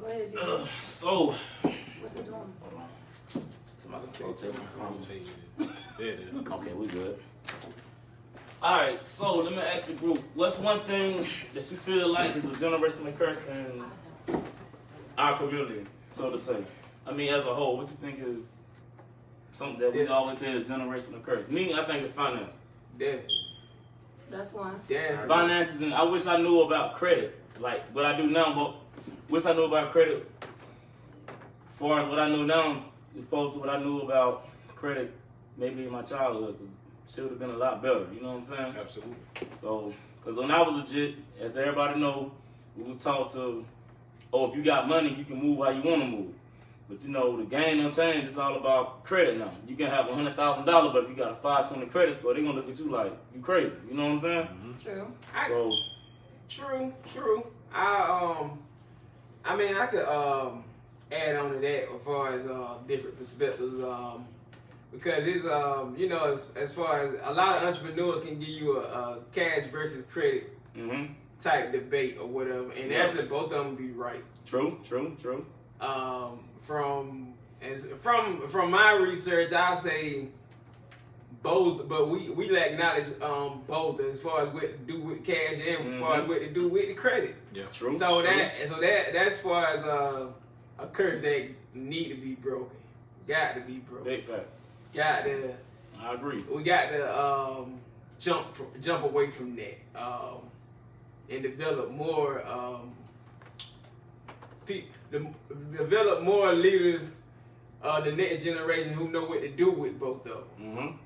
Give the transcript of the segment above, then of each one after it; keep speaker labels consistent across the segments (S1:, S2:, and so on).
S1: Go ahead, G.
S2: So,
S1: What's it doing?
S2: hold on. Somebody's rotating my phone.
S3: There it is.
S2: Okay, we good. Alright, so let me ask the group, what's one thing that you feel like is a generational curse in our community, so to say? I mean, as a whole, what you think is something that we always say is generational curse? Me, I think it's finances.
S4: Definitely.
S1: That's one.
S4: Definitely.
S2: Finances, and I wish I knew about credit, like what I do now, but wish I knew about credit. As far as what I know now, as opposed to what I knew about credit maybe in my childhood, because shit would have been a lot better, you know what I'm saying?
S3: Absolutely.
S2: So, because when I was legit, as everybody know, we was taught to, oh, if you got money, you can move how you want to move. But you know, the game don't change. It's all about credit now. You can have $100,000, but if you got a 520 credit score, they're gonna look at you like you crazy. You know what I'm saying?
S1: True.
S2: So,
S4: True. I mean, I could add on to that as far as different perspectives. Because it's you know, as far as a lot of entrepreneurs can give you a cash versus credit type debate or whatever, and actually both of them be right.
S2: True.
S4: From my research, I say both, but we lack knowledge both as far as what to do with cash and as far as what to do with the credit.
S3: Yeah.
S2: True.
S4: So that's as far as a curse that need to be broken. Got to be broken.
S2: Big facts.
S4: Got to.
S2: I agree.
S4: We got to jump away from that and develop more develop more leaders, the next generation who know what to do with both of them.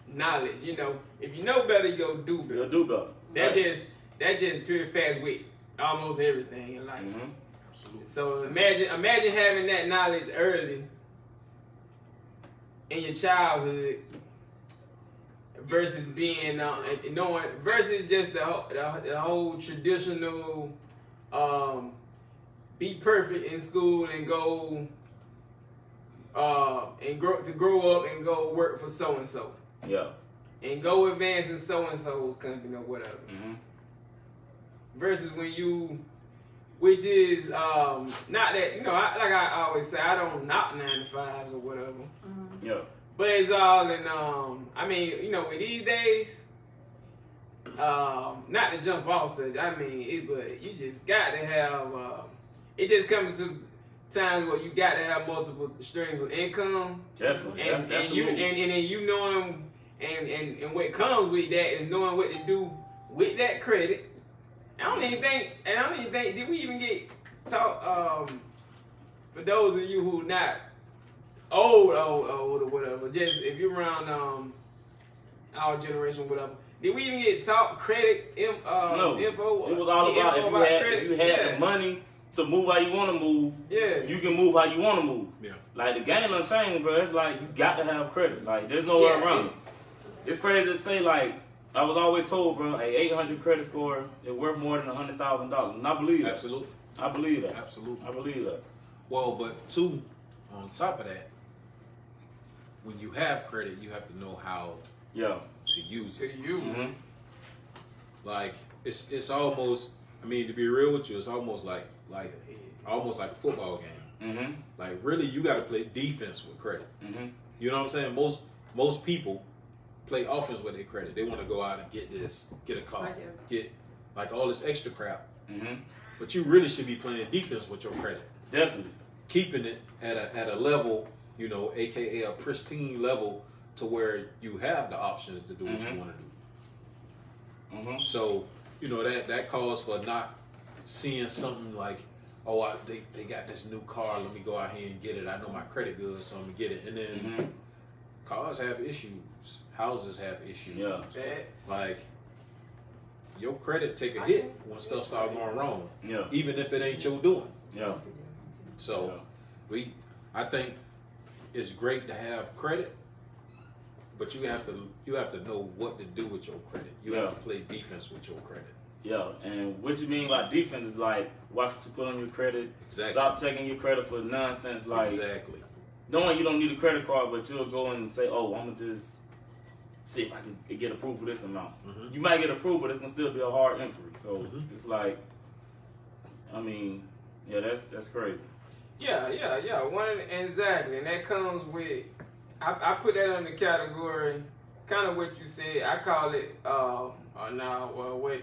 S4: Knowledge, you know, if you know better, you go do better.
S2: You'll do better.
S4: That just pure fast with almost everything in life.
S3: Absolutely.
S4: So imagine having that knowledge early in your childhood versus being knowing versus just the whole traditional be perfect in school and go and grow up and go work for so and so.
S2: Yeah.
S4: And go advance in so and so's company or whatever. Versus when you, which is not that, you know, like I always say, I don't knock 9-to-5s or whatever.
S2: Yeah.
S4: But it's all in I mean, you know, in these days, not to jump off such, I mean, but you just got to have it just comes to times where you got to have multiple streams of income.
S2: Definitely.
S4: And then you knowing and what comes with that is knowing what to do with that credit. I don't even think did we even get taught for those of you who not old or whatever, just if you're around our generation, whatever. Did we even get taught credit
S2: No.
S4: info?
S2: It was all about if you had the money to move how you want to move, you can move how you want to move.
S3: Yeah.
S2: Like the game done changed, bro. It's like you got to have credit. Like there's no way around it. It's crazy to say, like, I was always told, bro, a 800 credit score is worth more than $100,000. And I believe that.
S3: Absolutely.
S2: I believe that.
S3: Absolutely.
S2: I believe that.
S3: Well, but two, on top of that, when you have credit, you have to know how to use it. Like it's almost, I mean, to be real with you, it's almost like a football game. Like really, you got to play defense with credit. You know what I'm saying? Most people play offense with their credit. They want to go out and get a car, get like all this extra crap. But you really should be playing defense with your credit.
S2: Definitely.
S3: Keeping it at a level, you know, aka a pristine level, to where you have the options to do what you want to do. So, you know, that calls for not seeing something like, oh, they got this new car, let me go out here and get it. I know my credit good, so I'm gonna get it. And then cars have issues, houses have issues.
S2: Yeah.
S3: Like your credit take a hit when stuff starts going wrong.
S2: Yeah.
S3: Even if it ain't your doing.
S2: Yeah.
S3: So I think it's great to have credit, but you have to know what to do with your credit. You have to play defense with your credit.
S2: Yeah, and what you mean by defense is like watch what you put on your credit.
S3: Exactly.
S2: Stop taking your credit for nonsense. Like
S3: exactly.
S2: Knowing you don't need a credit card, but you'll go and say, "Oh, I'm gonna just see if I can get approved for this amount." You might get approved, but it's gonna still be a hard inquiry. So it's like, I mean, Yeah, that's crazy.
S4: Yeah. Exactly, and that comes with. I put that in the category, kind of what you said. I call it what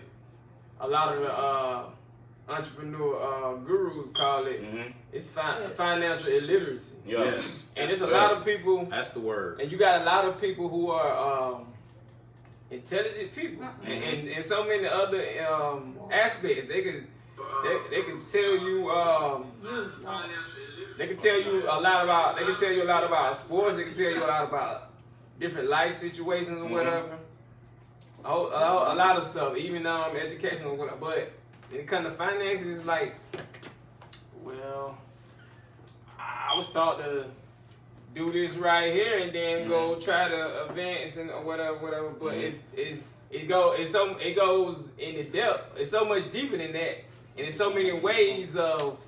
S4: a lot of the entrepreneur gurus call it. It's financial illiteracy.
S2: Yeah.
S3: Yes.
S4: And there's a lot of people.
S3: That's the word.
S4: And you got a lot of people who are intelligent people, and so many other aspects. They can tell you. They can tell you a lot about. They can tell you a lot about sports. They can tell you a lot about different life situations or whatever. A lot of stuff, even education or whatever. But when it comes to finances, it's like, well, I was taught to do this right here and then go try to advance and whatever. But it goes in the depth. It's so much deeper than that, and it's so many ways of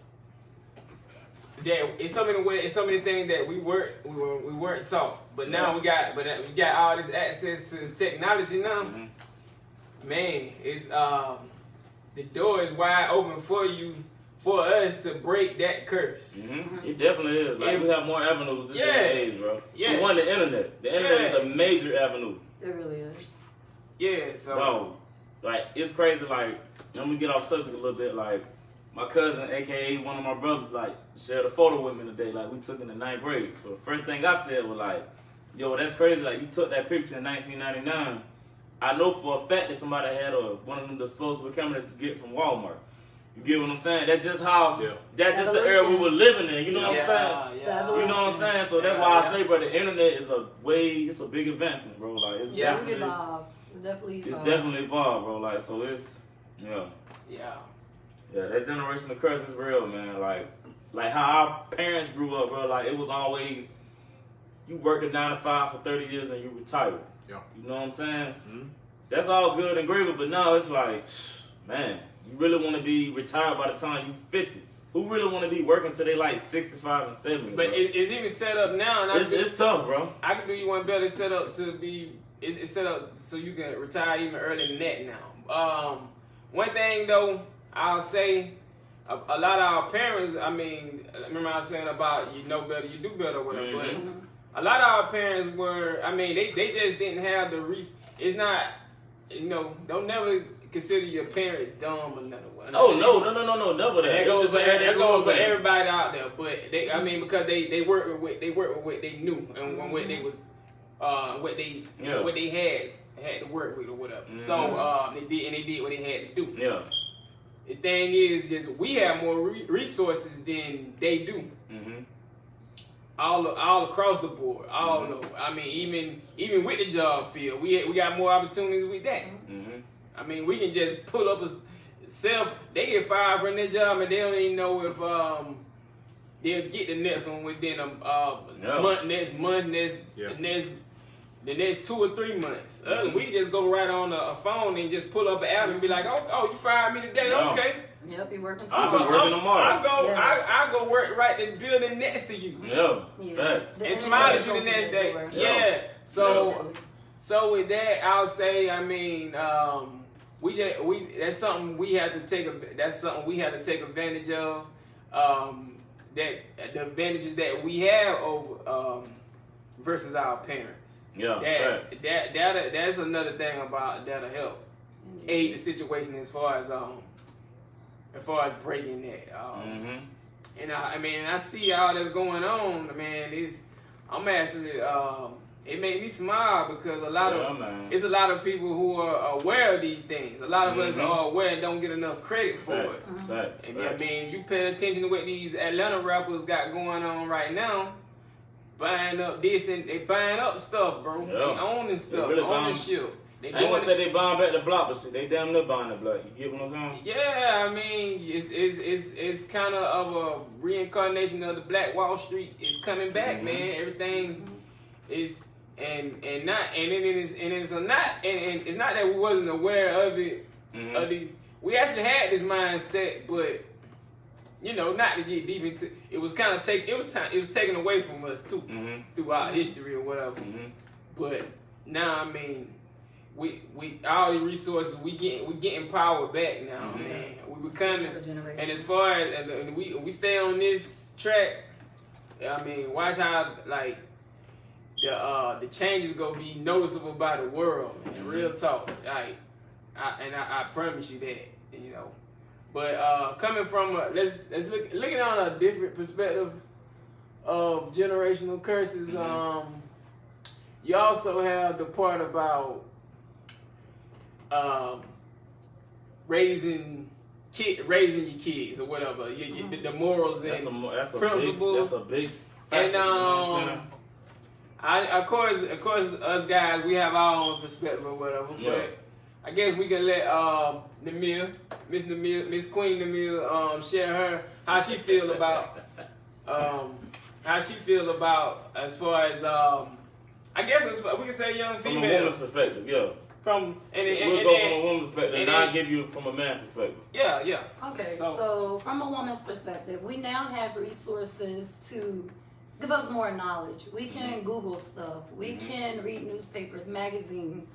S4: that. It's so many things that we weren't taught. But now we got all this access to technology now. Man, it's the door is wide open for us to break that curse.
S2: It definitely is. Like, we have more avenues these days, bro.
S4: Yeah.
S2: For one, the internet. The internet is a major avenue.
S1: It really is.
S4: Yeah, so
S2: Bro, like, it's crazy. Like, let me get off subject a little bit. Like, my cousin, aka one of my brothers, like, shared a photo with me today. Like, we took in the 9th grade. So the first thing I said was like, yo, that's crazy. Like, you took that picture in 1999. I know for a fact that somebody had one of them disposable cameras that you get from Walmart. You get what I'm saying? That's just how.
S3: Yeah.
S2: That's just the era we were living in. You know what I'm saying?
S4: Yeah.
S2: You know what I'm saying? So that's why I say, bro, the internet is it's a big advancement, bro. Like, it's definitely
S1: Evolved.
S2: It's definitely evolved, bro. Like, so it's
S4: Yeah.
S2: that generational curse is real, man. Like how our parents grew up, bro. Like, it was always you worked a 9 to 5 for 30 years and you retired.
S3: Yeah.
S2: You know what I'm saying? That's all good and gravy, but now it's like, man, you really want to be retired by the time you 50. Who really want to be working till they like 65 and 70?
S4: But it's even set up now, and
S2: it's tough, bro.
S4: I can do you one better. It's set up to be. It's set up so you can retire even earlier than that now. One thing though, I'll say, a lot of our parents. I mean, remember I was saying about you know better, you do better, whatever. But a lot of our parents were. I mean, they just didn't have the It's not. Don't never consider your parents dumb or nothing.
S2: Oh no, never that.
S4: That goes for everybody out there. But because they worked with what they knew and what they was what they had to work with or whatever. So they did what they had to do.
S2: Yeah.
S4: The thing is, just we have more resources than they do. All across the board. Even with the job field, we got more opportunities with that. I mean, we can just pull up they get fired from their job and they don't even know if they'll get the next one within a month, next month, the next 2 or 3 months. We just go right on a phone and just pull up an app and be like, oh, you fired me today, okay.
S1: Yep, you're working
S2: I'll be working tomorrow.
S4: I go work right in the building next to you.
S2: Yeah. Facts.
S4: And smile at you the next day. Yeah. So with that, I'll say, that's something we have to take advantage of. That the advantages that we have over versus our parents.
S2: Yeah.
S4: That's another thing about that'll help aid the situation as far as breaking that. And I see all that's going on, man. I'm actually it made me smile because it's a lot of people who are aware of these things. A lot of us are aware and don't get enough credit for it.
S2: Facts.
S4: You pay attention to what these Atlanta rappers got going on right now, buying up this and they buying up stuff, bro. They owning stuff,
S2: really
S4: ownership.
S2: I ain't gonna say they buying back the block, but shit, they damn near buying the block. You get what I'm saying?
S4: Yeah, it's kind of a reincarnation of the Black Wall Street. It's coming back, man. Everything is it's not that we wasn't aware of it. Of these, we actually had this mindset, but not to get deep into it was kind of it was taken away from us too throughout history or whatever. But now we all the resources we getting power back now,
S2: Mhm.
S4: man. We becoming,
S1: Another generation.
S4: and as far as and we stay on this track, I mean, watch how like the changes gonna be noticeable by the world, man. Real talk, like I promise you that, you know. But coming from let's looking on a different perspective of generational curses. You also have the part about raising your kids or whatever, the morals and principles.
S2: That's a big factor.
S4: And
S2: you know what I'm saying?
S4: of course, us guys, we have our own perspective or whatever.
S2: Yeah.
S4: But I guess we can let Miss Queen Namil, share her how she feel about as far as I guess we can say young
S2: From a woman's
S4: females
S2: perspective, yeah.
S4: from
S2: We'll go from a woman's perspective, and I'll give you from a man's perspective.
S4: yeah.
S1: Okay,
S4: So-
S1: so from a woman's perspective, we now have resources to give us more knowledge. We can Google stuff. We can read newspapers, magazines.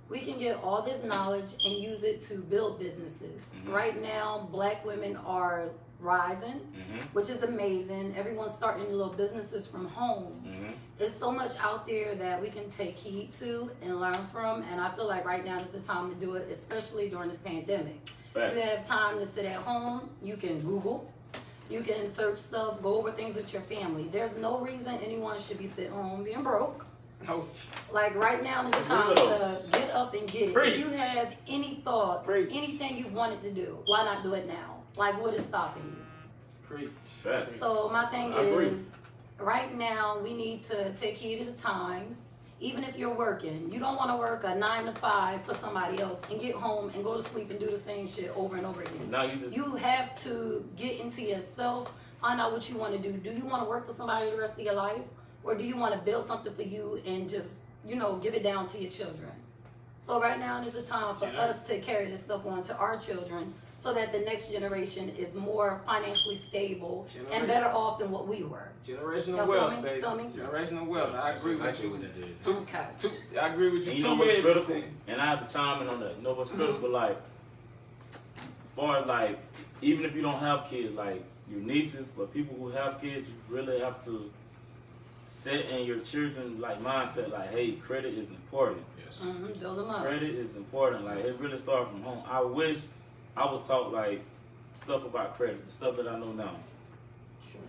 S1: We can get all this knowledge and use it to build businesses. Right now, Black women are rising, which is amazing. Everyone's starting little businesses from home. There's so much out there that we can take heed to and learn from, and I feel like right now is the time to do it, especially during this pandemic.
S2: Facts.
S1: You have time to sit at home, you can Google, you can search stuff, go over things with your family. There's no reason anyone should be sitting home being broke.
S4: Oh,
S1: Like right now is the time to get up and get it.
S4: Preach.
S1: If you have any thoughts,
S4: Preach.
S1: anything you wanted to do, why not do it now? Like what is stopping you?
S4: preach.
S2: Facts.
S1: So my thing
S2: I agree.
S1: is, right now we need to take heed of the times. Even if you're working, you don't want to work a 9 to 5 for somebody else and get home and go to sleep and do the same shit over and over again.
S2: Now you just
S1: You have to get into yourself, find out what you want to do. Do you want to work for somebody the rest of your life? Or do you want to build something for you and just, give it down to your children? So right now is a time for us to carry this stuff on to our children so that the next generation is more financially stable and better off than what we were.
S4: Generational
S1: Y'all feel
S4: wealth,
S1: me?
S4: baby.
S1: Feel me?
S4: Generational wealth. I
S3: That's
S4: agree
S3: exactly
S4: with
S3: what
S4: you.
S3: that is.
S1: Okay.
S4: I agree with you.
S2: And you
S4: Two
S2: know what's
S4: million
S2: critical?
S4: percent.
S2: And I have to chime in on that. You know what's critical? Like, as far as like, even if you don't have kids, like your nieces, but people who have kids, you really have to set in your children like mindset, like, hey, credit is important.
S3: Yes.
S1: Build them up.
S2: Credit is important. Like, it really starts from home. I wish I was taught like stuff about credit, the stuff that I know now.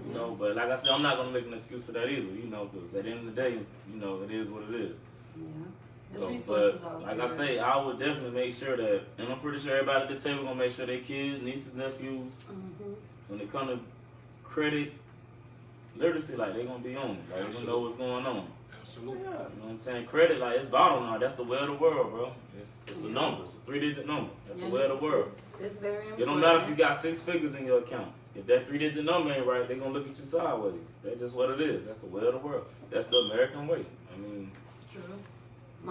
S2: You know, but like I said, I'm not gonna make an excuse for that either. Because at the end of the day, it is what it is.
S1: Yeah. There's
S2: So,
S1: resources
S2: but
S1: out
S2: like
S1: there.
S2: I say, I would definitely make sure that, and I'm pretty sure everybody at this table gonna make sure their kids, nieces, nephews, when it comes to credit literacy, like they gonna be on it. Like they gonna know what's going on.
S3: Absolutely.
S2: You know what I'm saying? Credit, like, it's vital now. That's the way of the world, bro. It's a number. It's a 3-digit number. That's the way of the world.
S1: It's very important.
S2: It don't matter if you got 6 figures in your account. If that 3-digit number ain't right, they gonna look at you sideways. That's just what it is. That's the way of the world. That's the American way. I mean,
S1: True.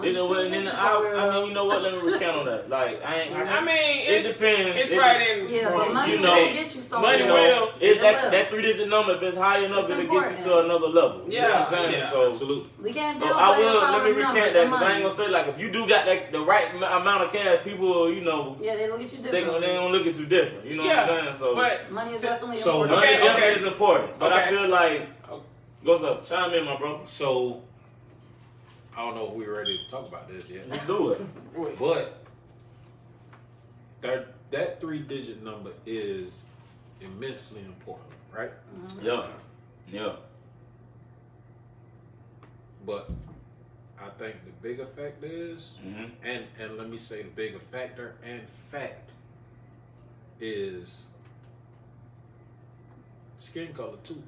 S2: you know what? And then I mean, you know what? Let me recount on that. Like,
S4: I mean,
S2: it depends.
S4: It's right in.
S1: Yeah,
S4: bro,
S1: but money
S2: you
S1: will
S2: know,
S1: get you somewhere.
S4: money will.
S2: It's
S1: It
S2: that 3-digit number. If it's high enough,
S1: It's
S2: it'll get you
S1: important.
S2: to another level. You know what
S4: Yeah,
S2: I'm saying?
S4: yeah.
S2: So,
S3: Absolutely.
S1: We can't
S2: so
S1: deal
S2: I
S1: with
S2: will.
S1: all
S2: Let me
S1: the
S2: recant
S1: numbers
S2: that
S1: and
S2: because I ain't
S1: money.
S2: gonna say like if you do got the right amount of cash, people,
S1: Yeah, they look at you
S2: they
S1: differently.
S2: gonna look at you different. You know what I'm saying? So
S4: But
S1: Money is definitely
S3: So-
S1: important.
S2: money
S4: Okay,
S2: definitely
S4: okay.
S2: is important. But I
S4: Okay.
S2: feel like what's up? Chime in, my brother.
S3: So, I don't know if we're ready to talk about this yet,
S2: Let's do it.
S4: wait,
S3: but that 3-digit number is immensely important, right?
S2: Yeah. Yeah.
S3: But I think the bigger factor is,
S2: Mhm.
S3: and let me say the bigger factor and fact is skin color too.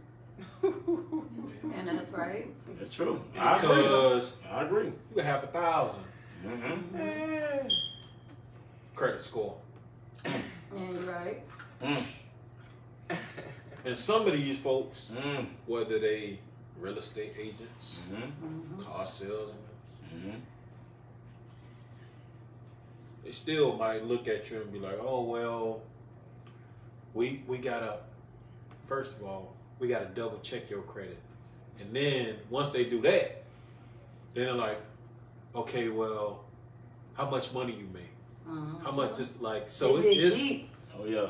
S1: And that's right.
S2: It's true. I agree.
S3: Because
S2: I agree.
S3: you can have 1,000
S2: Mm-hmm.
S3: credit score,
S1: Yeah, you're right.
S2: Mm.
S3: and some of these folks,
S2: Mm.
S3: whether they real estate agents,
S2: Mm-hmm.
S3: car salesmen,
S2: Mm-hmm.
S3: they still might look at you and be like, "Oh well, we gotta first of all we gotta double check your credit," and then once they do that, then they're like, "Okay, well, how much money you make,
S1: Mhm.
S3: how much this like. So
S1: They dig
S3: it's
S1: deep.
S2: Oh yeah.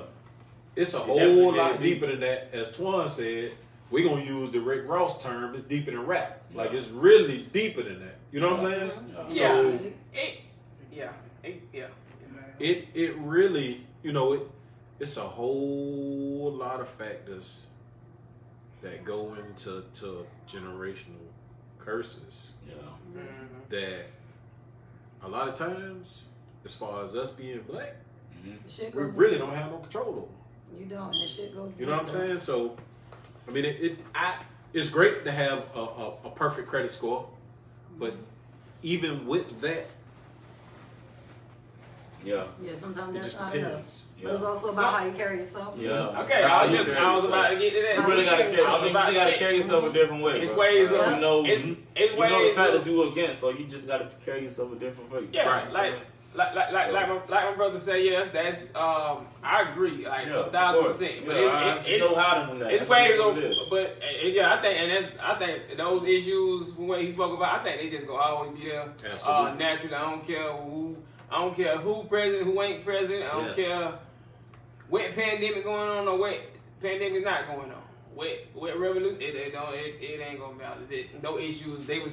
S3: it's a
S2: definitely
S3: whole lot
S2: dig
S3: deeper than that. As Twan said, we're gonna use the Rick Ross term. It's deeper than rap. Like it's really deeper than that. You know what I'm saying?
S1: Mhm.
S3: So it really, you know, it's a whole lot of factors that go into generational curses
S2: Yeah.
S3: that a lot of times, as far as us being black,
S1: The shit
S3: we
S1: goes
S3: really
S1: deep.
S3: don't have no control over.
S1: You don't, and the shit goes.
S3: You know what I'm
S1: deep,
S3: saying? So, I mean, it's great to have a perfect credit score, but even with that,
S2: Yeah.
S1: Yeah, sometimes
S3: it
S1: that's
S3: just
S1: not
S3: depends.
S1: enough.
S2: Yeah.
S1: But it's also about how you carry yourself. too.
S2: Yeah.
S4: Okay, I was about to get to that.
S2: You really gotta carry. I think you gotta carry yourself a different way.
S4: It's
S2: bro.
S4: ways of
S2: You know,
S4: it's
S2: you
S4: ways
S2: know the fact
S4: of,
S2: that you against, so you just gotta carry yourself a different way.
S4: yeah,
S3: Right.
S4: like my brother said, yes, that's I agree, like
S2: Yeah,
S4: 1,000%. But it's
S2: no hiding from that.
S4: it's
S2: That's
S4: ways
S2: what
S4: of,
S2: it is.
S4: but yeah, I think those issues from what he spoke about, I think they just gonna always be there.
S3: Absolutely.
S4: Naturally, I don't care who president, who ain't president. I don't
S3: Yes.
S4: care what pandemic going on or what pandemic not going on. What revolution? It ain't gonna matter. No issues. They was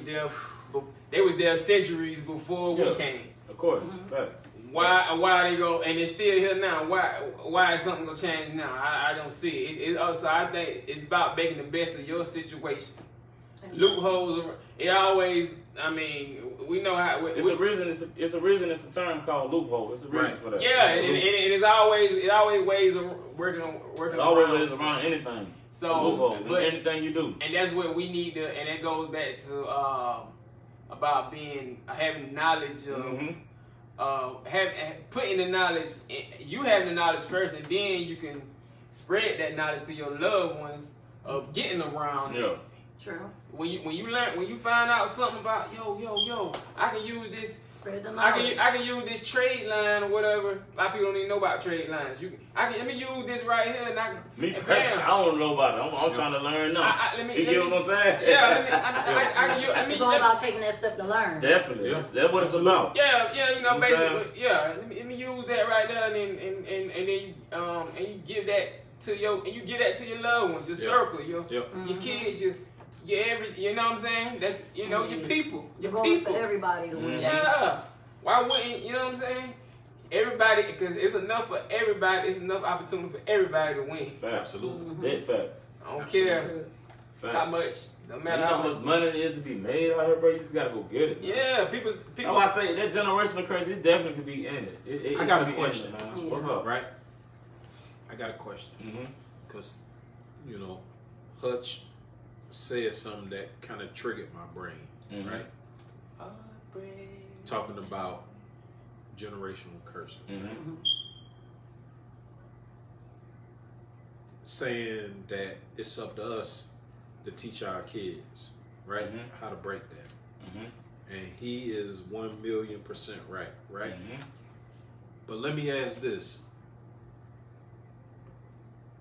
S4: there centuries before we
S2: Yeah.
S4: came.
S2: Of course, facts.
S4: Why they go and it's still here now? Why is something gonna change now? I don't see it. Also, I think it's about making the best of your situation. Loopholes. It always. I mean, we know how.
S2: It's a reason. It's a reason. It's a term called loophole. It's a reason for that.
S4: Yeah, and it always ways of working.
S2: It always lays around anything.
S4: So,
S2: It's a loophole.
S4: but-
S2: Anything you do.
S4: And that's what we need to. And that goes back to about having knowledge of putting the knowledge. You have the knowledge first, and then you can spread that knowledge to your loved ones of getting around.
S2: Yeah.
S1: True.
S4: When you find out something about yo, I can use this.
S1: Spread the
S4: I
S1: knowledge.
S4: can use this trade line or whatever. A lot of people don't even know about trade lines. Let me use this right here, and
S2: Me
S4: and
S2: personally, I don't know about it. I'm trying to learn now. You get what I'm saying?
S4: Yeah, let me
S1: It's all about taking that step to learn.
S2: Definitely.
S3: Yeah.
S2: That's what it's about.
S4: Yeah, you know,
S2: You know what I'm
S4: basically, yeah. Let me use that right there, and then you give that to your loved ones, your
S3: Yeah.
S4: circle, your
S3: Yep.
S4: kids, you know what I'm saying? That your people,
S1: The
S4: your
S1: goal is
S4: people.
S1: for everybody to win.
S4: Yeah. Why wouldn't you know what I'm saying? Everybody, because it's enough for everybody. It's enough opportunity for everybody to win.
S2: Facts.
S3: Absolutely.
S2: Big facts.
S4: I don't
S3: Absolutely.
S4: care
S1: True.
S2: Facts.
S4: how much, no
S2: You
S4: matter
S2: know
S4: how
S2: how much
S4: much.
S2: money there is to be made out here, bro? You just gotta go get it. Man.
S4: Yeah, people.
S2: That's why I say that generational curse, it definitely could be in it. It
S3: I got
S2: could
S3: a
S2: be in it,
S3: question.
S2: man.
S1: Yeah.
S2: What's up?
S3: Right? I got a question.
S2: Mm-hmm.
S3: Because, you know, Hutch said something that kind of triggered my brain,
S2: Mhm.
S3: right? Talking about generational cursing.
S2: Mm-hmm.
S3: Saying that it's up to us to teach our kids, right?
S2: Mhm.
S3: How to break that.
S2: Mm-hmm.
S3: And he is 1,000,000% right?
S2: Mm-hmm.
S3: But let me ask this.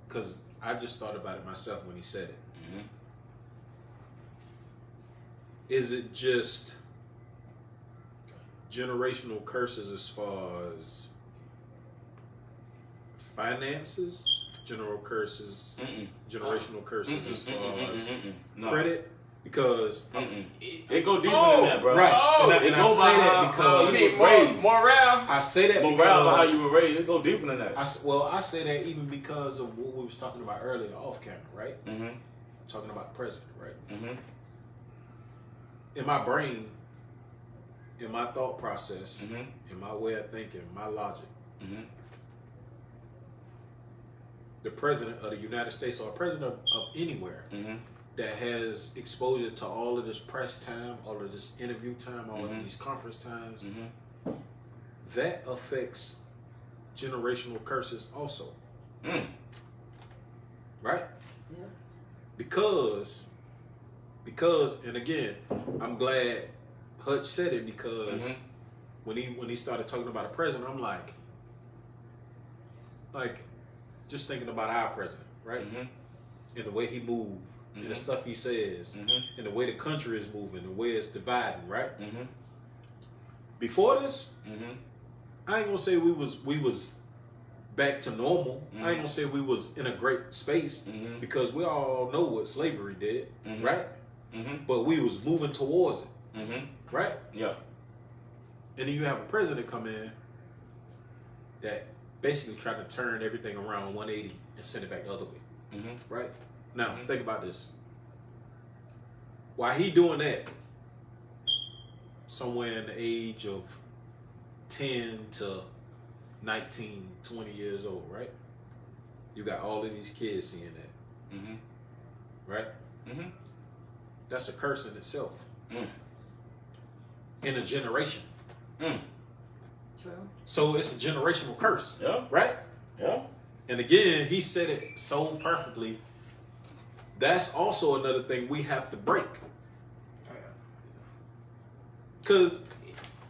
S3: Because I just thought about it myself when he said it.
S2: Mm-hmm.
S3: Is it just generational curses as far as finances? Generational curses as far as
S2: No.
S3: credit? Because
S2: It go deeper than that, bro.
S3: right.
S4: Oh,
S3: and
S2: it
S3: I
S2: go
S3: say
S2: by
S3: that
S2: how
S3: because
S2: you
S4: You mean
S2: was raised.
S4: morale?
S3: I say that
S2: Morale
S3: because
S2: about how you were raised. It go deeper than that.
S3: I say that even because of what we was talking about earlier off camera, right?
S2: Mm-hmm.
S3: Talking about the president, right?
S2: Mm-hmm.
S3: In my brain, in my thought process,
S2: Mm-hmm.
S3: in my way of thinking, my logic,
S2: Mm-hmm.
S3: the president of the United States or president of anywhere
S2: Mm-hmm.
S3: that has exposure to all of this press time, all of this interview time, all of these conference times,
S2: Mm-hmm.
S3: that affects generational curses also,
S2: Mm.
S3: right?
S1: Yeah.
S3: Because, and again, I'm glad Hutch said it because
S2: Mhm.
S3: when he started talking about the president, I'm like just thinking about our president, right?
S2: Mm-hmm.
S3: And the way he moved, and the
S2: Mhm.
S3: stuff he says,
S2: Mm-hmm.
S3: and the way the country is moving, the way it's dividing, right?
S2: Mm-hmm.
S3: before this,
S2: Mm-hmm.
S3: I ain't gonna say we was back to normal.
S2: Mm-hmm.
S3: I ain't gonna say we was in a great space
S2: Mm-hmm.
S3: because we all know what slavery did,
S2: Mhm.
S3: right?
S2: Mm-hmm.
S3: But we was moving towards it,
S2: Mm-hmm.
S3: right?
S2: Yeah.
S3: And then you have a president come in that basically tried to turn everything around 180 and send it back the other way,
S2: Mm-hmm.
S3: right? Now,
S2: Mhm.
S3: think about this. While he doing that, somewhere in the age of 10 to 19, 20 years old, right? You got all of these kids seeing that,
S2: Mm-hmm.
S3: right?
S2: Mm-hmm.
S3: That's a curse in itself.
S2: Mm.
S3: In a generation.
S2: Mm.
S1: True.
S3: So it's a generational curse,
S2: Yeah.
S3: right?
S2: Yeah.
S3: And again, he said it so perfectly. That's also another thing we have to break. Because,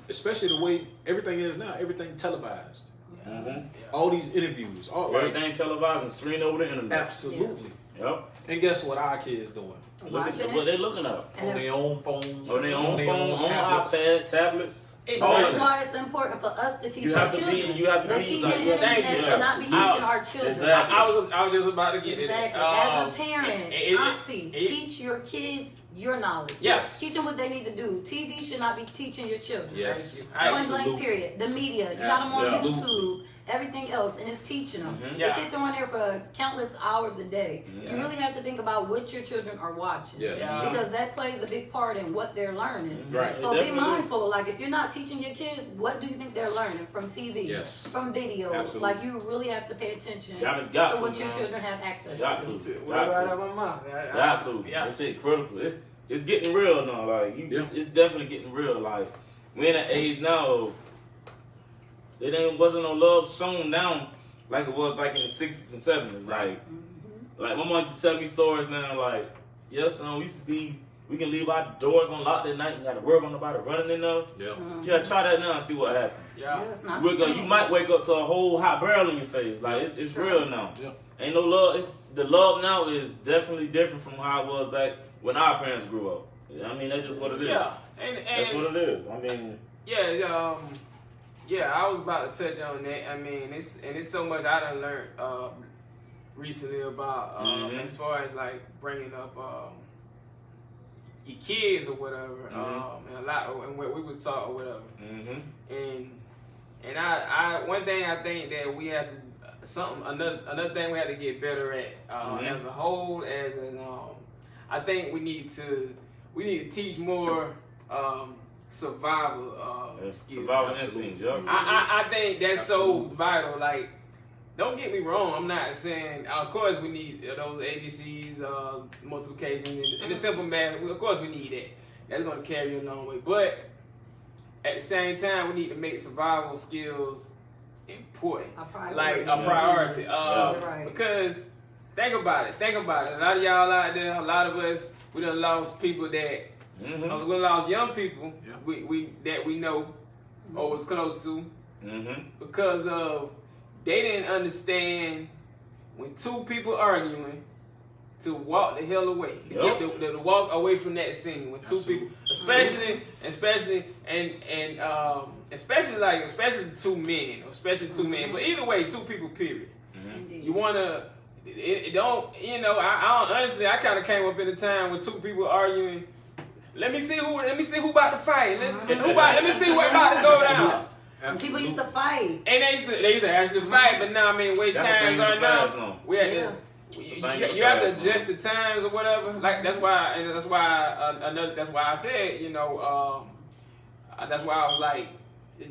S3: especially the way everything is now, everything televised.
S2: Mm-hmm.
S3: All these interviews, all
S2: Everything televised and streamed over the internet.
S3: absolutely.
S2: Yep.
S3: And guess what our kids doing?
S2: Look
S1: Watching
S2: at what
S1: it.
S2: they're looking at.
S1: And
S3: On their own phones,
S2: On their own phone, on
S3: tablets.
S2: iPad, tablets.
S1: That's
S3: yeah.
S1: why it's important for us to teach
S2: You
S1: our
S2: have to
S1: children.
S2: be. You have to
S1: The
S2: be.
S1: TV
S2: like,
S1: and
S4: thank
S1: internet
S4: you.
S1: should not be
S2: Yes.
S1: teaching our children.
S2: Exactly.
S4: I was just about to get
S1: Exactly.
S4: to that.
S1: As a parent, auntie, teach your kids your knowledge.
S4: Yes.
S1: Teach them what they need to do. TV should not be teaching your children.
S3: Yes.
S4: Thank you.
S1: Point
S3: Absolutely.
S1: blank period. The media. You got them on
S3: Absolutely.
S1: YouTube. Everything else, and it's teaching them.
S2: Mhm.
S1: They
S4: Yeah.
S1: sit there on there for countless hours a day.
S2: Yeah.
S1: You really have to think about what your children are watching.
S3: Yes.
S4: Yeah.
S1: Because that plays a big part in what they're learning.
S3: Right.
S1: So be
S2: Definitely.
S1: mindful. Like if you're not teaching your kids, what do you think they're learning from TV?
S3: Yes.
S1: From videos.
S3: Absolutely.
S1: Like you really have to pay attention
S2: Got
S1: to
S2: to,
S1: what your
S2: man.
S1: children have access
S2: Got
S1: to.
S2: to.
S4: Right
S2: Got
S4: out
S2: to.
S4: of my mouth.
S2: Got to.
S4: Yeah.
S2: That shit critical. It's getting real now. Like it's definitely getting real. Like we're in an age now of wasn't no love shown down like it was back in the 60s and 70s. Like my mom used to tell me stories now. Like yes, we used to be. We can leave our doors unlocked at night and got to worry about nobody running in there.
S3: Yeah.
S2: Yeah, try that now and see what happens.
S4: Yeah.
S1: Yeah, it's not
S2: You
S1: the same.
S2: might wake up to a whole hot barrel in your face. Like it's
S1: True.
S2: real now.
S3: Yeah.
S2: Ain't no love. The love now is definitely different from how it was back when our parents grew up. I mean, that's just what it is.
S4: Yeah. And
S2: That's what it is. I mean,
S4: yeah, I was about to touch on that. I mean, it's so much I done learned recently about
S2: Mhm.
S4: as far as like bringing up your kids or whatever, and a lot and what we was taught or whatever.
S2: mm-hmm.
S4: And I one thing I think that we have to another thing we have to get better at as a whole I think we need to teach more survival skills.
S2: Survival
S3: Absolutely.
S2: instincts, yeah.
S4: I think that's
S3: Absolutely.
S4: so vital. Like, don't get me wrong. I'm not saying, of course, we need those ABCs, multiplication, and the simple math. Of course, we need that. That's going to carry you a long way. But at the same time, we need to make survival skills important,
S1: A priority.
S4: like a priority.
S1: You're right.
S4: Because think about it. A lot of y'all out there, a lot of us, we done lost people that.
S2: Mm-hmm.
S4: We lost young people
S3: Yeah.
S4: we know or was close to
S2: Mm-hmm.
S4: because of they didn't understand when two people arguing to walk the hell away, to
S2: Yep.
S4: get to walk away from that scene when two
S3: Absolutely.
S4: people, especially two men, but either way, two people. Period.
S1: Indeed.
S4: You wanna. It don't. I don't, honestly, I kind of came up in a time when two people arguing. Let me see who about to fight. Let me see what about to go down.
S1: And people used to fight.
S4: And they used to actually fight, but now I mean, way
S2: That's a
S4: times
S2: thing
S4: are
S2: of the past
S4: now.
S2: now.
S4: We have
S1: Yeah.
S4: to. You have to adjust the times or whatever. Like that's why I said, that's why I was like,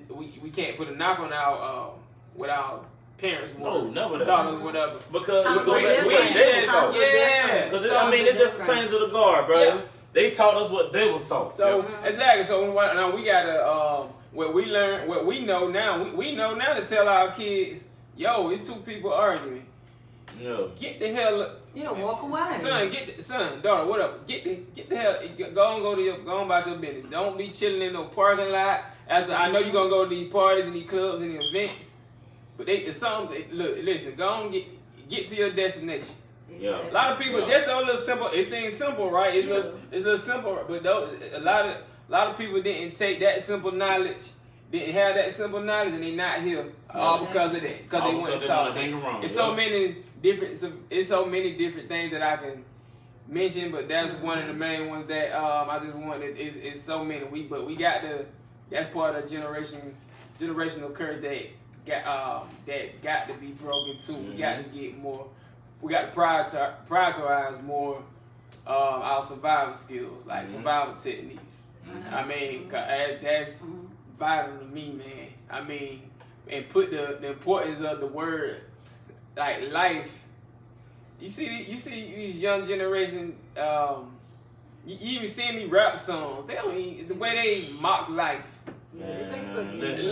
S4: we can't put a knock on our without parents.
S2: No, never that.
S4: Talking whatever.
S2: Because
S1: Times
S2: go
S1: were
S2: back to what
S1: different.
S2: they was
S1: Times
S2: taught.
S1: were
S4: Yeah.
S1: different.
S2: Because
S1: Times
S2: it
S1: were
S2: just
S1: different.
S2: changed to the guard, bro.
S4: Yeah.
S2: They taught us what they was taught.
S4: So exactly. So now we gotta what we learn, what we know now. We know now to tell our kids, yo, it's two people arguing.
S2: Yeah.
S4: Get the hell.
S1: Walk away.
S4: Son, daughter, what up? Get the hell. Go on about your business. Don't be chilling in no parking lot. After I know you're gonna go to these parties and these clubs and the events, but it's something. Look, listen. Go on, get to your destination.
S2: Yeah.
S4: A lot of people just those little simple. It seems simple, right? It's little simple, but a lot of people didn't take that simple knowledge didn't have that simple knowledge and they not here all because of that. Because they want to talk. It's so many different things that I can mention, but that's one of the main ones that I just wanted. It's so many. We got to. That's part of the generational curse that got to be broken too. We got to get more. We got to prioritize more our survival skills, like survival techniques. I mean, that's vital to me, man. I mean, and put the importance of the word, like life. You see these young generation. You even see me rap songs. They don't even, the way they mock life.
S1: Yeah, it's like fucking.
S4: Listen,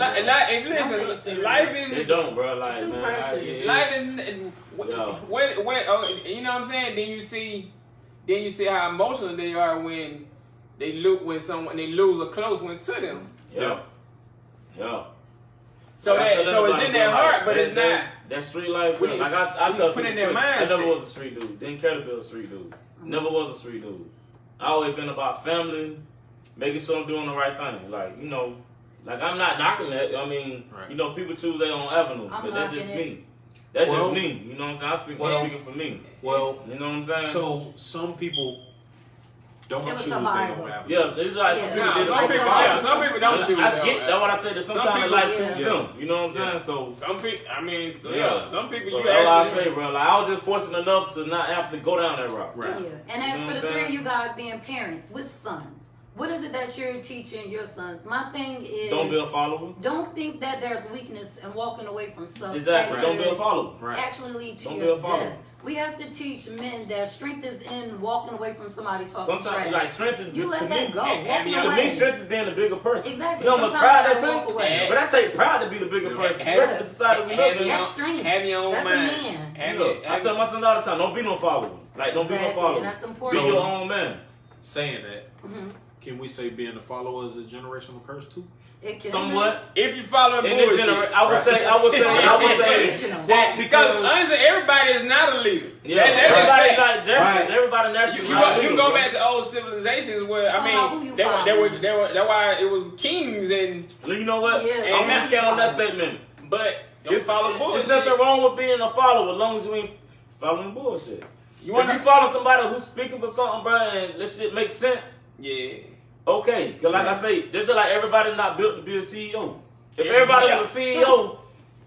S4: life is.
S2: They don't, bro. Like,
S1: it's too
S2: man,
S1: precious.
S4: Life is. You know what I'm saying? Then you see how emotional they are when they lose a close one to them.
S2: Yeah.
S4: So it's in their heart, but it's not.
S2: That street life, bro. Like I tell people,
S4: in their mindset.
S2: I never was a street dude. Didn't care to be a street dude. Never was a street dude. I always been about family, making sure I'm doing the right thing. Like, you know, like I'm not knocking that. I mean, you know, people choose their own avenue, but that's just me. That's just me. You know what I'm saying? I'm speaking for me.
S3: Well,
S2: you know what I'm saying?
S3: So some people don't choose their own avenue.
S2: Yeah, it's like some people
S4: don't choose.
S2: I get that. What I said. That sometimes life chooses them. You know what I'm saying? So
S4: some people. I mean, some people.
S2: So that's what I say, bro. Like I was just fortunate enough to not have to go down that route.
S3: Right.
S1: Yeah. And as for the three of you guys being parents with sons, what is it that you're teaching your sons? My thing is,
S2: don't be a follower.
S1: Don't think that there's weakness in walking away from stuff.
S2: Exactly. Don't be a follower.
S1: Actually lead to
S2: don't
S1: your
S2: be a follower.
S1: death. We have to teach men that strength is in walking away from somebody talking
S2: Sometimes,
S1: trash.
S2: like strength is
S1: you let
S2: to
S1: that
S2: me.
S1: go. Walking
S2: To
S1: away.
S2: me, strength is being the bigger person.
S1: Exactly.
S2: You know how much
S1: Sometimes
S2: pride
S1: you
S2: that
S1: gotta walk away.
S2: takes? But I take pride to be the bigger person. Especially the society we live in.
S1: That's strength.
S4: Have your own
S1: That's
S4: mind.
S1: a man.
S2: I tell my sons all the time, don't be no follower. Like, don't be no follower.
S1: And that's important.
S2: Be your own man.
S3: Saying that, can we say being a follower is a generational curse too?
S1: It can
S2: Somewhat.
S4: If you follow the
S2: In this
S4: bullshit.
S2: I would say.
S4: Well, because honestly, everybody is not a leader.
S2: Yeah, everybody's like different. Everybody naturally.
S4: You can go back to old civilizations where that's why it was kings and.
S2: You know what?
S1: Yeah.
S2: I'm gonna count on that statement.
S4: But don't follow bullshit.
S2: There's nothing wrong with being a follower as long as you ain't following bullshit. If you follow somebody who's speaking for something, bro, and this shit makes sense.
S4: Yeah.
S2: Okay, because like I say, this is like everybody not built to be a CEO. If everybody was a CEO,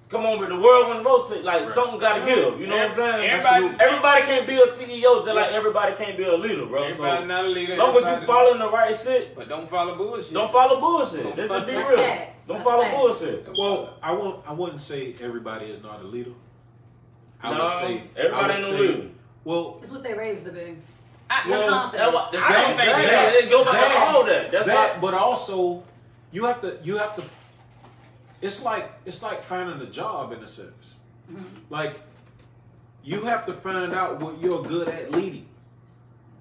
S2: come on, but the world wouldn't rotate. Like something got to give. You know what I'm saying? Everybody can't be a CEO just like everybody can't be a leader, bro.
S4: Everybody not a leader.
S2: As long as you following the right shit,
S4: but don't follow bullshit.
S2: Don't follow bullshit. Let's just be real. Don't follow bullshit.
S3: Well, I wouldn't say everybody is not a leader. I would say
S2: everybody ain't a leader.
S3: Well,
S1: it's what they raised to be.
S2: Well, it go back to all that. That's
S3: that. But also, you have to. It's like finding a job in a sense. Like you have to find out what you're good at leading.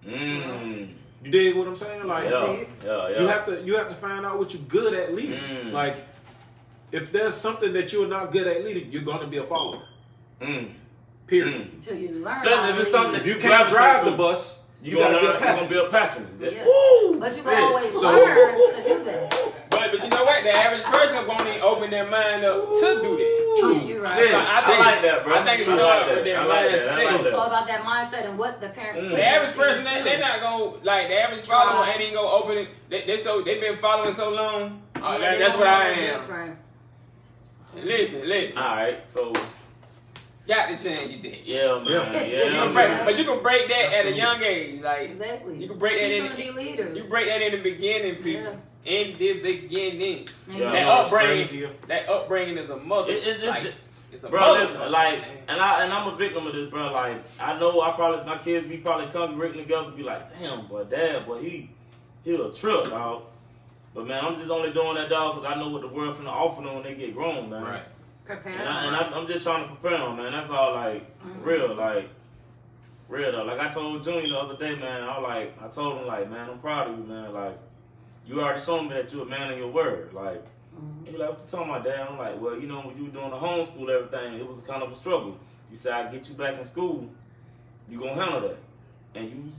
S3: You dig what I'm saying? Like you have to find out what you're good at leading. Like if there's something that you're not good at leading, you're going to be a follower. Period.
S1: Until you learn.
S2: If it's something that
S3: you can't drive the bus. You gotta be a passenger.
S1: Yeah. But you can always learn to do that.
S4: But you know what? The average person won't even open their mind up to do that.
S1: True. You're right.
S2: So I like that, bro.
S4: I think it's all with their mindset.
S1: It's all about that mindset and what the parents.
S4: The average person, they're not gonna like the average follower ain't even gonna open it. They've been following so long. That's what I am.
S1: Different.
S4: Listen.
S2: All right, so.
S4: Got to change that.
S2: Yeah, man.
S4: But you can break that at a young age. Like
S1: exactly.
S4: You can break that
S1: in the leaders.
S4: You break that in the beginning, people. In the beginning.
S2: Yeah.
S4: That upbringing is a mother. It's a
S2: bro,
S4: mother.
S2: Listen, like, and I'm a victim of this, bro. Like, I know my kids be probably congregating together, be like, damn, boy, dad, boy, he a trip, dog. But man, I'm just only doing that, dog, because I know what the world finna offer them when they get grown, man.
S3: Right.
S1: Prepare.
S2: And I'm just trying to prepare them, man. That's all, like, real though. Like I told Junior the other day, man. I told him, like, man, I'm proud of you, man. Like, you already shown me that you're a man of your word. Like, he like, what you talking about, Dad? I'm like, well, you know, when you were doing the homeschool, everything, it was kind of a struggle. You said, I get you back in school, you gonna handle that, and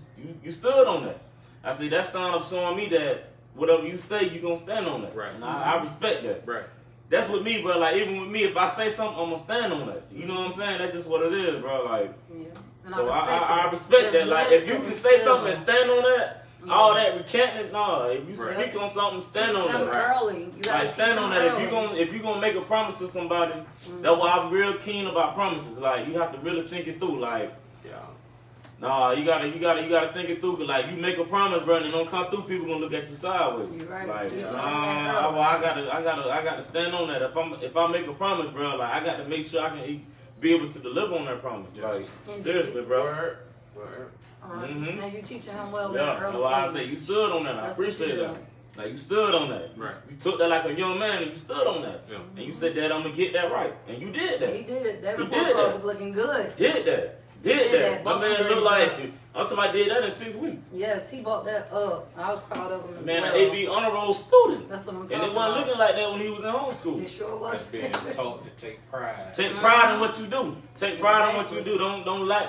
S2: you stood on that. I said, that's sign of showing me that whatever you say, you gonna stand on that.
S3: Right.
S2: And I respect that.
S3: Right.
S2: That's with me, bro. Like even with me, if I say something, I'm gonna stand on that. You know what I'm saying? That's just what it is, bro. Like,
S1: Yeah. And
S2: so
S1: I respect
S2: I respect
S1: It's
S2: that. Like
S1: good
S2: if you
S1: to
S2: can say
S1: instill.
S2: something and stand on that, all that recanting, no. If you
S3: Right.
S2: speak on something, stand
S1: teach
S2: on
S1: them
S2: that.
S1: early. You gotta
S2: Like
S1: teach
S2: stand
S1: them
S2: on that.
S1: early.
S2: If you gonna make a promise to somebody, that's why I'm real keen about promises. Like you have to really think it through. Like, nah, you gotta think it through. Cause like you make a promise, bro, and it don't come through, people gonna look at you sideways.
S1: You're right.
S2: Like,
S1: You teach them that early.
S2: I gotta stand on that. If I make a promise, bro, like I got to make sure I can be able to deliver on that promise.
S3: Yes.
S2: Like
S1: Indeed.
S2: seriously, bro.
S4: Word.
S1: Now you teaching him well
S2: Yeah,
S1: at
S2: that's
S1: an early
S2: why I
S1: age.
S2: say you stood on that. I
S1: That's what
S2: appreciate
S1: you
S2: that.
S1: do.
S2: Like you stood on that.
S3: Right.
S2: You took that like a young man and you stood on that.
S3: Yeah.
S2: And you said that I'm gonna get that right. And you did that.
S1: He did it. That
S2: He
S1: report
S2: did
S1: card
S2: that.
S1: was looking good.
S2: Did that.
S1: Did that.
S2: My
S1: Both
S2: man
S1: grades
S2: looked like
S1: up.
S2: I'm talking about did that in 6 weeks.
S1: Yes, he bought that up. I was proud of him as
S2: Man,
S1: well.
S2: an AB honor roll student.
S1: That's what I'm
S2: And
S1: talking
S2: it wasn't
S1: about.
S2: looking like that when he was in homeschool.
S1: It sure was.
S3: That's being taught to take pride.
S2: Take pride in what you do. Take pride in what you
S1: Exactly.
S2: do.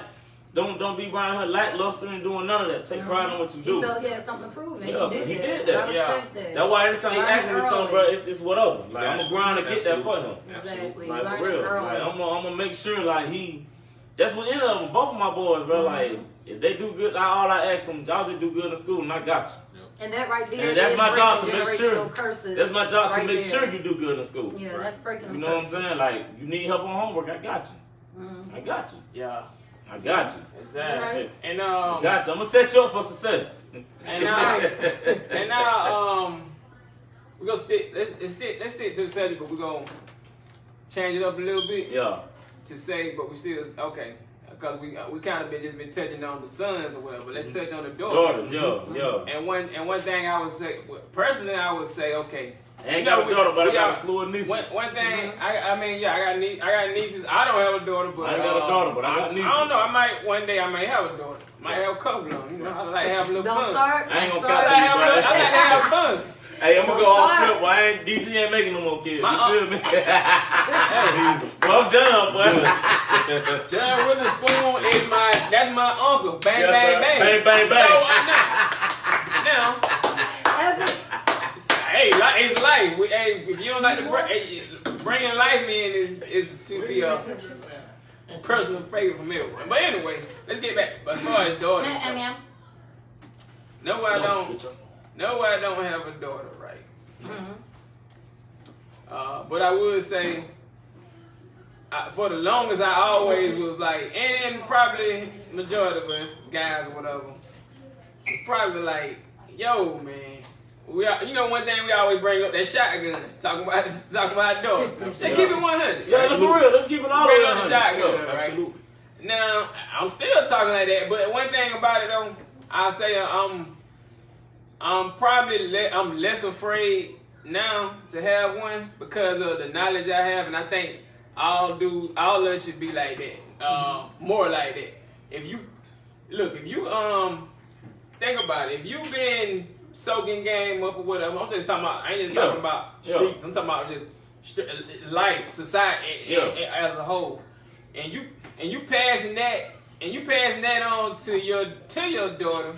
S2: Don't be around here lackluster and doing none of that. Take pride in what you
S1: He
S2: do.
S1: felt he had something to prove, and
S2: Yeah,
S1: he
S2: he
S1: did
S2: did
S1: that.
S2: that.
S1: I respect that.
S2: That's why anytime he
S1: Learn
S2: asks me something, bro,
S1: early.
S2: it's whatever. Like I'm gonna grind to get that for him.
S1: Exactly.
S2: Like
S1: Learn
S2: for real.
S1: it early.
S2: Like I'm gonna make sure like he. That's what any of them. Both of my boys, bro. Like if they do good, all I ask them, y'all just do good in school, and I got you.
S1: And that right there
S2: And that's
S1: is
S2: my job to
S1: breaking
S2: make sure.
S1: generational curses.
S2: That's my job to
S1: right
S2: make
S1: there.
S2: sure you do good in school.
S1: Yeah, that's breaking.
S2: You know what I'm saying? Like you need help on homework, I got you. I got you.
S4: Yeah.
S2: I got you.
S4: Exactly.
S1: Right.
S4: And
S2: I got you. I'm gonna set you up for success.
S4: and now we're gonna stick. Let's stick to the subject, but we're gonna change it up a little bit
S2: Yeah.
S4: to say, but we still okay. Because we kind of been touching on the sons or whatever. Let's touch on the daughters.
S2: Daughters, yeah.
S4: And one thing I would say, personally, I would say, okay.
S2: I ain't got a daughter, but I got a slew of nieces.
S4: One thing, I got nieces. I don't have a daughter, but
S2: I ain't got a daughter, but I got nieces.
S4: I don't know. One day I may have a daughter. Might have a couple of them. You know, I like to have a little
S1: Don't
S4: fun.
S1: start.
S2: I ain't
S1: don't
S2: gonna
S1: start.
S2: count
S4: I like to have fun.
S2: Hey, I'm gonna
S1: Don't
S2: go off
S1: start.
S2: script, boy. DC ain't making no more kids.
S4: My
S2: You feel me? Well, I'm done, boy.
S4: John Witherspoon is that's my uncle. Bang,
S2: Yes,
S4: bang,
S2: sir.
S4: bang.
S2: Bang, bang, bang.
S4: So now, hey, it's life. If you don't like to bringing life in, it should be a personal favorite from everyone. But anyway, let's get back. As far as daughters,
S1: Ma'am.
S4: no, I don't have a daughter, right? But I would say, for the longest, I always was like, and probably majority of us guys or whatever, probably like, yo, man. You know one thing we always bring up that shotgun, talking about doors. They keep it 100.
S2: Yeah, for real. Let's keep it all
S4: Bring
S2: the way
S4: up the
S2: 100.
S4: shotgun,
S2: Yeah,
S4: right?
S2: absolutely.
S4: Now I'm still talking like that, but one thing about it though, I say I'm probably I'm less afraid now to have one because of the knowledge I have, and I think all of us should be like that, more like that. If you think about it, if you've been soaking game up or whatever, I'm just talking about. I ain't just talking about streets. I'm talking about just life, society as a whole. And you passing that on to your daughter.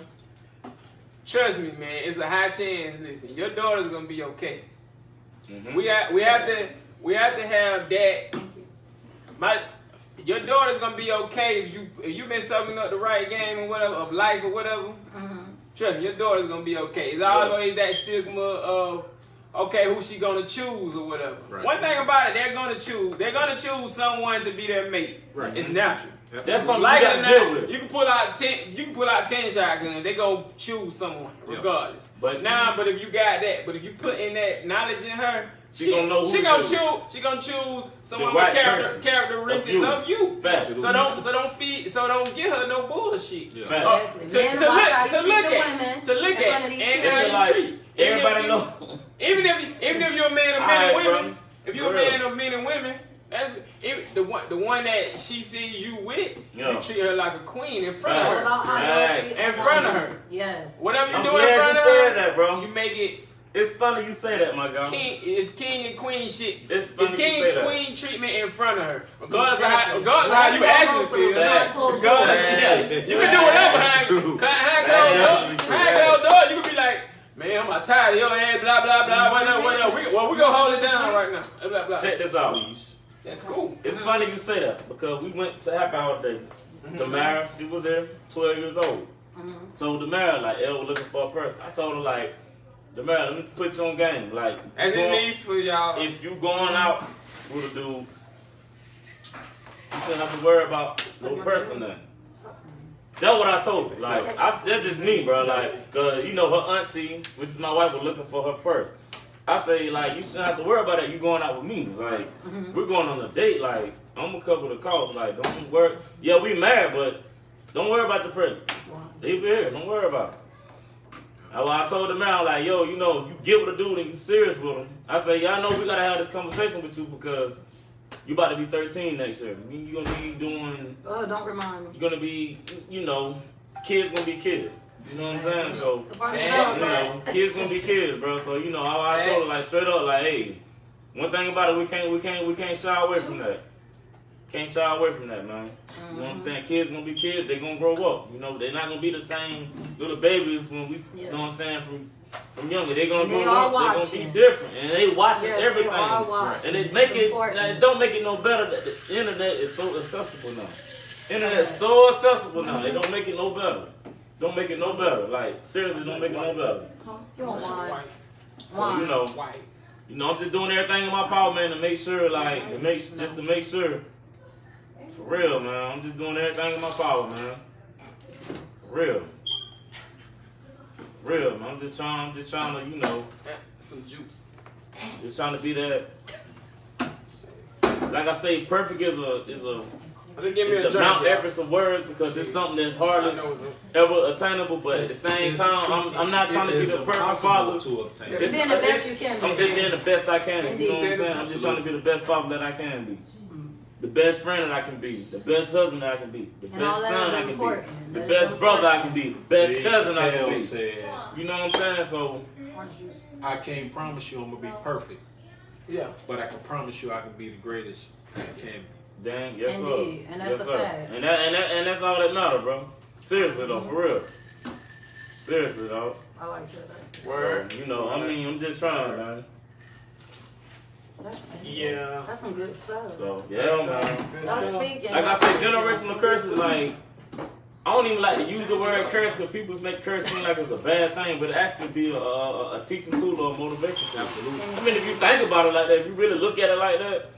S4: Trust me, man, it's a high chance. Listen, your daughter's gonna be okay. Mm-hmm. We have to have that. Your daughter's gonna be okay if you've been soaking up the right game or whatever of life or whatever. Mm-hmm. Trust me, your daughter's gonna be okay. It's always that stigma of okay, who she gonna choose or whatever. Right. One thing about it, they're gonna choose someone to be their mate. Right. It's natural.
S2: That's something
S4: like
S2: you gotta deal with.
S4: You can pull out 10 shotguns. They gonna choose someone regardless. But if you got that, but if you put in that knowledge in her, she gonna know who she gonna choose someone with characteristics of you. So don't give her no bullshit.
S1: Yeah.
S4: To look at and how you treat.
S2: Everybody know.
S4: Even if you're a man of men and women, if you're a man of men and women, that's the one that she sees you with. You treat her like a queen in front of her. In front of her.
S1: Yes.
S4: Whatever you do in front of her,
S2: that, bro.
S4: you make it.
S2: It's funny you say that, my guy.
S4: It's king and queen shit.
S2: It's funny
S4: it's king
S2: you say
S4: and
S2: that.
S4: queen treatment in front of her. Regardless of how you actually feel. You can do whatever. Behind closed doors, you can be like, man, I'm I'm tired of your ass, blah, blah, blah, whatever. We gonna hold it down right now. Blah, blah.
S2: Check this out.
S4: That's cool.
S2: It's funny you say that because we went to happy hour today. Tamara, she was there, 12 years old. Told Tamara, like, Elle was looking for a person. I told her, like, Tamara, let me put you on game. Like,
S4: as it needs for y'all.
S2: If you going out with a dude, you shouldn't have to worry about no person then. That's what I told her. Like, that's just me, bro. Like, cause you know her auntie, which is my wife, was looking for her first. I say, like, you shouldn't have to worry about that. You going out with me. Like, we're going on a date. Like, I'm gonna cover the cost. Like, don't worry. Yeah, we married, but don't worry about the present. Leave it here. Don't worry about it. Well, I told the man, like, yo, you know, if you get with a dude and you serious with him, I say, y'all know we gotta have this conversation with you because you about to be 13 next year. You gonna be doing.
S1: Oh, don't remind me.
S2: You're gonna be, you know, kids gonna be kids. You know what I'm saying? So,
S1: you
S2: know, kids gonna be kids, bro. So, you know, I told her like straight up, like, hey, one thing about it, we can't shy away from that. Can't shy away from that, man. You know what I'm saying? Kids gonna be kids. They gonna grow up. You know, they're not gonna be the same little babies when we. You know what I'm saying? From younger, they gonna grow up. They gonna be different, and they watching everything.
S1: They are watching.
S2: And it make it. Now, it don't make it no better that the internet is so accessible now. Internet's so accessible now. It don't make it no better. Don't make it no better. Like seriously, don't make it no better.
S1: You want wine?
S2: So you know, I'm just doing everything in my power, man, to make sure, like, to make sure. For real, man. I'm just doing everything in my power, man. For real. Real, man. I'm just trying to, you know.
S4: Some juice.
S2: Just trying to see that. Like I say, perfect is the Mount Everest of words because it's something that's hardly ever attainable, but at the same time, I'm not trying to be the perfect father.
S1: You're being the best you can be.
S2: I'm just being the best I can.
S1: Indeed.
S2: You know what I'm saying? I'm just trying to be the best father that I can be. The best friend that I can be, the best husband that I can be, the best son I can be, the best brother I can be, the best cousin I can be. You know what I'm saying? So
S3: I can't promise you I'm gonna be perfect.
S4: Yeah.
S3: But I can promise you I can be the greatest I can be.
S2: Damn, yes sir.
S1: Indeed, and that's
S2: yes,
S1: a fact.
S2: And that's all that matters, bro. Seriously though, for real. Seriously though.
S1: I like that. That's
S4: Word.
S2: So, you know, I mean, I'm just trying, man.
S4: Yeah.
S1: That's some good stuff.
S2: So yeah, man.
S1: Y'all speaking.
S2: Like I said, generational curses, like I don't even like to use the word curse because people make curse seem like it's a bad thing, but it actually be a teaching tool or a motivation tool.
S3: Absolutely.
S2: I mean, if you think about it like that, if you really look at it like that,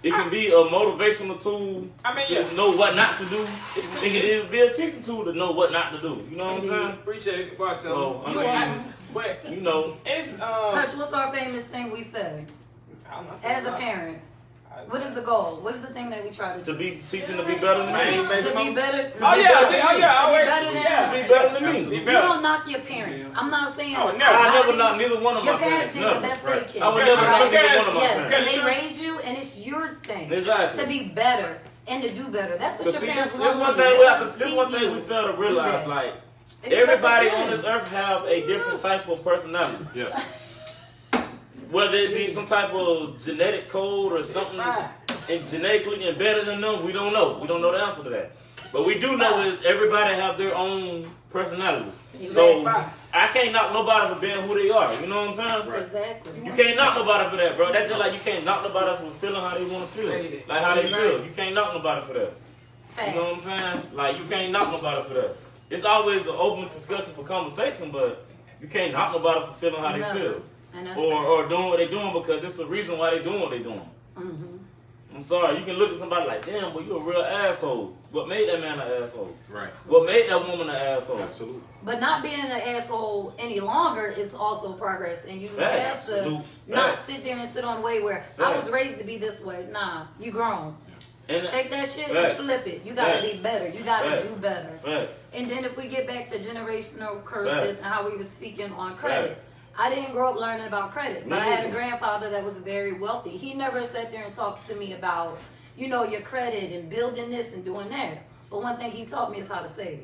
S2: it can be a motivational tool to know what not to do. It can even be a teaching tool to know what not to do. You know what I'm saying?
S4: Appreciate it, bartender.
S2: So, I mean, but you know,
S4: it's
S1: Hutch, what's our famous thing we say? As a parent, what is the goal? What is the thing that we try to do?
S2: to be teaching to be better than me.
S1: To be better.
S4: Oh yeah.
S2: To be better than me.
S1: You don't knock your parents. I'm not saying.
S4: Oh, never.
S2: I never knock neither one of
S1: Your
S2: my
S1: parents
S2: parents.
S1: did the best they can.
S2: I would never knock neither one of my
S1: Yes,
S2: parents.
S1: and they raised you, and it's your thing
S2: Exactly.
S1: to be better and to do better. That's what
S2: But
S1: your
S2: see,
S1: parents
S2: this
S1: want
S2: one
S1: from you.
S2: thing
S1: They
S2: we
S1: wanna
S2: have to, this
S1: see
S2: one thing
S1: you
S2: we fail to
S1: do
S2: realize,
S1: that.
S2: like
S1: They do the best
S2: everybody
S1: they
S2: on
S1: can.
S2: this earth have a different type of personality.
S3: Yes.
S2: Whether it be some type of genetic code or something and genetically embedded in them, we don't know. We don't know the answer to that. But we do know is everybody have their own personalities. So I can't knock nobody for being who they are. You know what I'm saying?
S3: Right.
S1: Exactly.
S2: You can't knock nobody for that, bro. That's just like you can't knock nobody for feeling how they want to feel. Like how they feel. You can't knock nobody for that. You know what I'm saying? Like you can't knock nobody for that. It's always an open discussion for conversation, but you can't knock nobody for feeling how they feel. Or doing what they're doing because there's a reason why they're doing what they're doing. I'm sorry, you can look at somebody like, damn, but you're a real asshole. What made that man an asshole?
S3: Right.
S2: What made that woman an asshole?
S3: Absolutely.
S1: But not being an asshole any longer is also progress, and you have to not sit there and sit on the way where I was raised to be this way. Nah, you grown. And take that shit and flip it. You gotta be better. You gotta do better. And then if we get back to generational curses and how we were speaking on credit. I didn't grow up learning about credit, but I had a grandfather that was very wealthy. He never sat there and talked to me about, you know, your credit and building this and doing that. But one thing he taught me is how to save.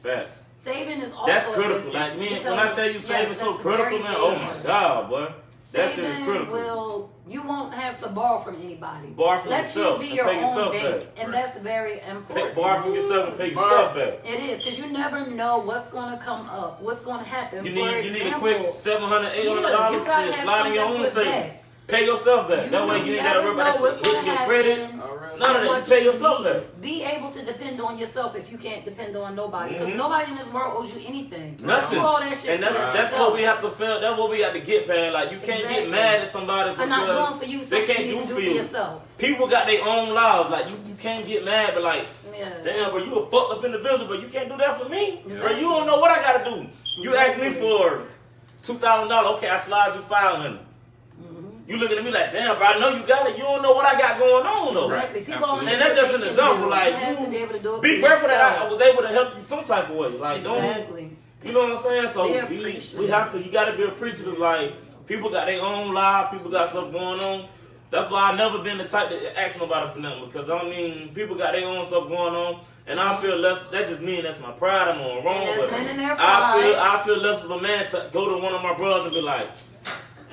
S2: Facts.
S1: Saving is also
S2: that's critical. Like me, when I tell you saving is so critical, man. Oh my God, boy. That shit is
S1: saving
S2: critical.
S1: will, you won't have to borrow from anybody.
S2: Borrow from
S1: Let
S2: yourself
S1: you be
S2: and
S1: your
S2: pay
S1: own
S2: yourself
S1: bank,
S2: back.
S1: and
S3: Right.
S1: that's very important.
S2: Borrow from yourself and pay yourself back.
S1: It is, because you never know what's going to come up, what's going to happen.
S2: You
S1: For
S2: need a
S1: example,
S2: quick $700, $800
S1: you gotta
S2: shit,
S1: have
S2: slide in your
S1: something
S2: own
S1: good
S2: savings.
S1: back.
S2: Pay yourself back. That way you ain't gotta
S1: never
S2: worry about
S1: know
S2: that shit
S1: what's
S2: hitting
S1: gonna
S2: your credit.
S1: happen.
S2: None of that.
S1: What
S2: You pay
S1: you
S2: yourself
S1: need.
S2: back.
S1: Be able to depend on yourself if you can't depend on nobody. Because
S2: Mhm.
S1: nobody in this world owes you anything.
S2: Nothing.
S1: Do all that shit
S2: And
S1: to
S2: that's
S1: yourself.
S2: what we have to feel. That's what we have to get past. Like you can't
S1: Exactly.
S2: get mad at somebody
S1: For not
S2: because
S1: doing for you
S2: they
S1: something
S2: can't
S1: you
S2: do
S1: need to
S2: for
S1: do for
S2: you.
S1: yourself.
S2: People got their own lives. Like you can't get mad, but like,
S1: Yes.
S2: damn, bro, you a fucked up individual, but you can't do that for me. Bro,
S1: Exactly.
S2: you don't know what I gotta do. You ask me
S1: Exactly.
S2: for $2,000, okay, I slide you $500. You looking at me like, damn, bro, I know you got it. You don't know what I got going on though.
S1: Exactly. People
S3: Absolutely.
S1: only
S2: And that's
S1: do
S2: just
S1: what
S2: an
S1: they can
S2: example.
S1: do.
S2: Like,
S1: you have to be able to do it
S2: Be
S1: for
S2: grateful that I
S1: yourself.
S2: was able to help you some type of way. Like, don't.
S1: Exactly.
S2: You know what I'm saying? So
S1: Be
S2: we
S1: appreciative.
S2: have to. You got to be appreciative. Like people got their own life. People got stuff going on. That's why I never been the type to ask nobody for nothing because I mean people got their own stuff going on, and I feel less. That's just me, and that's my pride. I'm on wrong,
S1: And
S2: but
S1: that's in their
S2: I
S1: pride.
S2: feel less of a man to go to one of my brothers and be like,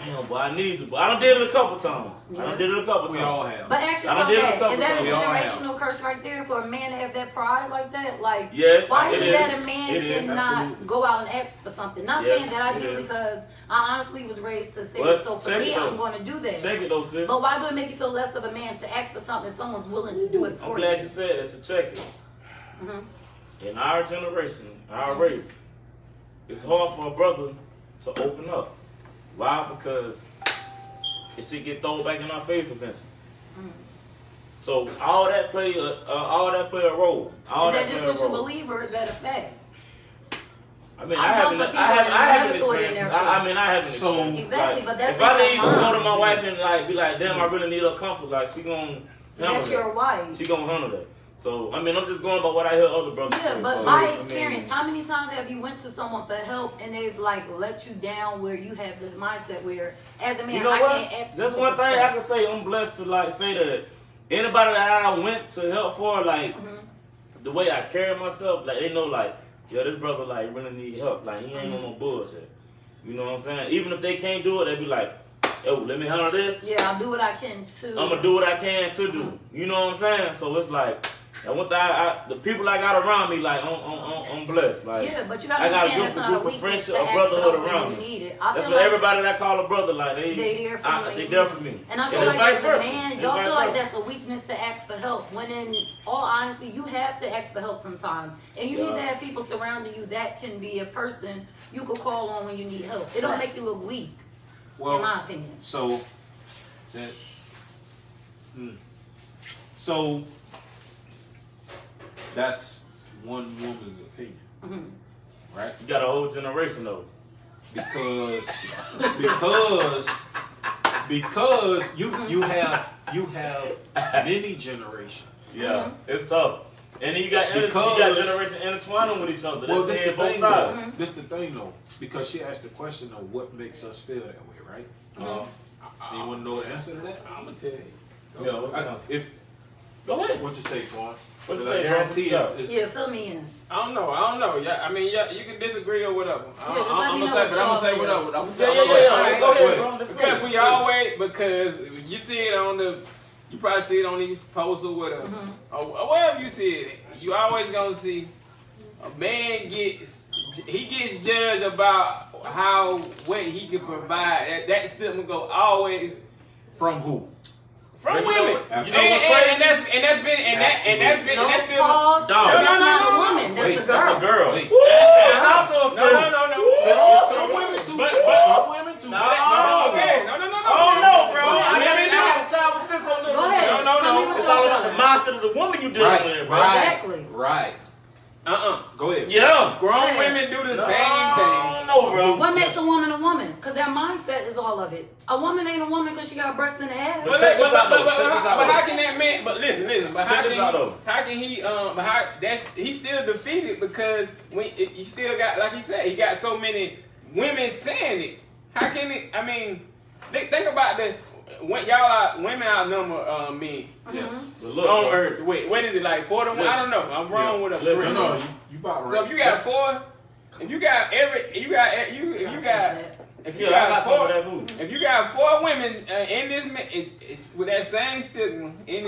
S2: damn, boy, I need you. But I done did it a couple times. I done did it a couple
S3: We
S2: times.
S3: all have.
S1: But actually,
S2: I done
S1: so
S2: did it a
S1: that,
S2: couple
S1: is that a
S2: times.
S3: We all have.
S1: generational curse right there for a man to have that pride like that? Like,
S2: Yes,
S1: why
S2: it
S1: is it
S2: is.
S1: that a man
S2: It is,
S1: cannot
S3: absolutely.
S1: go out and ask for something? Not
S2: Yes,
S1: saying that I
S2: it
S1: do
S2: is.
S1: because I honestly was raised to say,
S2: Well,
S1: so for
S2: check
S1: me,
S2: it out.
S1: I'm going to do that.
S2: Shake it though, sis.
S1: But why do it make you feel less of a man to ask for something if someone's willing to do it
S2: I'm
S1: for
S2: glad
S1: you?
S2: you said that to check it.
S1: Mhm.
S2: In our generation, our race, it's hard for a brother to open up. Why? Because it should get thrown back in our face eventually. So all that play a role. All
S1: Is that
S2: play
S1: just
S2: a
S1: what you
S2: role.
S1: believe, or is that a fact?
S2: I mean,
S1: I'm
S2: I haven't.
S1: down for
S2: I haven't.
S1: people
S2: I
S1: that
S2: haven't
S1: never throw it in
S2: experienced.
S1: their
S2: I
S1: face.
S2: mean, I haven't.
S3: So-
S2: experienced.
S1: Exactly,
S2: Like,
S1: but that's
S2: if I
S1: in
S2: need
S1: your
S2: to go to
S1: mind.
S2: my wife and like be like, damn, I really need her comfort. Like she gonna handle
S1: That's
S2: that.
S1: your wife.
S2: She gonna handle that. So I mean, I'm just going by what I hear other brothers
S1: Yeah,
S2: say.
S1: but
S2: So,
S1: my
S2: I mean,
S1: experience, how many times have you went to someone for help and they've like let you down where you have this mindset where as a man
S2: You know
S1: I
S2: what?
S1: can't ask
S2: That's
S1: for
S2: one thing I
S1: respect.
S2: can say. I'm blessed to like say that anybody that I went to help for, like the way I carry myself, like they know, like yo, this brother like really need help. Like he ain't on no bullshit. You know what I'm saying? Even if they can't do it, they be like, yo, let me handle this.
S1: Yeah, I'll do what I can too.
S2: I'm gonna do what I can to do. You know what I'm saying? So it's like. And one thing, the people I got around me, like I'm blessed. Like
S1: Yeah, but you gotta
S2: I got a
S1: understand that's
S2: group
S1: not a
S2: of
S1: weakness
S2: friendship,
S1: to
S2: a
S1: ask
S2: brotherhood
S1: help when
S2: around
S1: you
S2: me.
S1: need it. I
S2: That's
S1: feel
S2: what
S1: like
S2: everybody that I call a brother, like they
S1: there for you when
S2: they
S1: you
S2: there
S1: need
S2: for
S1: it.
S2: me.
S1: And I
S2: And
S1: feel
S2: it's
S1: like
S2: vice
S1: as a
S2: versa.
S1: man,
S2: It's
S1: y'all
S2: vice
S1: feel like
S2: versa.
S1: that's a weakness to ask for help. When in all honesty, you have to ask for help sometimes. And you need to
S2: Yeah.
S1: have people surrounding you that can be a person you could call on when you need help. It don't make you look weak, in
S3: Well,
S1: my opinion.
S3: so that. So that's one woman's opinion, right?
S2: You got a whole generation though.
S3: Because you have many generations.
S2: Yeah, it's tough. And then you got
S3: Because-
S2: generation intertwining with each other.
S3: Well,
S2: That's
S3: this the
S2: both
S3: thing
S2: sides.
S3: though. This the thing though, because she asked the question of what makes us feel that way, right? You want to know the answer to that?
S4: I'm gonna tell you.
S2: Yeah, what's the answer?
S3: If
S2: Go ahead.
S3: what you say, Twan?
S2: What you
S3: Because
S2: say,
S3: I
S2: bro?
S3: guarantee
S2: What
S3: it's,
S2: you
S3: it's
S1: Yeah, fill me in.
S4: I don't know. Yeah, I mean, yeah, you can disagree or whatever.
S1: Yeah, just let
S4: I'm
S1: me
S4: gonna
S1: know
S4: say,
S1: what
S4: but I'm
S1: y'all
S4: gonna say
S1: feel.
S4: whatever. I'm gonna say
S2: Yeah, yeah,
S4: whatever.
S2: yeah.
S4: All
S2: Let's
S4: right,
S2: go
S3: Go
S2: ahead,
S3: ahead.
S2: bro. Let's go
S4: Because
S2: ahead.
S4: we always, because you see it on the, you probably see it on these posts or whatever, or wherever you see it. You always gonna see a man gets judged about what he can provide. That statement go always
S3: from who?
S4: from
S2: But you know
S4: women,
S2: what-
S4: and
S2: you know what's crazy?
S4: that's been
S1: No,
S4: that's still.
S1: pause.
S2: Dog.
S1: That's
S4: No, no,
S1: not
S4: no,
S1: a
S4: no.
S1: woman. That's
S3: Wait,
S1: a girl.
S2: That's a girl.
S3: Wait.
S2: Talk to him, sis.
S4: No.
S3: Some women too.
S4: But-
S3: Some women too.
S2: No.
S4: Okay, no.
S2: Oh no, bro!
S3: So,
S2: I
S3: let me
S2: got to side with sis on this.
S1: Go
S2: one.
S1: ahead.
S4: No.
S1: Tell me what
S2: It's
S1: y'all
S2: all about the
S1: feeling.
S2: mindset of the woman you dealing with, bro.
S1: Exactly.
S3: Right. Go ahead.
S2: Yeah.
S4: Grown
S1: Yeah.
S4: women do the same thing.
S2: No, bro.
S1: What makes a woman a woman? Because their mindset is all of it. A woman ain't a woman because she got breasts in the ass.
S2: But check this out, though. Check this out,
S4: But
S2: though.
S4: how can that man? But listen. But
S2: Check this out, though.
S4: how can he? But how? He's still defeated because you still got, like he said, he got so many women saying it. How can it? I mean, think about when women outnumber men
S3: Yes.
S2: But look,
S4: on
S2: bro.
S4: Earth. Wait, what is it like? 4 to 1? I don't know. I'm wrong with a
S2: Listen,
S3: No,
S4: three.
S3: you about right.
S4: So if you got 4, if you got if you
S2: Yeah, I
S4: got
S2: got some of
S4: four,
S2: that too.
S4: if you got 4 women in this, it's with that same stigma. In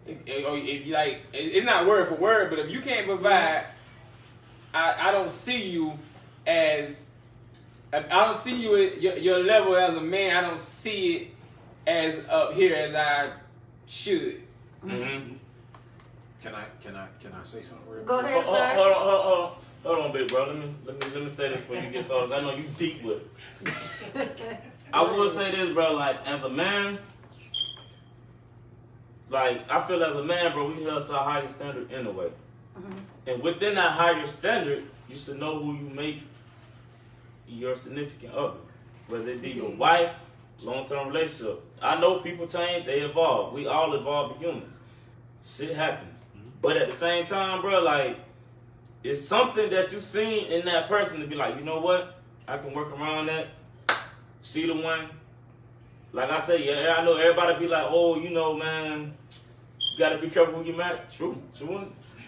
S4: it, if you like, it's not word for word, but if you can't provide, I don't see you as. I don't see you at your level as a man. I don't see it as up here as I should.
S2: Mm-hmm.
S3: Can I say something real
S1: Go
S3: quick?
S1: ahead, sir.
S2: Hold on, big bro. Let me say this before you get started. I know you deep with it. I will say this, bro. Like as a man, like I feel as a man, bro, we held to a higher standard anyway. And within that higher standard, you should know who you make your significant other, whether it be your wife, long-term relationship. I know people change, they evolve. We all evolve as humans. Shit happens. But at the same time, bro, like, it's something that you've seen in that person to be like, you know what? I can work around that. She the one. Like I say, yeah, I know everybody be like, oh, you know, man, you gotta be careful who you marry. True.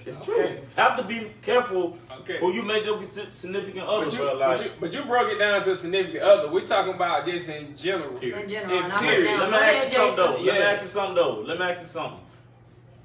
S2: It's true.
S4: Okay.
S2: Have to be careful
S4: Okay.
S2: who you make your significant other, bro. Like,
S4: But you broke it down to significant other. We're talking about just in general.
S1: In general, and I'm
S4: Period.
S1: down.
S2: Let me
S1: Go
S2: ask
S1: ahead,
S2: you something though.
S1: Jason.
S2: Let me
S4: Yeah.
S2: ask you something.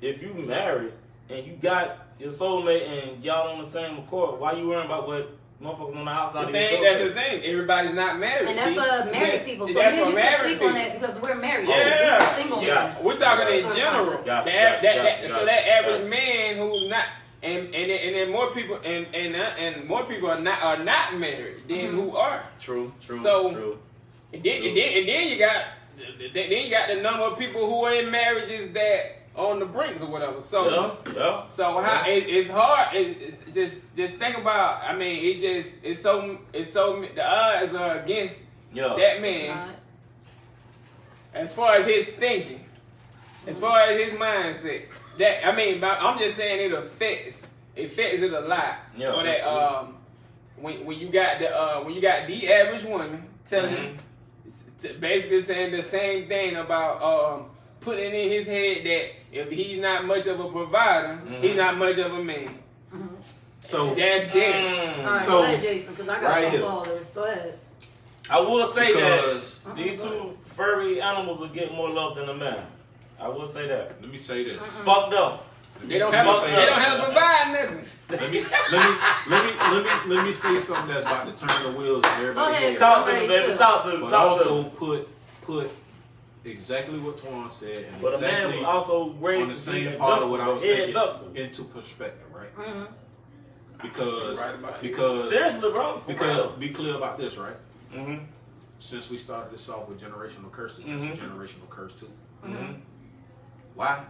S2: If you married and you got your soulmate and y'all on the same accord, why you worrying about what motherfuckers on the outside
S4: The
S2: of your
S4: thing,
S2: door
S4: that's
S2: say?
S4: the thing. Everybody's not married.
S1: And that's
S4: B.
S1: for married
S4: That's-
S1: people. So
S4: that's
S1: me
S4: for
S1: and you can
S4: married
S1: speak on
S4: people.
S1: that because we're married.
S4: Yeah.
S1: He's a single
S2: Yeah.
S1: man.
S4: We're talking in
S1: So-
S4: general.
S2: Gotcha,
S4: So that average
S2: gotcha.
S4: man who's not, and then more people and more people are not married than who are.
S2: True.
S4: So- And then you got the number of people who are in marriages that on the brinks or whatever. So
S2: Yeah.
S4: so how it's hard. Just think about. I mean, it's so the odds are against
S2: Yeah.
S4: that
S1: It's
S4: man
S1: not.
S4: as far as his thinking, as far as his mindset. That I mean, I'm just saying it affects it a lot.
S2: Yeah,
S4: For that
S2: absolutely.
S4: when you got the average woman telling basically saying the same thing about putting in his head that if he's not much of a provider, he's not much of a man.
S3: So
S4: That's dead.
S1: All right,
S3: So,
S1: go ahead, Jason, because I got
S3: right
S1: something
S3: here.
S1: for all this. Go ahead.
S2: I will say
S3: Because-
S2: that these two furry animals will get more love than a man. I will say that.
S3: let me say this.
S2: Fucked up.
S4: They don't have to provide nothing.
S3: Let me say something that's about to turn the wheels in
S1: Go
S3: everybody's
S1: ahead.
S3: head.
S2: Talk to
S1: Ready
S2: me, baby.
S1: to.
S2: Talk to me.
S3: But
S2: Talk to
S3: also
S2: me.
S3: put exactly what Twan said and
S2: But a man
S3: exactly
S2: will also
S3: on
S2: raise
S3: the
S2: the
S3: same part of what I was thinking
S2: vessel.
S3: into perspective, right?
S1: Mm-hmm.
S3: Because
S4: Right about it.
S3: because
S2: Seriously, bro. For
S3: because
S2: real.
S3: be clear about this, right?
S2: Mm-hmm.
S3: Since we started this off with generational curses, it's a generational curse too.
S2: Mm-hmm.
S3: Why?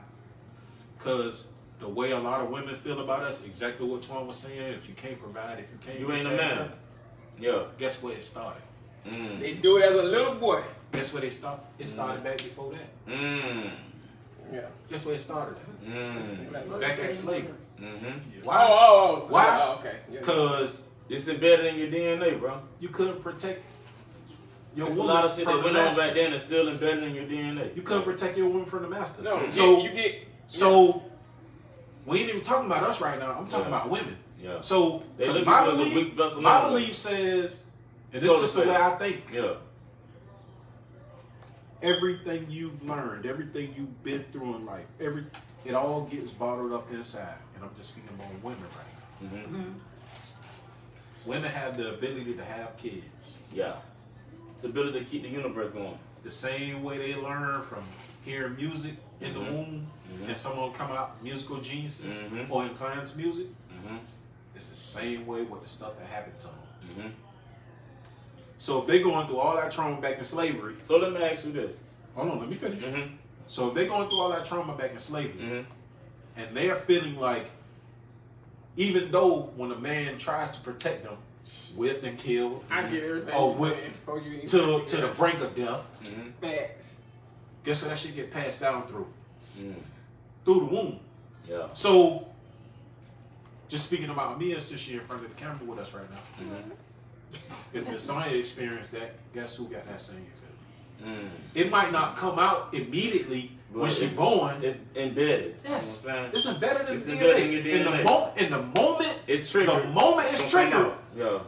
S3: Because the way a lot of women feel about us, exactly what Twan was saying. If you can't provide, if you can't,
S2: You
S3: this,
S2: ain't a
S3: that,
S2: man.
S3: that,
S2: Yeah.
S3: Guess where it started?
S2: Mm.
S4: They do it as a little boy.
S3: Guess where they started? It started back before that.
S2: Mm.
S3: Yeah. Guess where it started? At?
S2: Mm.
S3: Back at slavery.
S2: Mm-hmm.
S3: Why?
S4: Oh,
S3: Why?
S4: Oh, okay. Yeah.
S3: Because
S2: It's embedded in your DNA, bro.
S3: you couldn't protect your
S2: There's a
S3: woman
S2: lot of shit
S3: from
S2: that
S3: the
S2: went on
S3: master.
S2: back then that's still embedded in your DNA.
S3: You couldn't protect your woman from the master.
S4: No,
S3: So
S4: you get
S3: so we ain't even talking about us right now. I'm talking about women.
S2: Yeah.
S3: So
S2: They
S3: 'cause
S2: look
S3: my
S2: at you as a
S3: belief,
S2: weak vessel.
S3: my
S2: anyway.
S3: belief says, and this
S2: So
S3: is just
S2: to
S3: the
S2: say.
S3: way I think.
S2: Yeah.
S3: Everything you've learned, everything you've been through in life, it all gets bottled up inside. And I'm just speaking about women right now.
S2: Mm-hmm.
S3: Women have the ability to have kids.
S2: Yeah. It's the ability to keep the universe going.
S3: The same way they learn from hearing music in the womb and someone come out musical geniuses or inclined to music. It's the same way with the stuff that happened to them. So if they're going through all that trauma back in slavery,
S2: So let me ask you this.
S3: hold on, let me finish.
S2: Mm-hmm.
S3: So if they're going through all that trauma back in slavery,
S2: Mm-hmm.
S3: and they're feeling like, even though when a man tries to protect them, whipped and killed,
S4: I get everything.
S3: Oh,
S4: you're
S3: whip-
S4: saying before you even
S3: to the brink of death,
S4: facts.
S3: guess what that shit get passed down through?
S2: Mm.
S3: Through the womb.
S2: Yeah.
S3: So, just speaking about me and since she in front of the camera with us right now, if Miss Sonya experienced that, guess who got that same feeling?
S2: Mm.
S3: It might not come out immediately when
S2: But
S3: she's
S2: it's-
S3: born.
S2: It's embedded.
S3: Yes,
S2: You know what I'm saying?
S3: it's embedded in
S2: It's
S3: the
S2: embedded
S3: DNA.
S2: in your DNA.
S3: In the moment,
S2: It's triggered.
S3: the moment it's
S2: It's gonna come
S3: triggered,
S2: out. Yeah.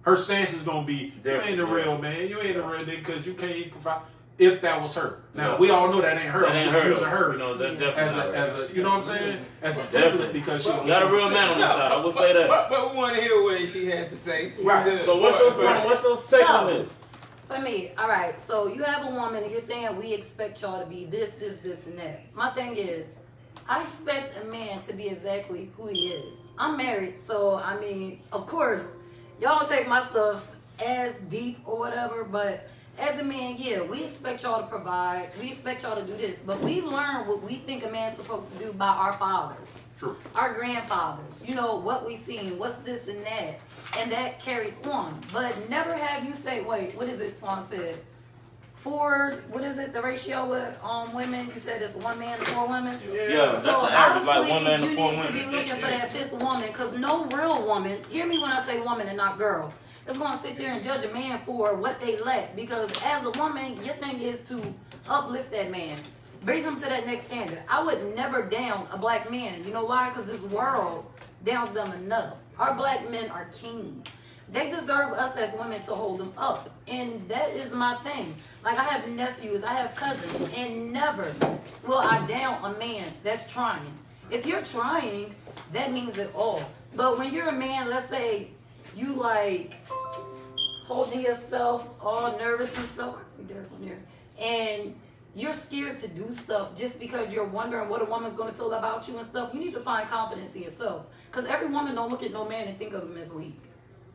S3: Her stance is gonna be, you ain't a real man, you ain't a real nigga because you can't provide. If that was her, now we all know that ain't her.
S2: That
S3: I'm
S2: ain't
S3: just
S2: her.
S3: using her,
S2: You know, that
S3: as
S2: definitely
S3: a, you know what I'm saying, as the
S2: Definitely.
S3: template because she
S2: You got a real man on this side. I will say that.
S4: But we want to hear what she had to say.
S3: Right.
S2: So what's your take on this?
S1: For me, all right, so you have a woman and you're saying we expect y'all to be this, and that. My thing is, I expect a man to be exactly who he is. I'm married, so I mean, of course, y'all don't take my stuff as deep or whatever, but as a man, yeah, we expect y'all to provide. We expect y'all to do this. But we learn what we think a man's supposed to do by our fathers.
S3: True.
S1: Our grandfathers. You know, what we seen, what's this and that. And that carries on. But never have you say, wait, what is it Swan said? What is it, the ratio with women? You said it's 1 man to 4 women?
S2: Yeah, that's
S1: So
S2: the average, like
S1: obviously,
S2: 1 man to
S1: you
S2: 4
S1: need to be
S2: women.
S1: looking for that 5th woman, because no real woman, hear me when I say woman and not girl, is going to sit there and judge a man for what they lack. Because as a woman, your thing is to uplift that man, bring him to that next standard. I would never down a black man. You know why? Because this world downs them enough. Our black men are kings. They deserve us as women to hold them up. And that is my thing. Like, I have nephews, I have cousins, and never will I down a man that's trying. If you're trying, that means it all. But when you're a man, let's say you like holding yourself all nervous and stuff. I see Derek on there. And you're scared to do stuff just because you're wondering what a woman's going to feel about you and stuff. You need to find confidence in yourself. Because every woman don't look at no man and think of him as weak.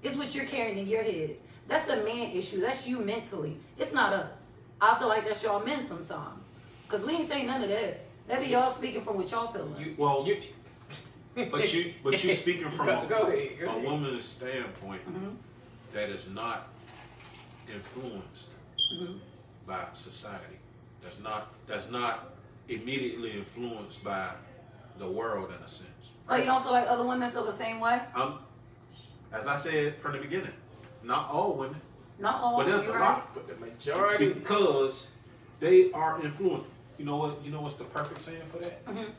S1: It's what you're carrying in your head. That's a man issue. That's you mentally. It's not us. I feel like that's y'all men sometimes. Because we ain't saying none of that. That be y'all speaking from what y'all feeling.
S3: But you speaking from
S4: Go ahead.
S3: a woman's standpoint
S1: Mm-hmm.
S3: that is not influenced
S1: Mm-hmm.
S3: by society. That's not immediately influenced by the world in a sense.
S1: So you don't feel like other women feel the same way?
S3: As I said from the beginning, not all women,
S1: Not all
S3: but
S1: women,
S3: there's a
S1: right?
S3: lot
S4: But the majority.
S3: because they are influenced. You know what? You know what's the perfect saying for that?
S1: Mm-hmm.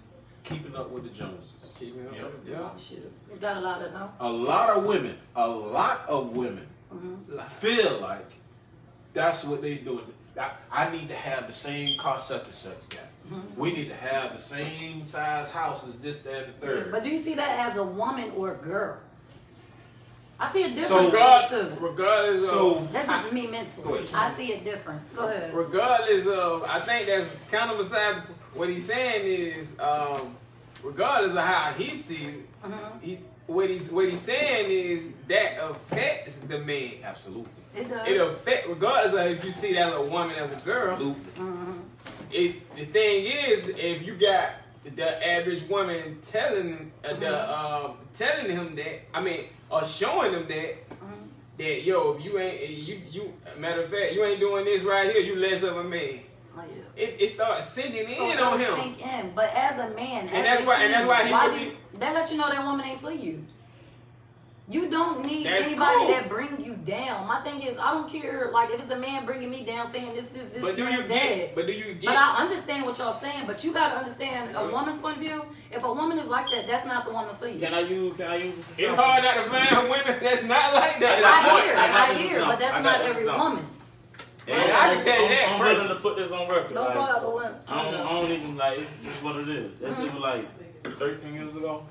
S3: Keeping up with the Joneses.
S4: Keeping up
S3: Yep.
S4: with it,
S1: Oh, shit. You got a lot of them.
S3: A lot of women
S1: Mm-hmm.
S3: feel like that's what they doing. I need to have the same car such and such guy.
S1: Mm-hmm.
S3: We need to have the same size house as this, that, and the third.
S1: But do you see that as a woman or a girl? I see a difference
S3: So-
S1: too.
S4: Regardless
S3: So
S4: of,
S1: That's just me mentally.
S3: Go ahead.
S1: I see a difference. Go ahead.
S4: regardless of, I think that's kind of beside what he's saying is, regardless of how he sees it,
S1: Mm-hmm.
S4: what he's saying is that affects the man.
S3: absolutely.
S1: It does.
S4: It affects regardless of if you see that as a woman as a girl.
S3: Absolutely.
S1: Mm-hmm.
S4: The thing is, if you got the average woman telling telling him that, I mean, or showing him that,
S1: Mm-hmm.
S4: that yo, if you ain't you matter of fact, you ain't doing this right here, you less of a man.
S1: Oh, yeah.
S4: It starts sinking
S1: So
S4: in
S1: it'll
S4: on him.
S1: sink in. But as a man,
S4: And
S1: as
S4: that's
S1: a
S4: why- and that's
S1: king,
S4: why he would
S1: do
S4: be-
S1: that let you know that woman ain't for you. You don't need
S4: That's
S1: anybody
S4: cool.
S1: that bring you down. My thing is, I don't care, like, if it's a man bringing me down saying this,
S4: But do you
S1: that.
S4: get? But do you get?
S1: But I understand what y'all saying, but you gotta understand a woman's point of view. If a woman is like that, that's not the woman for you.
S2: Can I use this?
S4: It's hard not to find women that's not like that.
S1: I hear,
S2: this
S1: but that's
S2: example.
S1: not
S2: I got
S1: every
S2: this example.
S1: woman.
S4: And I can tell you that
S2: I'm
S4: first.
S2: willing to put this on record.
S1: Don't
S2: like,
S1: fall out the women.
S2: I don't even like. It's just what it is. That shit was like 13 years ago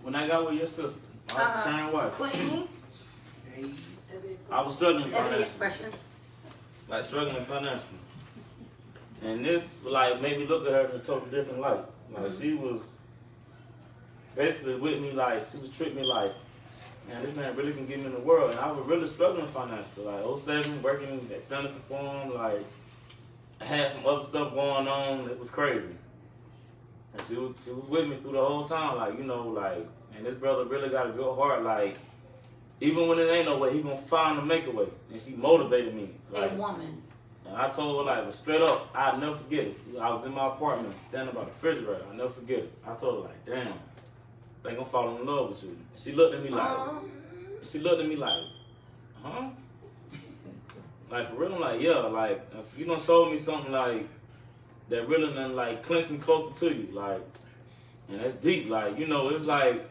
S2: when I got with your sister, my current wife.
S1: Queen,
S2: I was struggling
S1: ebony
S2: financially,
S1: expressions.
S2: like struggling financially, and this like made me look at her in a totally different light. Like she was basically with me, like she was treating me like, man, this man really can get me in the world, and I was really struggling financially. Like 07, working at Senator Farm, like I had some other stuff going on. It was crazy. And she was with me through the whole time, like, you know, like, and this brother really got a good heart, like, even when it ain't no way, he gonna find a make a way. And she motivated me. Like,
S1: A woman.
S2: and I told her, like, straight up, I'd never forget it. I was in my apartment, standing by the refrigerator. I'll never forget it. I told her, like, damn, I think I'm falling in love with you. She looked at me like, huh? Like, for real, I'm like, yeah, like, you done showed me something, like, that really done, like, clenched me closer to you, like, and that's deep, like, you know, it's like,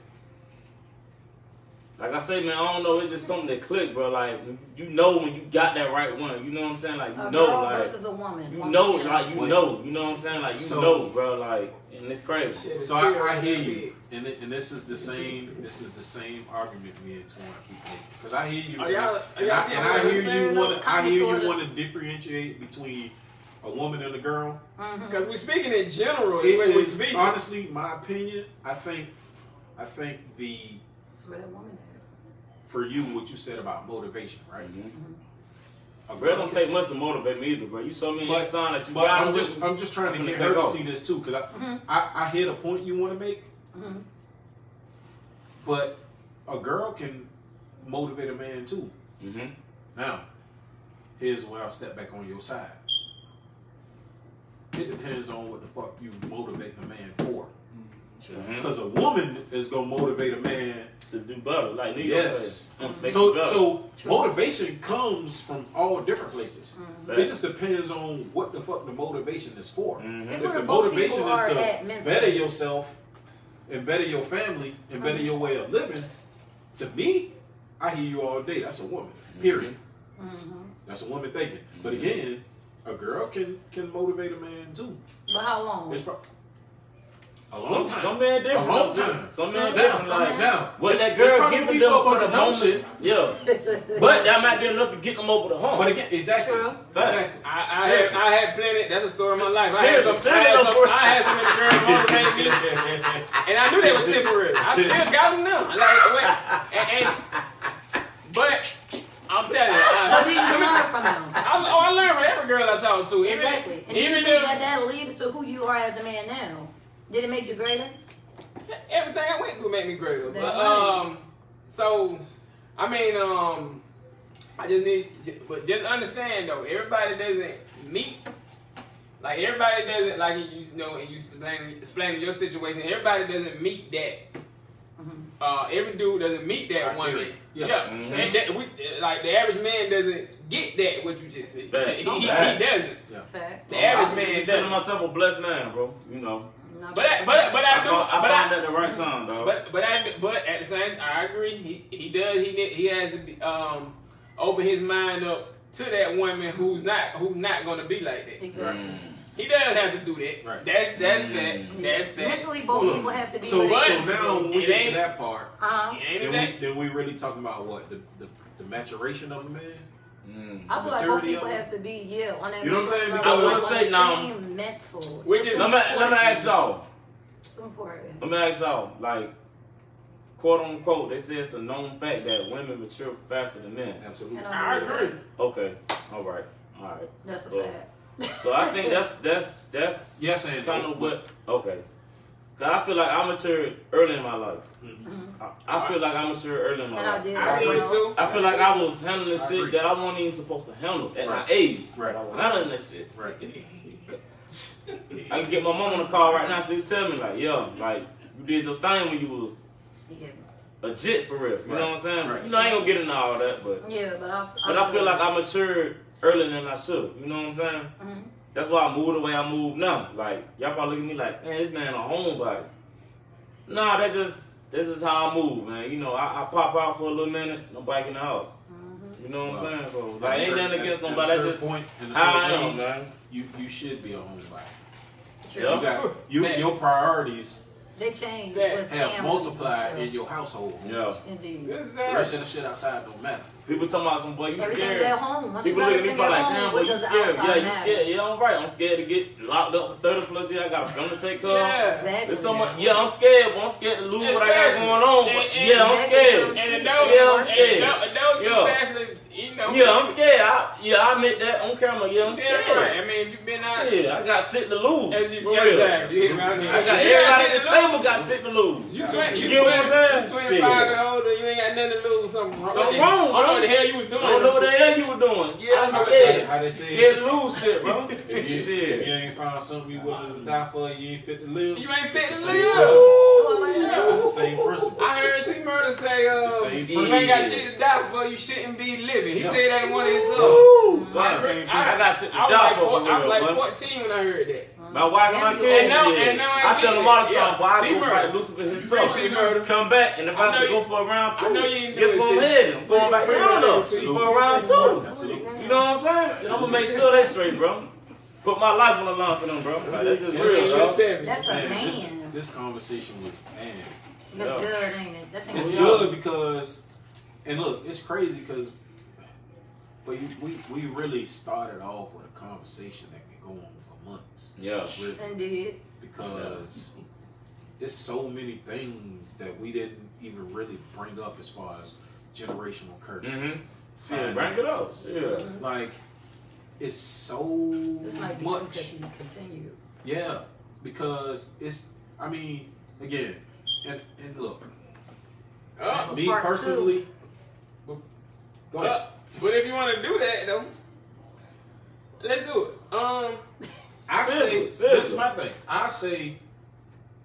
S2: Like I say, man, I don't know. It's just something that click, bro. Like you know when you got that right one. You know what I'm saying? Like you
S1: A
S2: know,
S1: girl
S2: like
S1: versus a woman.
S2: you
S1: once
S2: know,
S1: again.
S2: like you know. You know what I'm saying? Like you
S3: So-
S2: know, bro. Like and it's crazy.
S4: Shit,
S3: So I hear you, and this is the same. This is the same argument me and Twan keep making. Because I hear you,
S4: Are y'all-
S3: and
S4: are
S3: I
S4: y'all
S3: hear
S4: saying
S3: you want. I hear
S1: sorta.
S3: you want to differentiate between a woman and a girl.
S4: Because we're speaking in general.
S3: It
S4: We're
S3: is
S4: speaking.
S3: honestly my opinion. I think the
S1: That's where that woman at.
S3: for you what you said about motivation, right?
S2: Mm-hmm.
S3: A
S2: Bro, it
S3: girl
S2: don't
S3: can-
S2: take much to motivate me either, bro. You show me
S3: But-
S2: a sign that you
S3: But
S2: got
S3: I'm
S2: it
S3: just
S2: with me.
S3: I'm just trying to
S2: I'm
S3: get
S2: gonna
S3: her to
S2: take off.
S3: see this too, because I hear the point you want to make, but a girl can motivate a man too.
S2: Mm-hmm.
S3: Now, here's where I'll step back on your side. It depends on what the fuck you motivate a man for.
S2: Mm-hmm.
S3: Because a woman is gonna motivate a man.
S2: To do better, like New York
S3: Yes.
S2: says. Make you better.
S3: So
S1: True.
S3: motivation comes from all different places.
S2: Facts.
S3: It just depends on what the fuck the motivation is for.
S2: Mhm.
S1: It's
S3: If
S1: where
S3: the
S1: both
S3: motivation
S1: people
S3: is
S1: are
S3: to
S1: at mentally.
S3: better yourself and better your family and better your way of living, to me, I hear you all day. That's a woman. Period. That's a woman thinking. But again, a girl can motivate a man too.
S1: But how long?
S3: It's a long time.
S2: Some men different.
S3: A long
S2: though,
S3: time.
S2: sis. Some
S1: Some
S2: men
S1: men-
S2: different.
S1: some
S2: Like
S1: men-
S3: Now,
S2: what
S3: it's-
S2: that
S3: it's
S2: girl
S3: probably
S2: giving
S3: for
S2: them
S3: a
S2: for
S3: bunch
S2: the
S3: of dumb
S2: moment.
S3: shit.
S2: Yeah. But that might be enough to get them over the hump.
S3: But again, exactly.
S1: True.
S2: Facts.
S4: I had plenty. That's a story of my life. I
S2: Seriously,
S4: had so many girls motivate me, and I knew they were temporary. I still got them now. Like, but I'm telling you,
S1: What did you learn from them?
S4: I learned from every girl I talked to. Even,
S1: Exactly. And do you
S4: even
S1: think
S4: if
S1: that leads to who you are as a man now? Did it make you greater?
S4: everything I went through made me greater.
S1: That's
S4: But
S1: right.
S4: so I mean, I just need, but just understand though, everybody doesn't meet. Like everybody doesn't, like you know, and you explaining your situation. Everybody doesn't meet that. Every dude doesn't meet that
S3: Criteria.
S4: woman.
S3: Yeah.
S2: Mhm.
S4: And like the average man doesn't get that. What you just said,
S2: Facts.
S4: he
S2: Facts.
S4: doesn't.
S1: Fact.
S4: The average
S2: I
S4: man
S2: consider
S4: doesn't.
S2: myself a blessed man, bro. You know.
S1: Not
S4: But I do.
S2: I
S4: But
S2: found at the right time, dog.
S4: But at the same, I agree. He does. He has to be, open his mind up to that woman who's not going to be like that.
S1: Exactly.
S4: He does have to do that.
S3: Right.
S4: That's facts.
S1: Yeah.
S4: That's facts.
S1: Mentally, both
S3: Hold on.
S1: people have to be
S3: So
S1: where they
S3: now
S1: need to
S3: when
S1: be.
S3: we
S4: It
S3: get to
S4: ain't-
S3: that part,
S4: Ain't that?
S3: then we really talking about what the maturation of a man.
S1: I feel like both
S3: maturity
S1: people
S3: of it.
S1: have to be on that
S3: You know what I'm
S1: mature
S3: saying?
S1: level,
S2: I would
S1: like,
S2: say
S1: on
S2: now-
S1: the same mental.
S4: Which
S1: It's
S4: is-
S2: Let me ask y'all.
S1: It's important.
S2: Let me ask y'all. Like, quote unquote, they say it's a known fact that women mature faster than men.
S3: Absolutely.
S1: And
S4: I agree.
S2: Okay. All right.
S1: That's a
S2: So-
S1: fact.
S2: So I think that's
S3: Yes and
S2: kind
S3: no,
S2: of what. Okay. 'Cause I feel like I matured early in my life. I feel like I matured early in my
S1: And I
S2: life.
S1: did
S4: I
S1: as
S4: did
S1: well.
S4: too.
S2: I feel like I was handling
S3: I
S2: shit
S3: agree.
S2: that I wasn't even supposed to handle at my
S3: Right.
S2: age.
S3: Right.
S2: I was handling that shit.
S3: Right.
S2: I can get my mom on the call right now. She tell me like, yo, like you did your thing when you was
S1: Yeah.
S2: a jit for real. You know what I'm saying?
S3: Right.
S2: You know I ain't gonna get into all that, but
S1: Yeah, but
S2: I feel like I matured earlier than I should. You know what I'm saying?
S1: Mhm.
S2: That's why I move the way I move now. Like y'all probably look at me like, man, this man a homebody. Nah, that's just how I move, man. You know, I pop out for a little minute, nobody in the house. You know what I'm saying? So like, ain't nothing against nobody. That's just how I am, man.
S3: You should be a homebody.
S2: Yeah.
S3: Exactly.
S4: Facts.
S3: Your priorities
S1: they change
S4: That
S1: with
S3: have
S1: families
S3: multiplied
S1: and
S3: in
S1: stuff.
S3: your household.
S2: Yeah.
S1: Indeed.
S3: The rest of the shit outside don't matter.
S2: People talking about some boy, you
S1: Everything's
S2: scared.
S1: at home. Once
S2: People
S1: you got
S2: look at me
S1: everything
S2: like,
S1: at
S2: damn,
S1: home,
S2: boy,
S1: what
S2: you
S1: does the
S2: scared.
S1: outside
S2: Yeah, you
S1: matter?
S2: scared. Yeah, I'm right. I'm scared to get locked up for 30 plus years. I got a family to take care of.
S4: Yeah.
S1: Exactly.
S2: There's so much. Yeah, I'm scared, but I'm scared to lose what I got
S4: Especially-
S2: going on. But
S4: and-
S2: yeah, I'm
S1: exactly.
S2: scared.
S1: And
S4: And
S1: Yeah,
S2: I'm scared.
S4: those
S2: Yeah.
S4: especially, you know.
S2: Yeah, I'm scared. I admit that on camera. Yeah, I'm
S4: Yeah, right.
S2: scared.
S4: I mean, if you've been out.
S2: Shit, I got shit to lose.
S4: As you
S2: For
S4: get
S2: real.
S4: that, you hit around here.
S2: I got
S4: You
S2: everybody
S4: shit
S2: at the
S4: to lose.
S2: table got shit to lose.
S4: You
S2: You get what I'm saying?
S4: 25
S2: Shit.
S4: and older, you ain't got nothing to lose. Something wrong.
S2: Something wrong,
S4: I don't know
S2: bro.
S4: what the hell you was doing.
S2: I don't know what the hell you were doing. Yeah, I'm
S4: How
S2: scared.
S3: How they say
S2: Scared to lose shit, bro.
S3: if you
S2: Shit.
S3: ain't found something you willing to die for, you ain't fit to live.
S4: You ain't fit
S3: It's
S4: to
S3: the same
S4: live.
S3: principle.
S1: Oh, I like that.
S3: It's the same principle.
S4: I heard C Murder say,
S3: It's the same
S4: you ain't got
S2: person.
S4: shit to die for, you shouldn't be living. He
S3: Yeah.
S4: said that in one of his songs.
S2: Woo! Woo!
S3: Wow.
S2: Man, I got shit to
S4: I
S2: die for
S4: was like
S2: real, boy.
S4: 14 when I heard that.
S2: My wife and my
S1: And
S2: kids,
S4: now-
S2: yeah.
S4: and now I
S2: I tell
S4: get
S2: them all
S4: it.
S2: the
S4: Yeah.
S2: time, boy, I
S4: See
S2: go
S4: murder.
S2: fight Lucifer himself.
S4: See murder.
S2: Come back, and if I
S4: I
S2: have
S4: know
S2: to go
S4: you-
S2: for a round two,
S4: I know you ain't
S2: guess
S4: do it,
S2: what I'm
S4: sis.
S2: heading? I'm going back around up
S4: Absolutely.
S2: for a round two.
S3: Absolutely.
S2: You know what I'm saying? Shit, I'm gonna make sure they straight, bro. Put my life on the line for them, bro. Like, that's just
S4: Yes,
S2: real,
S4: you're
S2: bro.
S4: 70.
S1: That's a
S3: Man,
S1: man.
S3: this conversation was, man.
S1: That's
S2: Yeah.
S1: good, ain't it? That thing
S3: It's
S1: is
S3: good because, and look, it's crazy because, but we really started off with a conversation that can go on for months.
S2: Yeah.
S3: Really,
S1: Indeed.
S3: because there's so many things that we didn't even really bring up as far as generational curses.
S2: Mm-hmm. Yeah, rank it up.
S3: finances.
S2: Yeah.
S3: Like, it's so
S1: This might be too
S3: much.
S1: quick to continue.
S3: Yeah, because it's, I mean, again, and look,
S4: Up.
S3: me
S1: Part two.
S3: personally, go ahead.
S4: But if you want to do that, though, let's do it.
S3: I say,
S2: Seriously.
S3: this is my thing. I say,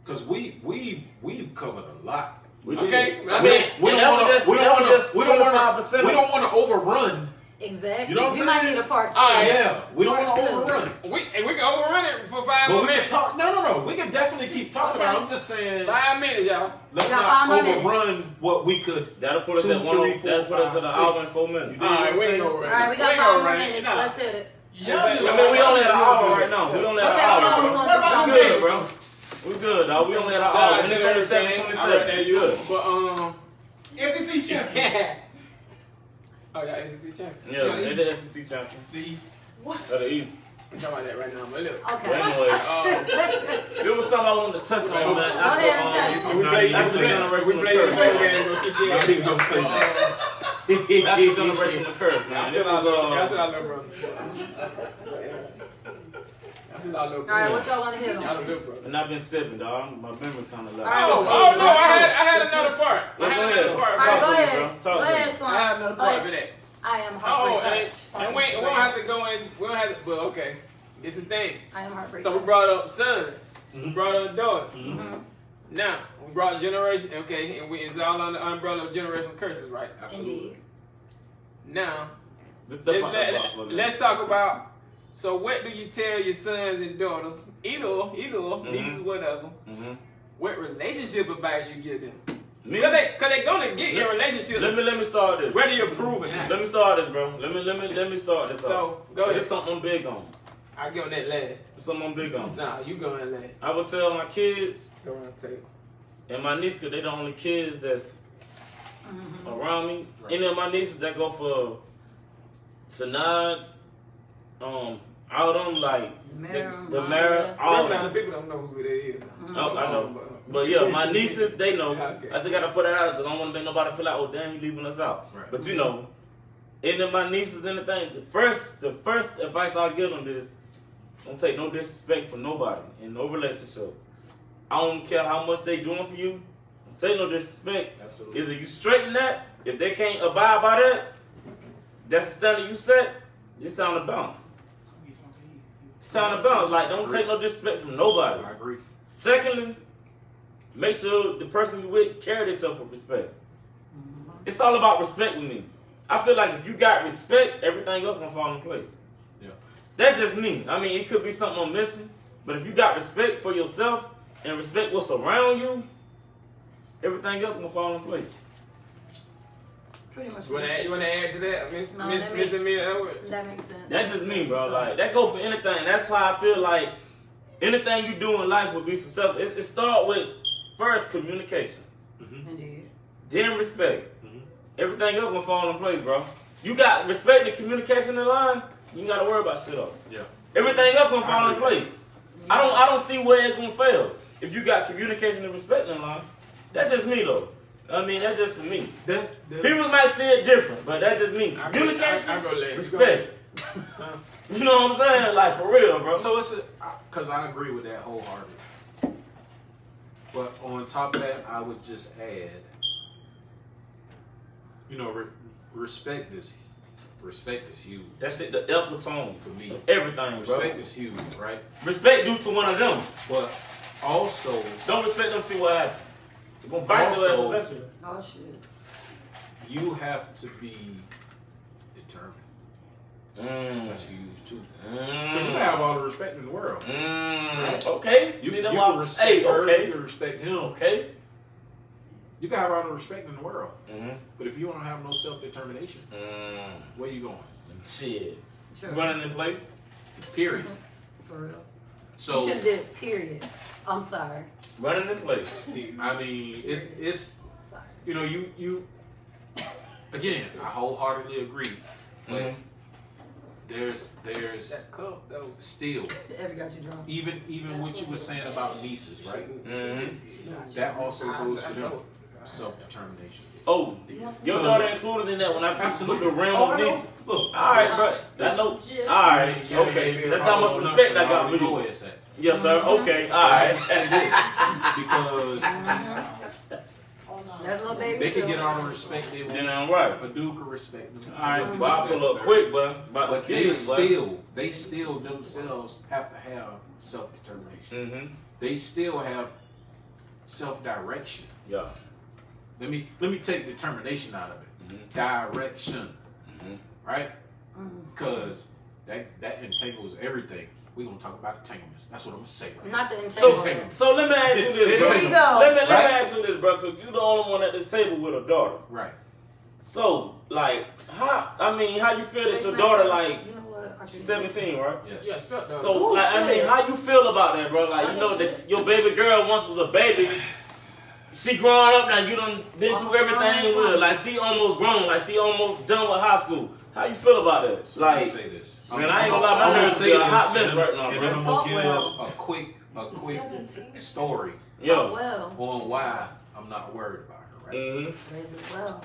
S3: because we've covered a lot.
S2: We
S4: Okay,
S2: did.
S4: well,
S2: I mean,
S3: We
S2: and
S3: don't
S2: that was
S3: want
S2: just-
S3: to. We
S2: that
S3: don't
S2: was
S3: want
S2: just
S3: to. We don't want
S2: 25%
S3: to. We don't want to overrun.
S1: Exactly.
S3: You know what I'm
S1: we might
S3: saying?
S1: need a part two.
S4: All right.
S3: Yeah, we don't want
S1: Part
S3: to
S1: two.
S3: overrun.
S4: we can overrun it for 5
S3: But
S4: more
S3: we can
S4: minutes.
S3: talk. No. We can definitely keep talking
S1: Okay.
S3: about it. I'm just saying,
S4: 5 minutes, y'all.
S3: let's
S1: We got
S3: not
S1: 5 more minutes.
S3: overrun what we could.
S2: That'll put us
S3: 2,
S2: at 1.
S3: 3, 4,
S2: That'll put us at
S3: 5,
S2: an hour and
S3: 6.
S2: 4 minutes.
S3: You dig
S4: All
S3: what
S4: right,
S3: I'm
S4: we ain't
S3: saying?
S4: gonna
S1: All
S4: run
S1: right, we
S4: it.
S1: got
S4: ain't
S1: 5
S4: gonna
S1: more
S4: run it.
S1: minutes.
S4: Nah.
S1: Let's hit it.
S3: Yeah,
S2: I mean, we only at an hour right now. We only at an
S1: Okay,
S2: hour.
S1: we're gonna
S2: We
S1: do
S2: good, bro. We good, dog. We only at an
S4: Shout
S2: hour.
S4: out
S2: And
S4: to
S2: it's
S4: everything.
S2: only 7:27.
S4: All right, there you
S2: Good.
S4: But
S5: SEC champion.
S4: oh yeah, SEC champion.
S2: Yeah, and the SEC champion.
S5: The East.
S2: Of the East.
S4: I'm talking about that right now. But look,
S2: But
S1: Okay.
S2: anyway, it was something I wanted to touch on, man.
S1: Go ahead and touch.
S4: we play
S2: That's
S4: this
S2: the
S4: game.
S2: generation
S4: We
S2: of
S4: play this
S2: curse.
S4: game. Go kick your
S3: Nah,
S4: ass.
S3: niggas don't say that.
S2: That's the generation of curse,
S4: I
S2: man. It
S4: still our
S2: was,
S4: little, I still our little brother. I still our little
S1: All right,
S4: brother.
S1: what y'all want to hit
S4: Y'all
S1: on?
S4: the little brother.
S2: and I've been sipping, dog. My memory kind of left.
S1: All right,
S4: Oh,
S1: so-
S4: oh no, I had another part. I
S2: Well,
S4: had
S2: go
S4: another
S2: ahead.
S4: part.
S1: All right,
S2: Talk
S1: go
S2: to me,
S1: ahead.
S2: bro.
S1: Go
S2: Talk to
S1: ahead,
S2: me.
S1: Twan.
S4: I had another part for that.
S1: I am
S4: Oh,
S1: heartbreak.
S4: and we don't have to go in. We don't have to. But okay, it's the thing.
S1: I am heartbreak.
S4: So we brought up sons. We brought up daughters.
S1: Mhm.
S4: Now we brought generation. Okay, and it's all under the umbrella of generational curses, right?
S3: Absolutely.
S1: Indeed.
S4: Now
S2: This stuff
S4: let's,
S2: out the box, man.
S4: let's talk about. So what do you tell your sons and daughters, either nieces, whatever?
S2: Mhm.
S4: What relationship advice you give them?
S2: Me?
S4: Cause they gonna get in relationships.
S2: Let me start this.
S4: Whether you're proven or not.
S2: Let me start this, bro. Let me start this.
S4: So
S2: off.
S4: go ahead.
S2: It's something I'm big on.
S4: I give them that last.
S2: It's something I'm big on.
S4: Nah, you going last.
S2: I would tell my kids
S4: Go around the table.
S2: and my niece, 'cause they the only kids that's
S1: Mhm.
S2: around me.
S3: Right.
S2: Any of my nieces that go for Sanaj, all of them like the mayor, all of
S4: Now the
S2: them.
S4: people don't know who that is.
S2: Oh, I know. But yeah, my nieces, they know.
S4: Okay.
S2: I just gotta put that out because I don't want to make nobody feel like, oh damn, you leaving us out.
S3: Right.
S2: But you know, any of my nieces, anything, the first advice I'll give them is, don't take no disrespect from nobody in no relationship. I don't care how much they doing for you. Don't take no disrespect.
S3: Absolutely.
S2: Either you straighten that, if they can't abide by that, that's the standard you set, it's time to bounce. It's time to bounce. Like, don't take no disrespect from nobody.
S3: I agree.
S2: Secondly, make sure the person you with carry themselves with respect. It's all about respect with me. I feel like if you got respect, everything else gonna fall in place.
S3: Yeah.
S2: That's just me. I mean, it could be something I'm missing, but if you got respect for yourself and respect what's around you, everything else gonna fall in place.
S1: Pretty much.
S4: You wanna add to that, Miss
S1: No,
S4: Miss
S1: that
S4: Miss
S1: makes-
S4: Amelia Edwards?
S1: That makes sense.
S2: That's just me, bro. Like that go for anything. That's why I feel like anything you do in life will be successful. It start with first communication,
S1: Indeed.
S2: then respect.
S3: Mhm.
S2: Everything else gonna fall in place, bro. You got respect and communication in line, you ain't gotta worry about shit else.
S3: Yeah.
S2: Everything else gonna fall in place. I don't see where it's gonna fail. If you got communication and respect in line, that's just me though. I mean, that's just for me. People might see it different, but that's just me.
S4: I
S2: Communication,
S4: go last.
S2: respect. You know what I'm saying? Like for real, bro.
S3: So it's because I agree with that wholeheartedly. But on top of that, I would just add, you know, respect is huge
S2: That's it, the epitome
S3: for me.
S2: everything, bro.
S3: Respect is huge, right?
S2: Respect due to one of them.
S3: But also,
S2: Don't respect them, see what happens. They're gonna bite your ass
S3: Also-
S2: eventually.
S1: Oh shit.
S3: you have to be determined. That's huge too.
S5: Because you have all the respect in the world.
S3: Right?
S2: Okay.
S3: You,
S2: See,
S3: you
S2: them
S3: can respect
S2: hey,
S3: her,
S2: okay.
S3: you can respect him.
S2: Okay.
S3: You can have all the respect in the world.
S2: Mm-hmm.
S3: But if you don't have no self-determination, where you going?
S2: Shit.
S1: Sure.
S2: Running in place.
S3: Period.
S1: For real.
S3: So
S1: You should have did period. I'm sorry.
S2: Running in place.
S3: I mean, it's
S1: Sorry.
S3: you know you again. I wholeheartedly agree, but
S2: Mhm.
S3: there's
S4: That cup though.
S3: still
S1: Every got you drunk.
S3: even what you were saying about nieces, right?
S2: Mhm.
S3: That also goes to them self-determination.
S2: Oh, your daughter included in that when I put the rim
S3: Oh,
S2: of
S3: I know.
S2: this.
S3: Look,
S2: Alright, bro. That's no. Alright, okay. That's how much respect I got for
S3: know
S2: you.
S3: where it's at.
S2: Yes, sir. Okay.
S3: I
S2: Alright.
S3: just say this because
S1: That little baby
S3: they can
S1: too.
S3: get all the respect they
S2: Then
S3: want.
S2: I'm right.
S3: But dude can respect them.
S2: Alright, well, I pull up quick, but about
S3: But
S2: the
S3: they
S2: kids,
S3: still themselves have to have self-determination.
S2: Mm-hmm.
S3: They still have self-direction.
S2: Yeah.
S3: Let me take determination out of it. Direction, right? Because that entangles everything. We're gonna talk about entanglements. That's what I'm gonna say right now.
S1: Not the entanglement.
S2: So let me ask you this, bro.
S1: Here we go.
S2: Let me
S3: Right?
S2: ask you this, bro, because you're the only one at this table with a daughter.
S3: Right.
S2: So, like, how you feel that your daughter, like,
S1: You know what? I
S2: she's
S1: can't-
S2: 17, right?
S3: Yes.
S4: Yeah, stop though.
S2: So, like, I mean,
S1: Bullshit.
S2: how you feel about that, bro? Like, you know that your baby girl once was a baby. She growing up now. You done been through
S1: Almost
S2: everything
S1: grown.
S2: with her. Like, she almost grown. Like, she almost done with high school. How you feel about that?
S3: So let me
S2: Like,
S3: say this.
S2: man, I ain't gonna lie, my
S3: I'm gonna
S2: nerves
S3: say
S2: be a
S3: this,
S2: hot mess
S3: and
S2: right now,
S3: and
S2: bro.
S3: then I'm
S1: Talk
S3: gonna give
S1: well.
S3: a quick
S1: 17.
S3: story
S2: Yo.
S1: Well,
S3: on why I'm not worried about her. Right.
S2: Mm-hmm.
S1: raise it well.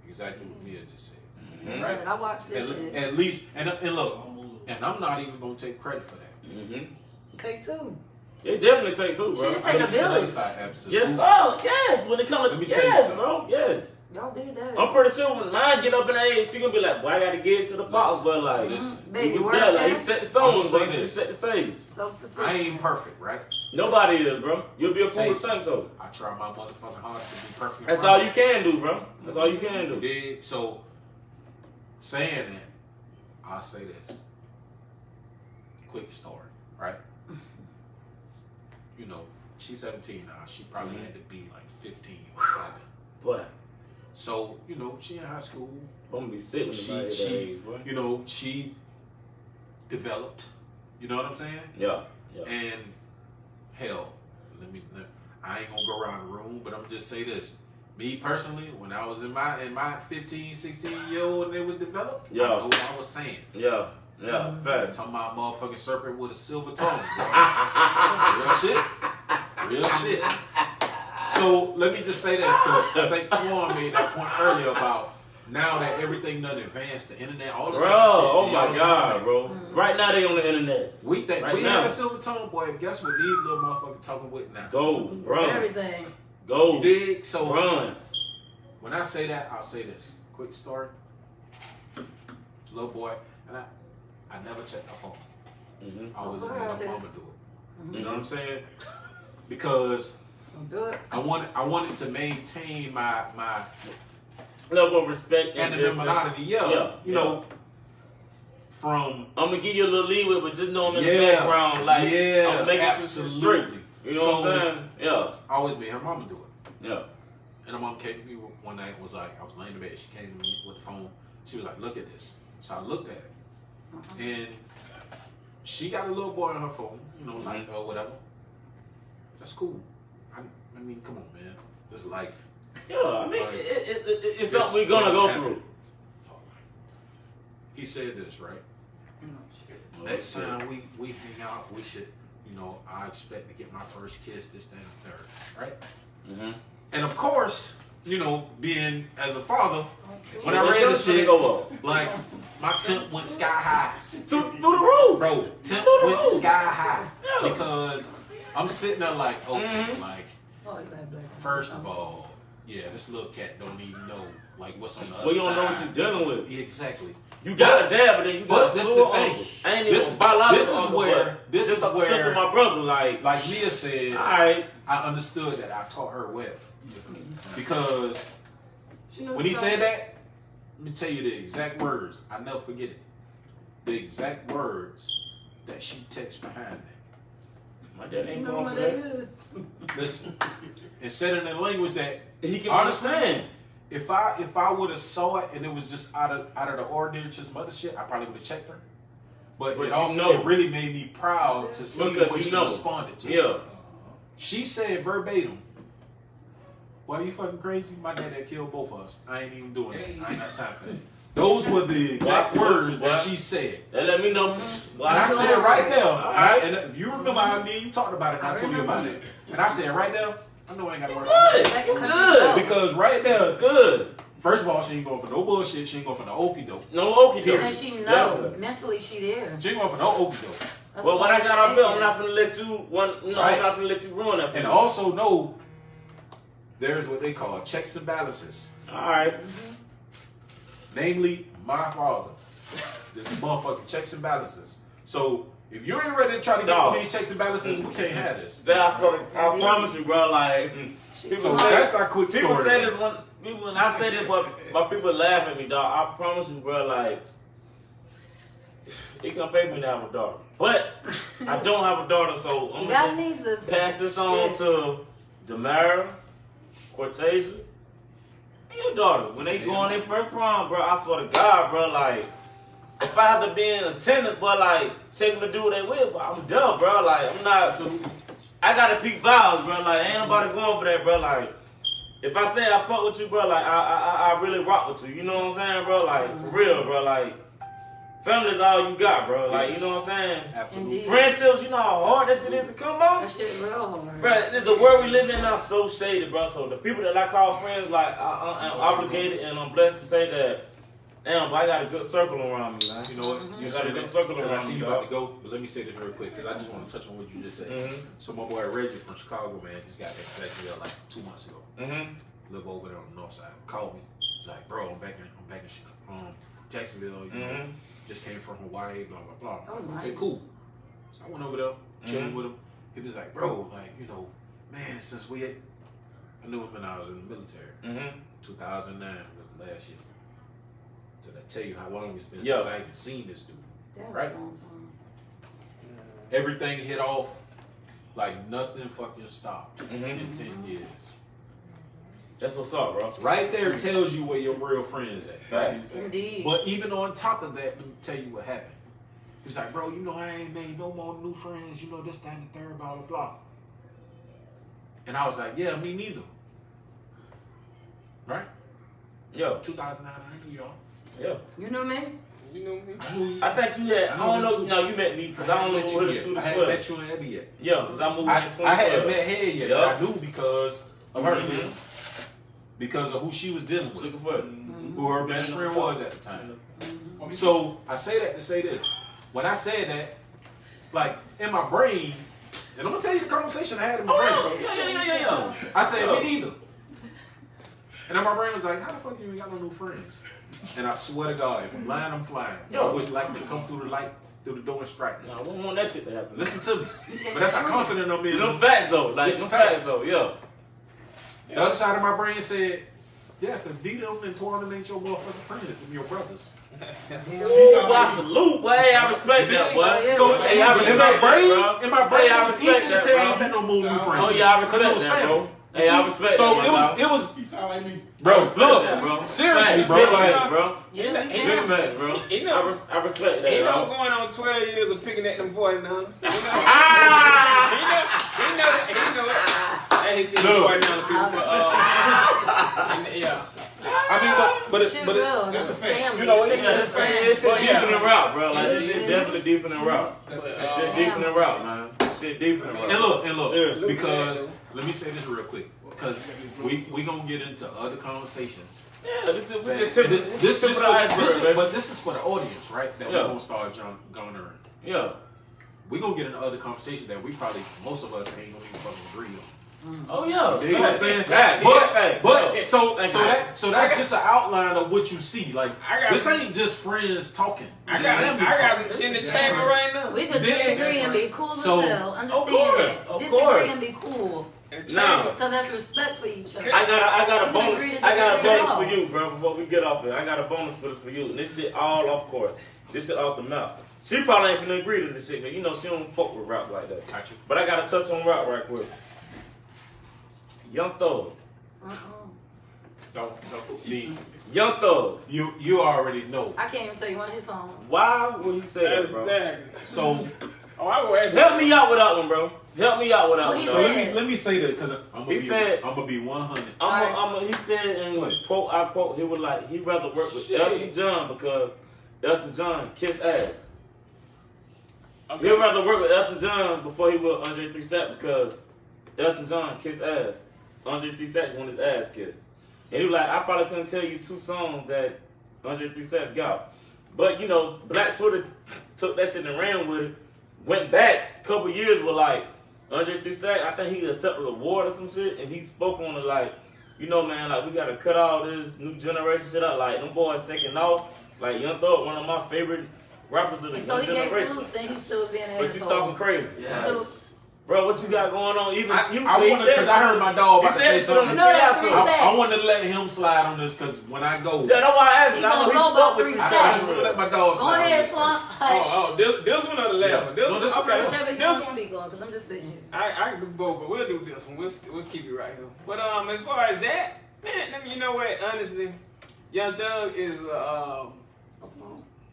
S3: Exactly what Mia just said.
S2: Mhm.
S1: Right. I watched this
S3: At,
S1: shit.
S3: at least, and look, and I'm not even gonna take credit for that.
S2: Mm-hmm.
S1: Take two.
S2: It definitely take two, bro.
S1: Shit, it take a
S3: Let me tell you
S1: village.
S3: something, absolutely.
S2: Yes, sir. Yes, when it comes
S3: Let
S2: to
S3: me tell you
S2: yes,
S3: something.
S2: bro. Yes.
S1: Y'all did that.
S2: I'm pretty sure when mine get up in age, she gonna be like, boy, I gotta get to the box, but like,
S3: Listen,
S1: Baby,
S2: he was
S1: work
S2: there, like, he
S1: there.
S2: set the
S3: I'm
S2: stone,
S3: gonna say
S2: bro. He
S3: this.
S2: set the stage.
S1: Self-sufficient.
S3: I ain't perfect, right?
S2: Nobody is, bro. You'll be a fool to
S3: Taste.
S2: think so.
S3: I try my motherfucking hardest to be perfect. in
S2: That's
S3: front
S2: all
S3: of
S2: you can do, bro. That's all you can
S3: You
S2: do.
S3: dig? So, saying that, I'll say this. Quick story, right? You know, she's 17 now. She probably had to be like 15 or 7.
S2: But
S3: So, you know, she in high school.
S2: I'm gonna be sitting
S3: She-
S2: in my
S3: she-
S2: age, boy.
S3: You know, she developed. You know what I'm saying?
S2: Yeah, yeah.
S3: And hell, I ain't gonna go around the room, but I'm just say this. Me personally, when I was in my 15, 16-year-old and it was developed,
S2: Yeah.
S3: I know what I was saying.
S2: Yeah, yeah,
S3: I'm
S2: fact.
S3: talking about motherfucking serpent with a silver tongue, bro. Real shit. Real shit. So let me just say this, because I think Twan made that point earlier about now that everything done advanced, the internet, all this
S2: Bro,
S3: other shit.
S2: oh my
S3: y'all
S2: God,
S3: know
S2: bro. Right now they on the internet.
S3: we think
S2: Right
S3: we
S2: now.
S3: have a silver tongue, boy. Guess what these little motherfuckers talking with now?
S2: Go, runs.
S1: Everything.
S3: You
S2: Go,
S3: dig? So
S2: runs.
S3: when I say that, I'll say this. Quick story. Little boy, and I never checked my phone.
S2: Mm-hmm.
S3: I always
S1: Oh,
S3: let my
S1: okay.
S3: mama do it.
S1: Mhm.
S3: You know what I'm saying? Because
S1: Don't do it.
S3: I wanted to maintain my
S2: Level of respect and distance.
S3: anonymity. Yeah, you know, from
S2: I'm gonna give you a little leeway, but just know I'm in the
S3: Yeah,
S2: background, like
S3: yeah,
S2: I'm making sure she's straight.
S3: absolutely.
S2: You know what
S3: So-
S2: I'm saying? Yeah,
S3: I always made her mama do it.
S2: yeah.
S3: And her mom came to me one night and was like, I was laying in bed. She came to me with the phone. She was like, look at this. So I looked at it. And she got a little boy on her phone, you know, like, whatever. That's cool. I mean, come on, man. This is life.
S2: Yeah, I mean,
S3: Like,
S2: it's something we're gonna go through.
S3: He said this, right?
S2: Oh,
S3: Next
S2: shit.
S3: time we hang out, we should, you know, I expect to get my first kiss, this, that, and the third, right?
S2: Mm-hmm.
S3: And of course, you know, being as a father, when I
S2: Your
S3: read the
S2: insurance
S3: shit,
S2: go up.
S3: like, my temp went sky high.
S2: Through the roof.
S3: Bro, temp went sky high. Because I'm sitting there like, okay, like,
S1: Oh, you had black.
S3: first of all, yeah, this little cat don't even know, like, what's on the other
S2: Well, you
S3: side.
S2: don't know what you're dealing with.
S3: Yeah, exactly.
S2: You got a dad, but then you
S3: but
S2: got a
S3: this
S2: slew
S3: the
S2: of
S3: thing.
S2: uncles. I ain't even
S3: This-
S2: a biological
S3: this is
S2: uncle,
S3: where-
S2: but
S3: this
S2: just
S3: is
S2: a
S3: where-
S2: strip of my brother, like
S3: Mia said,
S2: all right.
S3: I understood that I taught her well. Because
S1: She knows
S3: when he
S1: so-
S3: said that, Let me tell you the exact words. I never forget it. The exact words that she texted behind me.
S2: My dad ain't
S1: You know
S2: going
S1: what
S2: for
S1: it
S2: that.
S1: is.
S3: Listen, and said it in a language that
S2: He can
S3: honestly,
S2: understand.
S3: if I would have saw it and it was just out of the ordinary, just some other shit, I probably would have checked her. But
S2: But
S3: it
S2: you
S3: also
S2: know.
S3: it really made me proud to see
S2: Because
S3: what
S2: you
S3: she
S2: know.
S3: responded to.
S2: Yeah.
S3: She said verbatim, "Boy, you fucking crazy? My dad that killed both of us. I ain't even doing that. I ain't got time for that." Those were the exact
S2: Well, I
S3: words
S2: salute you,
S3: that
S2: boy.
S3: she said.
S2: That let me know. Well,
S3: And I
S2: salute
S3: said
S2: you.
S3: right there,
S2: Alright.
S3: and if you remember how me and you talked about it, and I told you about it. And I said right there, I know I ain't got to worry about
S2: Good.
S3: that.
S2: Good.
S3: Because right there,
S2: Good.
S3: first of all, she ain't going for no bullshit. She ain't going for no okey doke.
S2: No okey doke.
S1: And she know
S2: Definitely.
S1: mentally she there.
S3: She ain't going for no okey doke.
S1: That's
S2: Well, when
S1: all
S2: I got off
S1: they
S2: bill, I'm
S1: think.
S2: not gonna let you
S3: Right.
S2: I'm not gonna let you ruin that for
S3: And
S2: me.
S3: also know there's what they call checks and balances.
S2: Alright.
S3: Namely, my father. This is motherfucking checks and balances. So if you ain't ready to try to get
S2: Dog.
S3: on these checks and balances, we can't have this.
S2: I promise you, bro, like
S1: She
S2: people
S3: So
S1: was
S2: say
S3: that's not quick
S2: people
S3: story.
S2: say this when I say this but people laugh at me, dog. I promise you, bro, like it gonna pay me to have a daughter. But I don't have a daughter, so I'm
S1: You
S2: gonna
S1: got
S2: just
S1: nieces.
S2: pass this on to Damara, Cortasia, and your daughter. When they go on their first prom, bro, I swear to God, bro, like, if I have to be in attendance, but like, check them to do what they with, but I'm done, bro. Like, I'm not, I gotta peak vows, bro. Like, ain't nobody going for that, bro. Like, if I say I fuck with you, bro, like, I really rock with you. You know what I'm saying, bro? Like, for real, bro. Like, family is all you got, bro. Like, you know what I'm saying?
S3: Absolutely.
S1: Indeed.
S2: Friendships, you know how hard this shit is to come on?
S1: That shit real hard.
S2: Bro, the world we live in now is so shady, bro. So the people that I call friends, like, I'm obligated and I'm blessed to say that, damn, but I got a good circle around me, man.
S3: You know what? You
S2: You got a
S3: said
S2: good
S3: that
S2: circle
S3: because I
S2: around
S3: see
S2: me,
S3: you about to
S2: dog.
S3: go, but let me say this real quick because I just want to touch on what you just said.
S2: Mhm.
S3: So my boy Reggie from Chicago, man, just got back to Jacksonville like 2 months ago.
S2: Mm-hmm.
S3: Live over there on the north side. Called me. He's like, bro, I'm back in Chicago, Jacksonville. You know, just came from Hawaii. Blah blah blah.
S1: Oh,
S3: Okay,
S1: nice.
S3: cool. So I went over there, chilling with him. He was like, bro, like you know, man, since I knew him when I was in the military.
S2: Mm-hmm.
S3: 2009 was the last year. Did I tell you how long it's been
S2: Yeah.
S3: since I even seen this dude?
S1: That was
S3: Right.
S1: a long time.
S3: Everything hit off like nothing fucking stopped in
S2: Mhm.
S3: 10 years.
S2: That's what's up, bro.
S3: Right there tells you where your real friend is at.
S2: Facts.
S1: Indeed.
S3: But even on top of that, let me tell you what happened. He was like, bro, you know, I ain't made no more new friends, you know, this, that, and the third, blah, blah, blah. And I was like, yeah, me neither. Right?
S2: Yo,
S3: 2009, I knew y'all.
S2: yeah.
S1: You know me?
S4: You know me?
S3: I knew you.
S2: I think you had, I don't know, no, you met me, because I don't know who the 2 to
S3: I hadn't
S2: 12.
S3: met you in Ebby yet.
S2: Yeah, because I moved in
S3: I
S2: 2012.
S3: hadn't met Head yet, but
S2: Yeah.
S3: I knew because of her.
S2: Mhm.
S3: Because of who she was dealing with.
S2: Looking for it.
S3: Who her best friend was at the time. So I say that to say this. When I said that, like in my brain, and I'm gonna tell you the conversation I had in my brain.
S2: Oh, yeah.
S3: I said,
S2: Yeah.
S3: me neither. And then my brain was like, how the fuck you ain't got no new friends? And I swear to God, if I'm lying, I'm flying.
S2: Yo.
S3: I wish like to come through the light, through the door and strike me.
S2: No, we don't want that shit to happen.
S3: Listen to me. But that's how confident I'm in.
S2: Them facts, though. Like,
S3: It's
S2: them
S3: facts.
S2: facts, though, yeah.
S3: The other side of my brain said, yeah, because D-Dom and Torrin ain't your motherfucking friends, them your brothers.
S2: Ooh, I salute, boy. Hey, I respect that, boy.
S1: Yeah,
S3: So
S1: yeah.
S2: Hey, I
S3: in
S2: respect
S3: my
S2: that,
S3: brain,
S2: bro.
S3: in my brain,
S2: Hey, I
S3: it was
S2: respect
S3: easy to
S2: that,
S3: say I
S2: bro.
S3: ain't been no more new friends.
S2: Oh, yeah, I
S3: 'Cause
S2: respect
S3: it was
S2: that,
S3: family.
S2: bro. Hey, I respect
S3: So
S2: that,
S3: it
S2: my
S3: was,
S2: dog.
S3: it was,
S5: He sound like me.
S3: bro.
S2: I respect
S3: Look,
S2: that, bro.
S3: seriously,
S2: Facts,
S3: bro.
S2: big
S3: Like,
S2: facts, bro.
S1: Yeah,
S4: Ain't
S1: we
S2: Big
S1: can.
S2: facts, bro.
S4: You know,
S2: I respect that,
S4: Ain't no
S2: bro.
S4: going on 12 years of picking at them 49ers. You know?
S2: Ah!
S4: He know it. That hit to the
S3: Look.
S4: 49 people, but, yeah.
S3: I mean, but it's,
S1: Shit
S3: but it,
S1: real.
S5: that's
S1: It's
S5: a fact.
S1: family.
S3: You know,
S1: It's
S3: it-
S1: a
S2: Yeah,
S1: good
S2: this
S1: friend.
S2: shit
S3: But
S2: deep
S3: yeah.
S2: in the route, bro. Like, this
S1: Yeah.
S2: shit definitely deep in the route.
S5: That's
S2: That
S5: a
S2: shit deep in the route, man. Shit deep in the route.
S3: and look,
S2: Seriously.
S3: because let me say this real quick, because we gonna get into other conversations.
S2: Yeah, we just
S3: This
S2: tip of the iceberg, baby.
S3: but this is for the audience, right? That
S2: Yeah.
S3: we're gonna start garnering.
S2: Yeah.
S3: We gonna get into other conversations that we probably most of us ain't gonna even fucking agree on.
S2: Oh, yeah.
S3: You know what I'm saying?
S2: Fact,
S3: But
S2: fact,
S3: but
S2: fact.
S3: so
S2: Thank
S3: so
S2: you.
S3: that's just an outline of what you see. Like
S4: I got
S3: this
S4: some-
S3: ain't just friends talking.
S4: I
S3: This
S4: got
S3: is family
S4: some
S3: talking.
S4: shit in the chamber right now.
S1: We could
S3: This-
S1: disagree and be cool as
S3: So-
S1: hell. Understand
S2: course,
S1: that.
S2: of
S1: Disagree
S2: course.
S1: and be cool.
S4: And And
S2: No.
S4: Chamber.
S1: Because that's respect for each other.
S2: I got a
S1: You can
S2: bonus.
S1: agree to
S2: I got a
S1: disagree at
S2: bonus
S1: all.
S2: for you, bro. Before we get off here, I got a bonus for this for you. And this shit all off course. This shit off the map. She probably ain't finna agree to this shit, cause you know she don't fuck with rap like that.
S3: Got you.
S2: But I gotta touch on rap right quick. Young Thug.
S3: Don't see.
S2: Young Thug.
S3: You already know.
S1: I can't even tell you one of his songs.
S2: Why would he say that, bro?
S4: Exactly.
S3: So
S4: I will ask you.
S2: Help me out with that one, bro. Help me out with that
S1: What
S2: one,
S1: he
S2: dog.
S1: said?
S3: let me say that because
S2: He said-
S3: I'm gonna be 100.
S2: He said in
S3: What?
S2: quote, I quote, he would like, he'd rather work with
S4: Shit.
S2: Elton John because Elton John kiss ass.
S4: Okay.
S2: He'd rather work with Elton John before he would Andre 3 Sacks because Elton John kiss ass. Andre 3 Sacks want his ass kissed. And he was like, I probably couldn't tell you 2 songs that Andre 3 Sacks got. But, you know, Black Twitter took that shit and ran with it. Went back a couple years with like, Andre 3 Sacks, I think he accepted an award or some shit, and he spoke on it like, you know, man, like, we gotta cut all this new generation shit out. Like, them boys taking off. Like, Young Thug, one of my favorite rappers of the
S1: And so
S2: new
S1: he gave
S2: generation.
S1: salutes and he's still being an
S2: But you talking crazy.
S1: Yes.
S2: Bro, what you got going on? Even
S3: I
S2: he
S3: wanted
S2: said
S3: because I heard my dog about to say
S2: he said it on
S3: something.
S2: the
S1: No, that's
S2: TI
S1: three
S2: show.
S1: stacks.
S3: I wanted to let him slide on this because when I go,
S2: Yeah, that's why I asked.
S1: He
S2: I know
S1: gonna
S2: he
S1: go
S2: fuck
S1: about
S2: with
S1: 3
S2: these
S3: I
S1: stacks.
S3: just want to let my dog
S1: Go
S3: slide.
S1: ahead,
S3: on this
S1: Twan.
S3: first.
S4: This one or the last one? This
S3: No,
S4: one?
S3: this one.
S4: Okay.
S1: Whichever you
S4: This
S1: want to
S4: one.
S1: speak on, because I'm just sitting here.
S4: I can do both, but we'll do this one. We'll keep it right here. But as far as that, man, I mean, you know what? Honestly, Young Thug is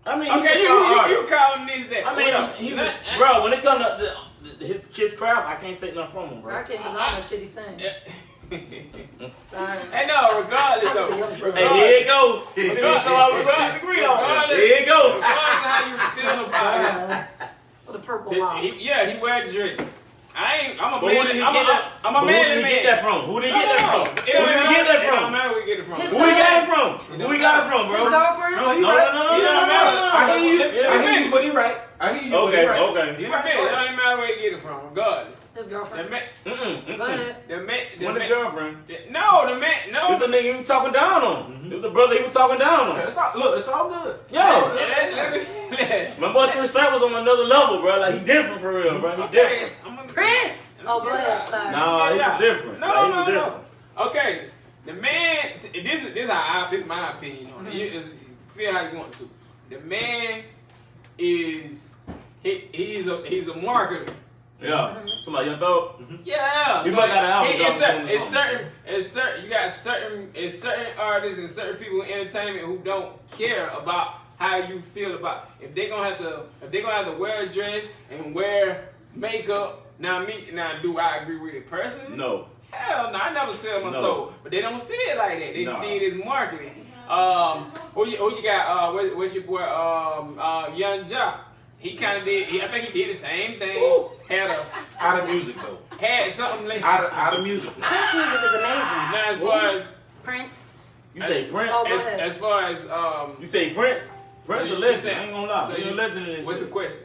S2: I mean,
S4: okay. You call him this that.
S2: I mean,
S4: What up?
S2: he's
S4: Nah,
S2: bro. When it comes to his kiss crap, I can't take nothing from him,
S1: I
S2: bro.
S1: can't because I don't know shit he's saying. Sorry.
S4: Hey, no, regardless though.
S2: Hey, here you go. See what I'm talking about? We disagree on. Here you go.
S4: Regardless of how you feel about
S1: With a purple
S4: him,
S1: mouth.
S4: he wears dresses. I'm a
S2: But who
S4: man.
S2: did he
S4: I'm
S2: get
S4: a
S2: that?
S4: I'm a
S2: Who
S4: man.
S2: did he get that from? Who did he get that from? Who did he get that
S4: It don't
S2: from?
S4: matter where we get it from.
S1: His
S2: Who he got it from? Who he got it from,
S1: His
S2: bro?
S1: girlfriend?
S3: No, he
S2: No,
S3: right.
S2: no, no, no, no, no, no.
S3: I hear you.
S2: Yeah.
S3: I hear you, but he right. I hear you, but he
S2: Okay,
S3: right.
S2: okay.
S3: He
S4: It
S3: right.
S4: don't matter where you get it from, regardless.
S1: His
S4: The
S1: girlfriend.
S4: man,
S1: Go ahead.
S4: the man, the
S2: When his
S4: man.
S2: girlfriend.
S4: No, the man,
S2: It
S4: no.
S2: was the nigga he was talking down on. It was the brother he was talking down on.
S3: It's all, look, it's all good.
S2: Yo.
S4: Let me.
S2: My boy 3 Sacks was on another level, bro. Like, he different for real, bro. He different.
S4: I'm a
S1: Prince! Oh, go ahead. Sorry.
S2: Nah, he was different.
S4: No,
S2: Like, he
S4: no,
S2: was
S4: no,
S2: different.
S4: no. Okay, the man. This is my opinion on it. You feel how you want to. The man is he's a marketer.
S2: Yeah. Talking about Young Thug?
S4: Yeah,
S2: He might got an album
S4: it's
S2: dropping soon or
S4: it's certain. You got certain artists and certain people in entertainment who don't care about how you feel about if they're gonna have to wear a dress and wear makeup. Now do I agree with it personally?
S2: No.
S4: Hell no, I never sell my
S2: No.
S4: soul. But they don't see it like that. They
S2: No.
S4: see it as marketing. Who you got? What's your boy? Young Ja. He kind of did. I think he did the same thing.
S2: Ooh.
S3: Out of music though.
S4: Had something like
S3: Out of music.
S1: Prince music is amazing.
S4: Now as far as
S1: Prince.
S2: You say Prince?
S1: Oh, go ahead.
S4: as far as
S2: You say Prince? Prince
S4: So
S2: a
S4: you
S2: legend.
S4: say-
S2: I ain't gonna lie.
S4: so
S2: He's a
S4: you-
S2: legend in this
S4: what's the
S2: shit.
S4: question?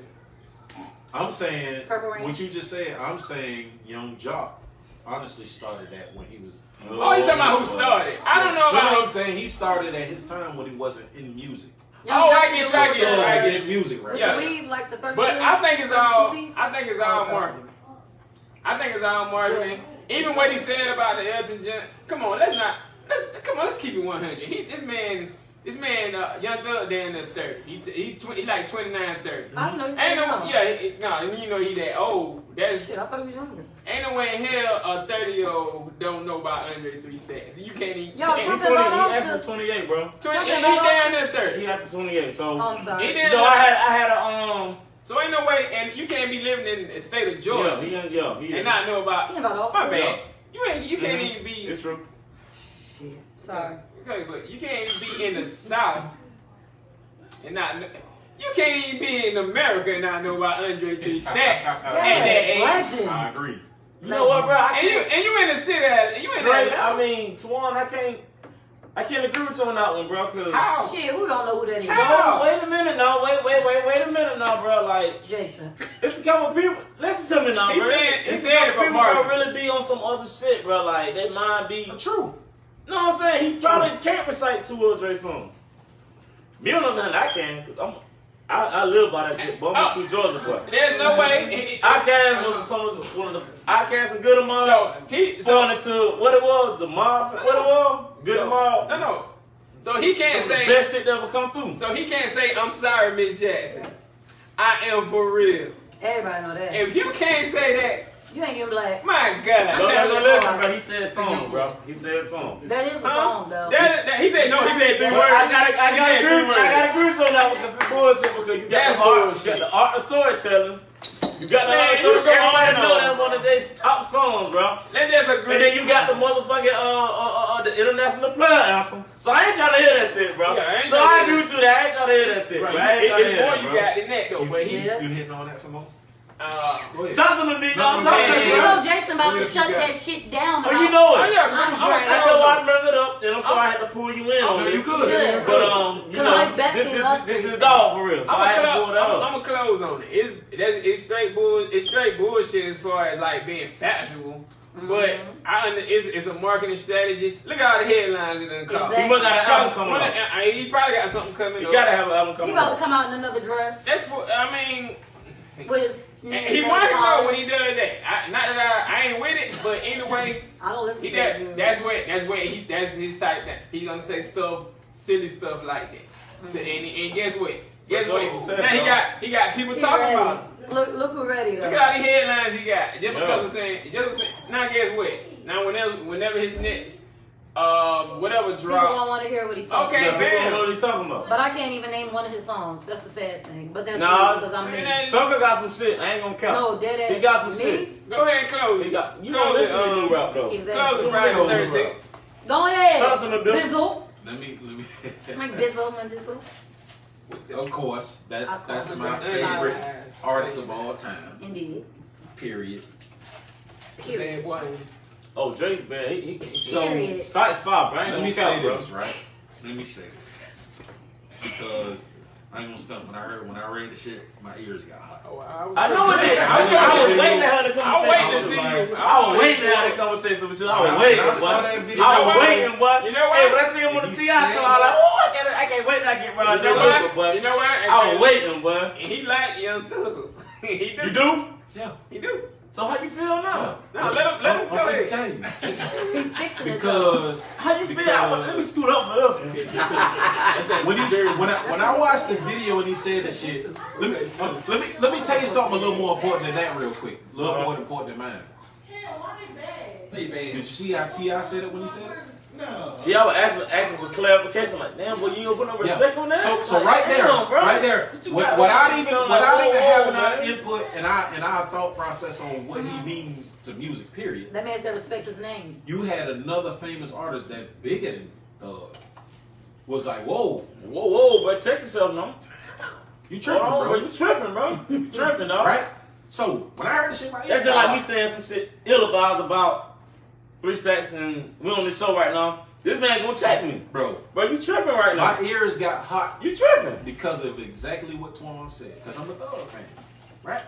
S3: I'm saying
S1: Purple Rain.
S3: what you just said. I'm saying Young Jock honestly started that when he was.
S4: Oh, you talking about who started? I don't know
S3: No,
S4: about.
S3: I'm saying he started at his time when he wasn't in music.
S1: Young
S4: Oh,
S1: Jock
S4: I get
S1: is
S4: you, I
S1: with
S4: get you,
S1: the-
S4: I
S3: He's
S4: get
S3: in music right
S1: With
S3: now.
S4: Yeah.
S1: the weave, like the 32.
S4: But I think it's all.
S1: 32 piece?
S4: I think it's all
S1: Okay.
S4: marketing. I think it's all marketing. Even what he said about the Elton John. Come on, let's keep it 100. This man, Young Thug, down to 30. He like 29, 30.
S1: I don't know.
S4: Ain't no, you know he that old. That's
S1: Shit, I thought he was younger.
S4: ain't no way in hell a 30-year-old don't know about Andre 3 Stacks. You can't even.
S1: Yo,
S2: He
S1: Trump
S2: 20,
S1: and
S2: he
S1: Bob
S2: asked
S1: Austin.
S2: for 28, bro.
S4: He
S1: Something
S4: down
S1: about
S4: there
S2: He
S4: 30.
S2: asked for 28, so.
S1: Oh, I'm sorry.
S4: He
S2: You
S4: did.
S2: know, I had a,
S4: So ain't no way, and you can't be living in the state of Georgia
S2: he
S4: and not know about.
S1: He about
S4: My
S1: Austin.
S4: bad. You can't even be.
S2: It's true.
S1: Shit. Sorry.
S4: Okay, but you can't even be in the South and not. You can't even be in America and not know about Andre 3 Stacks at that age.
S1: Yes, legend.
S3: I agree.
S2: You know what, bro? I
S4: And
S2: can't.
S4: you in the city, you in
S2: Drake,
S4: that.
S2: I mean, Twan, I can't agree with you on that one, bro. Cause
S4: How?
S1: Shit, who don't know who that is?
S4: How?
S2: No, wait a minute now. Wait a minute now, bro. Like,
S1: Jason.
S2: it's a couple people. Listen to me now,
S4: He
S2: bro.
S4: said- he
S2: It's a
S4: said
S2: couple
S4: it for
S2: people, bro,
S4: marketing.
S2: really be on some other shit, bro. Like, they mind be.
S3: True.
S2: No, I'm saying he probably can't recite 2 Lil Dre songs. Me on the other hand, I can, cause I live by that shit. But I'm a true Georgia boy.
S4: There's no way.
S2: Outkast was one of the Outkast and Good Amount. Falling into what it was, the mob. What it was, Good Amount.
S4: No. So he can't say
S2: the best shit that ever come through.
S4: So he can't say, "I'm sorry, Miss Jackson. I am for real."
S1: Everybody know that.
S4: If you can't say that,
S1: You ain't even like.
S4: my God.
S2: No,
S1: telling you
S2: listen,
S1: why.
S2: bro. He said song, bro. He said song.
S1: That is a song though.
S4: He said no. He said 3 words.
S2: I gotta agree with you on that one because it's bullshit because you got the art, you got the art of storytelling. You got the art of storytelling. Everybody know that's one of their top songs, bro.
S4: Let's just agree.
S2: And then you got the motherfucking the international player anthem. So I ain't trying to hear that shit, bro.
S4: Yeah,
S2: so I agree with you that I ain't trying to hear that shit, bro. I ain't trying to hear that,
S4: you
S2: bro.
S4: got than that though, but he.
S1: Yeah.
S5: You hitting on that some more?
S4: Go
S5: ahead.
S2: Talk to me, big dog. Talk to me,
S1: You
S2: bro.
S1: know Jason about to
S5: What
S1: shut
S5: you got?
S1: that shit down.
S2: Oh, you know
S4: Oh,
S2: it.
S4: yeah,
S1: Andre.
S2: I know I bring it up, and I'm sorry I had to pull you in on
S5: No,
S2: this.
S5: you could.
S1: Good.
S2: But you
S1: Cause
S2: know,
S1: I bested up
S2: this
S1: for
S2: is
S1: you.
S2: dog for real. So I had to pull that up.
S4: I'm gonna close on it. It's straight bull. It's straight bullshit as far as like being fashionable. But it's a marketing strategy. Look at all the headlines it done caught.
S1: Exactly.
S2: You must got an album coming out.
S4: He probably got something coming.
S2: You
S4: up.
S2: gotta have an album
S1: He
S2: coming
S1: about
S2: out.
S1: to come out in another dress with his
S4: He might know when he does that. Not that I ain't with it, but anyway,
S1: I don't listen
S4: he
S1: to
S4: that,
S1: that.
S4: that's his type. That he's gonna say stuff, silly stuff like that. And guess what? Guess
S2: That's
S4: what?
S2: what he said,
S4: Now he got people talking about him.
S1: Look who ready though.
S4: Look at all the headlines he got. Just because of saying. Now guess what? Now whenever his next whatever
S1: People
S4: drop.
S1: don't want to hear what he's talking
S4: Okay,
S1: about.
S2: People
S4: man.
S2: don't know what he's talking about.
S1: But I can't even name one of his songs. That's the sad thing. But that's
S2: Nah,
S1: good because I'm me.
S2: Thugger got some shit. I ain't gonna count.
S1: No, dead ass.
S2: He got some
S1: me?
S2: shit.
S4: Go ahead and close
S2: He
S4: it.
S2: got. You don't listen to new rap though.
S4: Close
S1: Exactly.
S4: it Friday
S2: Close
S4: the
S2: it,
S4: 13th.
S1: Go ahead.
S2: Tell us in the bill.
S1: Bizzle.
S5: Let me.
S1: My Bizzle, my Bizzle.
S5: Of course,
S1: I
S5: that's
S1: call
S5: my
S1: him
S5: favorite
S1: that.
S5: artist of all time.
S1: Indeed.
S5: Period.
S1: Period.
S4: Bad boy.
S2: Oh, Drake, man, he
S5: So
S1: Period.
S2: starts fire, bro. I ain't
S5: let
S2: gonna
S5: me
S2: count,
S5: say
S2: bro.
S5: this, right? Let me say this because I ain't gonna stunt. When I read the shit, my ears got hot.
S4: Oh,
S2: I know it is. I was waiting to have the conversation.
S4: I was waiting to see you.
S2: I was waiting to have the conversation with you. I was
S5: When
S2: waiting,
S5: I saw
S2: boy.
S5: that video,
S2: I was waiting, boy.
S4: You know what?
S2: Hey, when I see him on the
S5: He
S2: T.I.
S5: said
S2: show, I was like, oh, I can't wait till I get Ron
S4: You
S2: J.
S4: know what?
S2: Luka, boy.
S4: You know what?
S2: I was waiting, boy.
S4: And he like Young Thug. He do.
S2: You do?
S5: Yeah.
S4: He do.
S2: So how you feel now?
S4: No, let him
S5: I'm
S4: go
S5: gonna
S4: ahead.
S5: tell you
S1: He fixing it.
S5: because
S2: How you feel? Let me scoot up for this.
S5: when I watched the video and he said the shit, let me tell you something a little more important than that real quick. A little more important than mine. Did you see how T.I. said it when he said it? No.
S2: See, I was asking for clarification, like, damn, boy, you gonna put no respect on that?
S5: So
S2: Like,
S5: right there,
S2: damn, bro.
S5: right there,
S2: What you got?
S5: without even having
S2: man.
S5: our input and our thought process on what he means to music, period.
S1: That man said respect his name.
S5: You had another famous artist that's bigger than Thug. Was like, whoa,
S2: Whoa, bro, check yourself, no.
S5: you tripping,
S2: Hold on,
S5: bro.
S2: You tripping, bro. You tripping, dog.
S5: Right? So when I heard the shit, my
S2: That's
S5: ears
S2: just
S5: got
S2: like me
S5: hot.
S2: saying some shit ill-advised about 3 Stacks and we on this show right now. This man gonna check me.
S5: Bro,
S2: Bro, you tripping right now.
S5: my ears got hot
S2: You tripping.
S5: because of exactly what Twan said. Because I'm a Thug fan, right?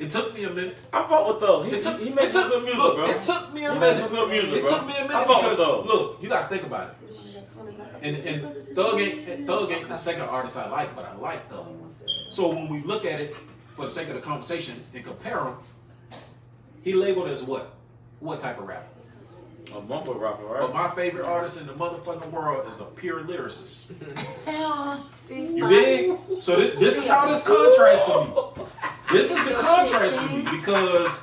S5: It took me a minute.
S2: I fuck with Thug. He made some good music,
S5: look,
S2: bro.
S5: It took me a
S2: He made
S5: minute.
S2: some good music,
S5: It
S2: bro.
S5: took me a
S2: I
S5: minute
S2: fuck with
S5: because
S2: Thug.
S5: look, you gotta think about it. And Thug ain't the second artist I like, but I like Thug. So when we look at it for the sake of the conversation and compare him, he labeled as what? What type of rapper?
S2: A bumper rapper, right?
S5: But my favorite artist in the motherfucking world is a pure lyricist.
S1: Hell,
S5: You dig? So this is how this contrasts for me. This is the contrast for me because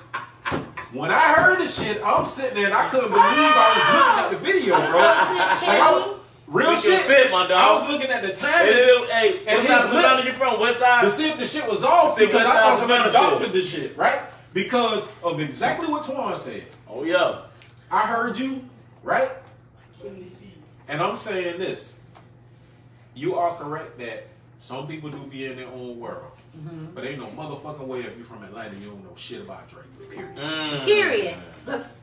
S5: when I heard this shit, I'm sitting there and I couldn't believe I was looking at the video, bro. Real
S2: Speak your
S5: shit.
S2: shit, my dog.
S5: I was looking at the time
S2: Hey,
S5: and
S2: what
S5: his
S2: side of Savannah
S5: lips
S2: you from? West side?
S5: to see if the shit was off
S2: See,
S5: because
S2: West
S5: I
S2: Side
S5: thought somebody
S2: Savannah
S5: doctored this shit, right? Because of exactly what Twan said.
S2: Oh, yeah.
S5: I heard you, right? And I'm saying this. You are correct that some people do be in their own world. But ain't no motherfucking way if you're from Atlanta, you don't know shit about Drake. Period.
S1: Period.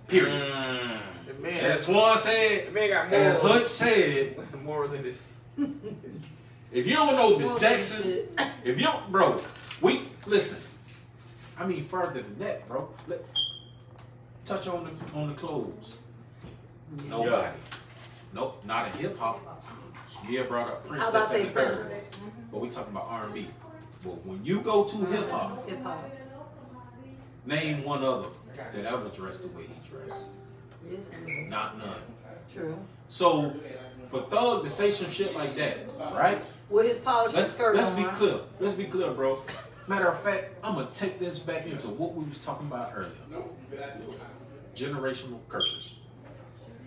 S5: Period.
S4: The man,
S5: As Twan said,
S4: the man got
S5: as
S4: morals.
S5: Hutch said,
S4: Morals in this.
S5: if you don't know Miss
S1: Bullshit
S5: Jackson,
S1: shit.
S5: if you don't, bro, listen. I mean further than that, bro. Touch on the clothes. Nobody. Nope, not in hip hop. Yeah, brought up
S1: I
S5: Prince.
S1: was about to
S5: This
S1: say
S5: and the third.
S1: Prince.
S5: but we talking about R&B. But when you go to hip hop,
S1: Hip hop.
S5: name one other that ever dressed the way he dressed.
S1: Yes, and yes.
S5: Not none.
S1: True.
S5: So for Thug to say some shit like that, right?
S1: With his polished skirt
S5: Let's
S1: on.
S5: be clear. Let's be clear, bro. Matter of fact, I'm gonna take this back into what we was talking about earlier. Generational curses.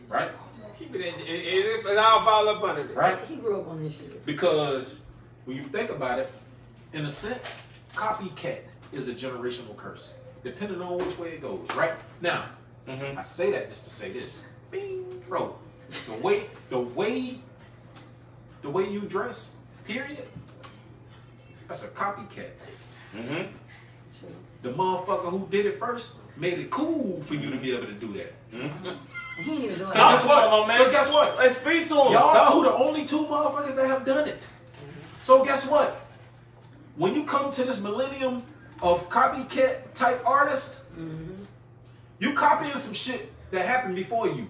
S5: Right?
S4: Keep it all fall up under it.
S5: Right?
S1: He grew up on this shit.
S5: Because when you think about it, in a sense, copycat is a generational curse, depending on which way it goes. Right? Now, I say that just to say this. Bro, the way you dress, period, that's a copycat.
S1: True.
S5: The motherfucker who did it first made it cool for you to be able to do that.
S1: He ain't even doing
S5: So
S1: that.
S5: guess what?
S2: Come on, man.
S5: Because guess what?
S2: Let's speak to him.
S5: Y'all two the only two motherfuckers that have done it. So guess what? When you come to this millennium of copycat type artists, you copying some shit that happened before you.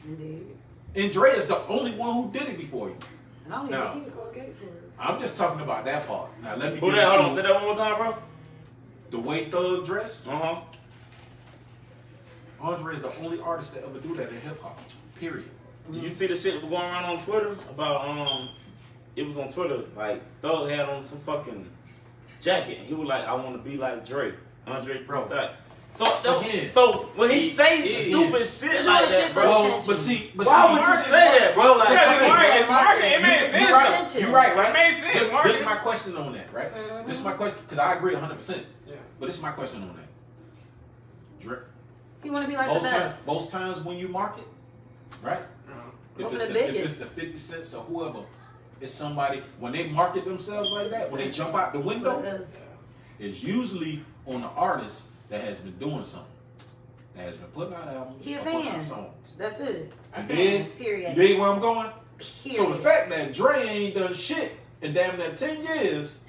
S1: Indeed.
S5: And Dre is the only one who did it before you.
S1: And I don't
S5: Now-
S1: even think he was going gay for it.
S5: I'm just talking about that part. Now let me
S2: Who
S5: get
S2: that? Hold on.
S5: into
S2: Say that one more time, bro.
S5: the way Thug dressed. Andre is the only artist that ever do that in hip hop. Period.
S2: Did you see the shit that was going around on Twitter about it was on Twitter, like Thug had on some fucking jacket and he was like, I want to be like Drake. Andre
S5: Bro.
S2: that. So that,
S5: Again.
S2: so when he say
S5: Again.
S2: stupid shit
S1: He
S2: like
S1: doing
S2: that,
S1: shit for
S2: bro.
S1: attention.
S2: Why would you say that, bro? Like,
S4: Yeah, market. It made sense.
S5: You're right.
S1: Attention.
S5: You're right, right?
S4: It made sense,
S5: This
S4: Marcus.
S5: is my question on that, right? This is my question because I agree 100%.
S4: Yeah.
S5: But this is my question on that. Drake.
S1: He want to be like the best.
S5: Most times when you market, right?
S1: Go
S5: If
S1: for
S5: it's,
S1: the
S5: the, if
S1: biggest.
S5: it's the 50 cents or whoever, it's somebody when they market themselves like that, when they jump out the window, it's usually on the artist that has been doing something, that has been putting out albums,
S1: He a
S5: or putting
S1: fan.
S5: out songs.
S1: That's it. A
S5: You
S1: fan.
S5: dig?
S1: Period.
S5: You dig where I'm going?
S1: Period.
S5: So the fact that Dre ain't done shit in damn near 10 years,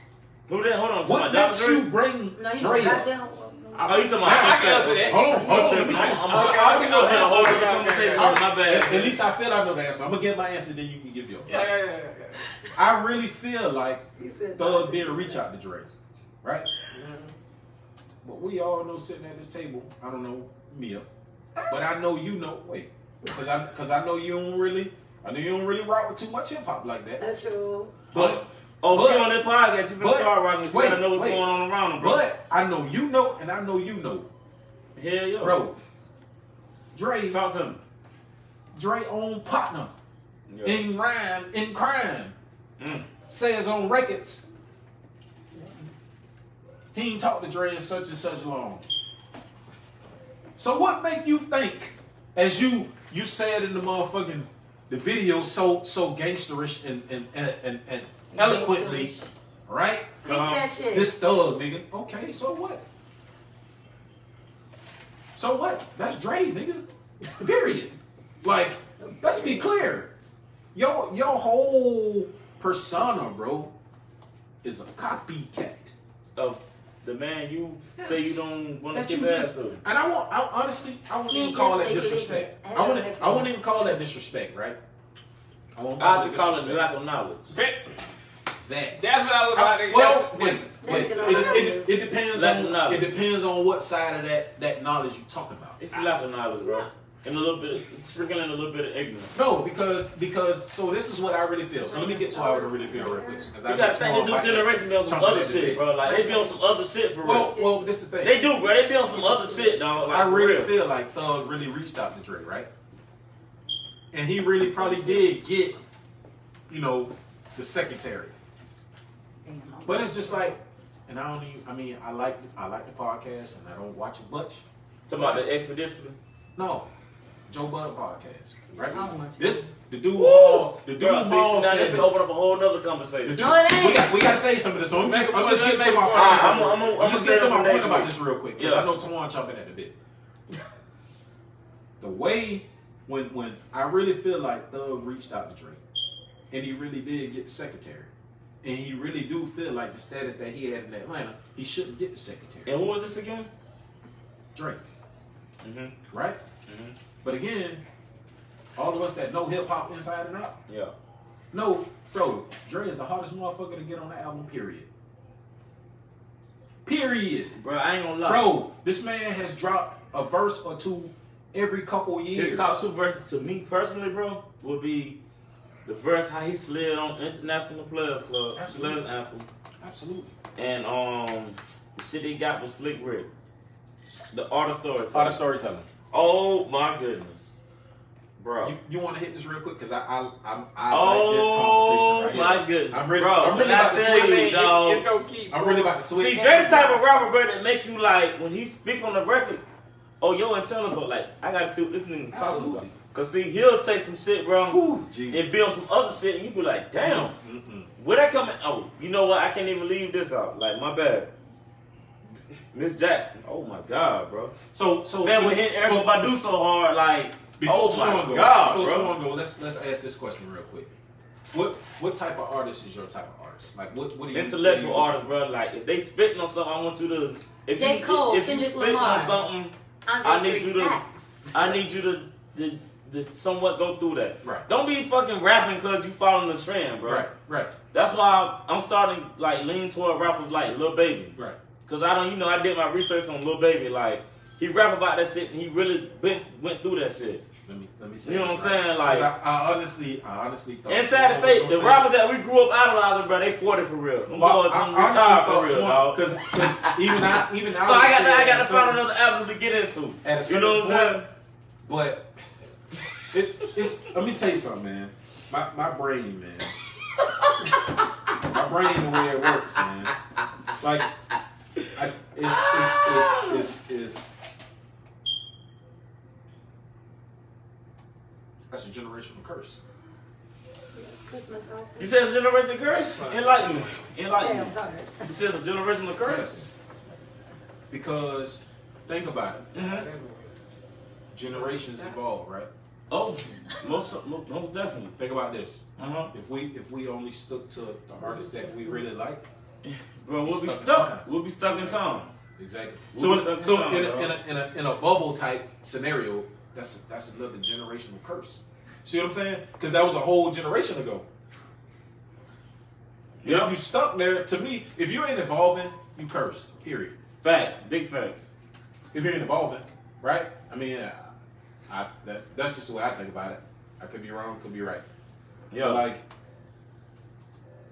S2: who that? Hold on.
S5: what
S2: Dr.
S5: makes
S2: Dre?
S5: you bring
S1: No, you
S5: Dre
S1: got
S5: up?
S1: them.
S2: Oh, you talking about?
S5: Nah,
S4: I can answer that.
S5: Hold on, let me finish. I already know the
S2: I'm in a whole different
S5: answer.
S2: conversation. My bad.
S5: At least I feel I know the answer. I'm gonna get my answer, then you can give yours.
S4: Yeah.
S5: I really feel like
S1: He said
S5: Thug didn't reach out to Dre, right? But we all know sitting at this table, I don't know Mia, but I know you know. Wait, because I know you don't really rock with too much hip hop like that.
S1: That's true.
S5: But
S2: She on that podcast. She been start rocking. She
S5: wait,
S2: gotta know what's
S5: wait.
S2: going on around him, bro.
S5: but I know you know, and I know you know,
S2: Hell yeah,
S5: bro. Dre
S2: Talk to him.
S5: own partner
S2: Yeah.
S5: in rhyme in crime
S2: Mm.
S5: says on records. He ain't talked to Dre in such and such long. So what make you think, as you said in the motherfucking the video so gangsterish and eloquently,
S1: Gangsterish.
S5: right?
S1: Speak that shit.
S5: This Thug nigga. Okay, so what? So what? That's Dre, nigga. Period. Like, let's be clear. Your whole persona, bro, is a copycat.
S2: Of the man you say you don't want to
S5: That you
S2: kiss ass
S5: just,
S2: to.
S5: and honestly, I wouldn't
S1: You
S5: even call
S1: just
S5: that
S1: make it
S5: disrespect.
S1: look
S5: I
S1: good.
S5: wouldn't even call that disrespect, right? I won't
S2: I have to call it
S5: disrespect.
S2: lack of knowledge.
S5: That.
S4: That's what I was about to.
S5: Well,
S4: that's-
S5: wait.
S1: That's-
S5: It depends
S2: Lack of
S5: on
S2: knowledge.
S5: it depends on what side of that knowledge you talking about.
S2: It's the lack of knowledge, bro. And a little bit, sprinkling in a little bit of ignorance.
S5: No, because so this is what I really feel. So let me get to how I really feel real quick.
S2: You gotta think the new generation be on some other shit, bro. Like they be on some other shit for real.
S5: Well, this is the thing.
S2: They do, bro. They be on some other shit, dog. Like,
S5: I
S2: for
S5: really
S2: real.
S5: feel like Thug really reached out to Dre, right? And he really probably did get, the secretary. But it's just like, and I like the podcast and I don't watch it much.
S2: Talking about the expedition.
S5: No, Joe Budden podcast, right?
S1: I don't watch it.
S5: This the dude
S2: Bro,
S5: Maul
S2: see, now
S5: said
S2: this
S5: this.
S2: open up a whole nother conversation.
S1: No, it ain't.
S5: We gotta say some of this. So I'm just getting to my point.
S2: I'm
S5: just
S2: gonna
S5: getting to
S2: say
S5: my
S2: that
S5: point
S2: for
S5: about
S2: next
S5: this real quick because
S2: Yeah.
S5: I know Tawan jumping at the bit. The way when I really feel like Thug reached out to Drake, and he really did get the secretary, and he really do feel like the status that he had in Atlanta, he shouldn't get the secretary.
S2: And who was this again?
S5: Drake,
S2: Mm-hmm.
S5: right? But again, all of us that know hip hop inside and out
S2: Yeah.
S5: know Bro, Dre is the hardest motherfucker to get on the album, period. Period.
S2: Bro, I ain't gonna lie.
S5: Bro, this man has dropped a verse or two every couple of years.
S2: His top 2 verses to me personally, bro, would be the verse how he slid on International Players Club,
S5: Absolutely.
S2: Players Anthem,
S5: Absolutely.
S2: and the shit he got with Slick Rick, the Art of Storytelling.
S5: Art of Storytelling.
S2: Oh my goodness, bro.
S5: You want to hit this real quick because I like
S2: Oh
S5: this conversation right
S2: my
S5: here.
S2: goodness,
S5: I'm really,
S2: bro.
S5: I'm really
S2: when I
S5: about to
S2: tell
S5: switch.
S2: you, dog.
S4: It's gonna keep.
S5: I'm really about to switch.
S2: See, Dre the type of rapper, bro, that make you like when he speak on the record. Oh, your antennas are like, I gotta see what this nigga talking
S5: Absolutely.
S2: about. Cause see, he'll say some shit, bro,
S5: Whew, Jesus.
S2: and build some other shit, and you be like, damn,
S5: Mm-mm.
S2: where that coming? Oh, you know what? I can't even leave this out. Like, my bad. Miss Jackson. Oh my God, bro.
S5: So
S2: Man, we hit Erykah Badu so hard, like,
S5: Before
S2: oh
S5: too
S2: my
S5: long ago,
S2: God,
S5: before too
S2: bro.
S5: long ago, let's ask this question real quick. What type of artist is your type of artist? Like what do you
S2: Intellectual
S5: what do you
S2: artists, bro. Like, if they spitting on something, I want you to. If
S1: J.
S2: you,
S1: Cole,
S2: if you
S1: Kendrick
S2: spitting
S1: Lamar.
S2: on something,
S1: Andre
S2: I need you to-
S1: 3 Stacks.
S2: I need you to somewhat go through that.
S5: Right.
S2: Don't be fucking rapping because you following the trend, bro.
S5: Right.
S2: That's why I'm starting like lean toward rappers like Lil Baby.
S5: Right.
S2: Cause I did my research on Lil Baby. Like he rap about that shit and he really went through that shit.
S5: Let me say.
S2: You know
S5: this,
S2: what I'm saying? Like,
S5: 'Cause I honestly thought.
S2: and sad to say, the rappers that we grew up idolizing, bro, they 40 for real. Them boys them retired for real, dog.
S5: because even I
S2: So I got to find another avenue to get into.
S5: At a
S2: You know what I'm
S5: certain
S2: saying?
S5: But it's let me tell you something, man. My brain, man. My brain, the way it works, man. Like, it's that's a generational curse.
S1: It's Christmas outfit.
S2: You said it's a generational curse? Enlighten me. Enlighten
S1: Yeah,
S2: me.
S1: I'm tired.
S2: You said it's a generational curse?
S5: Because think about it.
S2: Mm-hmm.
S5: Generations evolve, right?
S2: Oh, most definitely.
S5: Think about this.
S2: Uh-huh.
S5: If we only stuck to the artists that we really like,
S2: Bro, we'll be
S5: Stuck in
S2: stuck.
S5: time.
S2: We'll be stuck in time.
S5: exactly.
S2: We'll
S5: So
S2: be stuck in time,
S5: in a bubble type scenario, that's another generational curse. See what I'm saying? Because that was a whole generation ago.
S2: Yeah.
S5: If you stuck there, to me, if you ain't evolving, you cursed. Period.
S2: Facts. Big facts.
S5: If you ain't evolving, right? I mean, that's just the way I think about it. I could be wrong, could be right.
S2: Yeah.
S5: But like,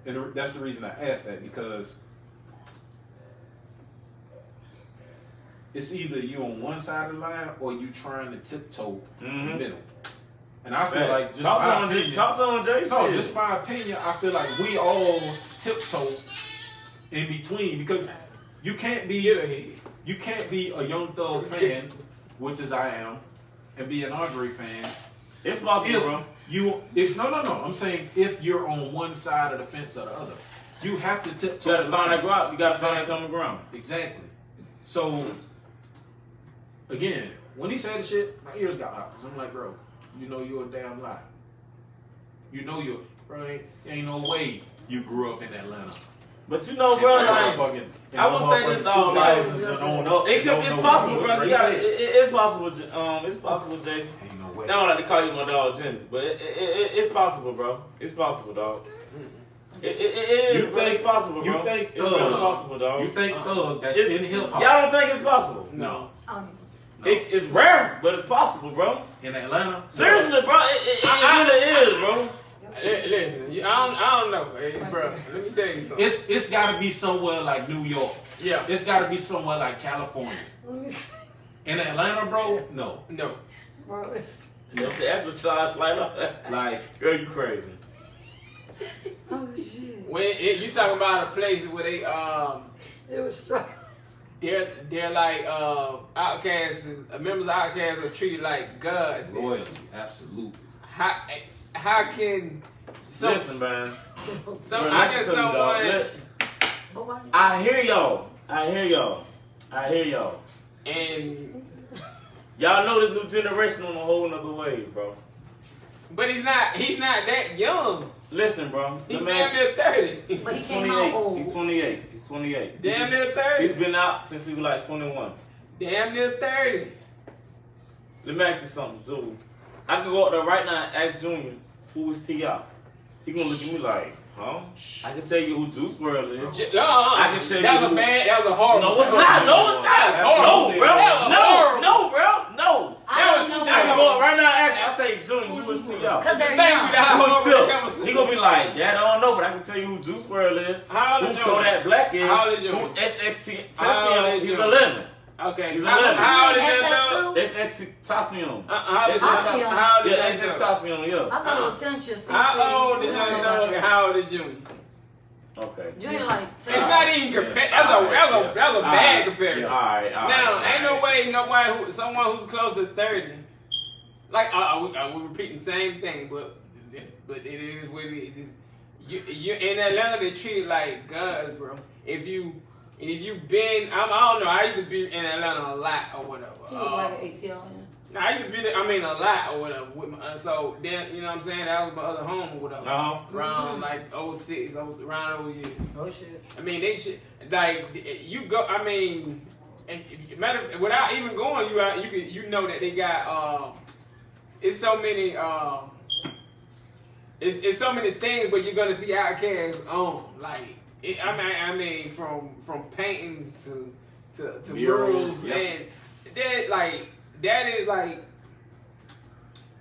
S5: and that's the reason I asked that, because it's either you on one side of the line or you trying to tiptoe in the middle. And I feel like just
S2: talk
S5: my
S2: to
S5: opinion,
S2: him, Jay.
S5: no,
S2: Shit.
S5: just my opinion. I feel like we all tiptoe in between, because you can't be
S4: Get ahead.
S5: you can't be a Young Thug fan, which is I am, and be an Andre fan.
S2: It's possible, bro.
S5: No, I'm saying if you're on one side of the fence or the other, you have to tiptoe.
S2: You gotta
S5: the
S2: find
S5: line.
S2: that ground. You gotta find that common ground.
S5: Exactly. So, again, when he said the shit, my ears got hot. 'Cause I'm like, bro, you know you're a damn lie. You know you're, bro, ain't no way you grew up in Atlanta.
S2: But you know, bro, like I will say this, dog. Like, it's possible, bro. You gotta, it's possible. It's possible, Jason.
S5: Ain't no way.
S2: I don't like to call you my dog, Jenny, but it's possible, bro. It's possible, dog. It is.
S5: You
S2: bro.
S5: think-
S2: It's possible, bro?
S5: you think
S2: it's really
S5: Thug-
S2: possible, dog?
S5: You think Thug that's
S2: It's-
S5: in hip hop?
S2: Y'all don't think it's possible?
S5: No.
S2: It's rare, but it's possible, bro.
S5: In Atlanta?
S2: Seriously, bro. It really is, bro.
S4: Listen, I don't know, hey, bro. Let me tell you something.
S5: It's got to be somewhere like New York.
S4: Yeah.
S5: It's got to be somewhere like California.
S1: Let me see.
S5: In Atlanta, bro, no.
S4: No.
S1: Bro, it's,
S2: That's the size slider.
S5: Like,
S2: Girl, you crazy.
S1: oh shit.
S4: When you talking about a place where they
S1: It was struck.
S4: they're like outcasts, members of outcasts are treated like gods.
S5: loyalty, absolute.
S4: How can
S2: Listen, man.
S4: some I guess someone
S1: But why?
S2: I hear y'all.
S4: and
S2: Y'all know this new generation on a whole nother wave, bro.
S4: but he's not that young.
S2: Listen, bro.
S4: He's
S2: The
S4: damn
S2: man,
S4: near 30.
S1: But he
S2: he's
S1: came out
S2: 28.
S1: old.
S2: He's 28. He's 28.
S4: Damn near
S2: He's
S4: 30.
S2: been out since he was like 21.
S4: Damn near 30.
S2: Let me ask you something, dude. I can go up there right now and ask Junior who was T.I. he gonna look at me like, huh? I can tell you who Juice WRLD is.
S4: I
S2: can tell
S4: that
S2: you
S4: was a bad. That was a horrible.
S2: No, it's not. No, it's not. No, bro. No, bro. No.
S1: I don't know.
S2: I can go right now and ask. I say, Junior, you listen to y'all.
S1: Because they're
S4: Thank you.
S1: young.
S4: That
S2: He gonna be like, Dad, I don't know, but I can tell you who Juice WRLD is.
S4: How old is
S2: Who
S4: Junior?
S2: Kodak Black is.
S4: How old is
S2: Who
S4: Junior?
S2: SXT
S4: How old
S2: Tentacion.
S4: is
S2: He's
S4: Junior?
S2: 11.
S4: Okay.
S2: He's
S4: How
S2: 11.
S4: old is
S1: What's
S4: that?
S1: his
S2: SXT Tentacion.
S4: How old is
S1: Tentacion.
S4: that? How old is
S2: Yeah,
S4: that?
S2: Tentacion, yeah.
S1: I thought it was Tentacion.
S4: How old is young dog and how old is Junior?
S2: Okay.
S1: Junior like
S4: It's not even compare. That's a bad comparison.
S2: Alright.
S4: Now, ain't no way nobody someone who's close to 30. Like we repeating the same thing, but it is what it is. You in Atlanta, they treat it like gods, bro. If you've been, I don't know. I used to be in Atlanta a lot or whatever.
S1: He was like an ATL.
S4: Nah, I used to be there, a lot or whatever. With my, so then, you know what I'm saying? That was my other home or whatever. Around like 06, around those years.
S1: Oh shit.
S4: I mean, they should, like, you go, I mean, without even going, you know that they got, it's so many, it's so many things where you're gonna see Outkast on, like, I mean, from paintings to murals, and that, like, that is like,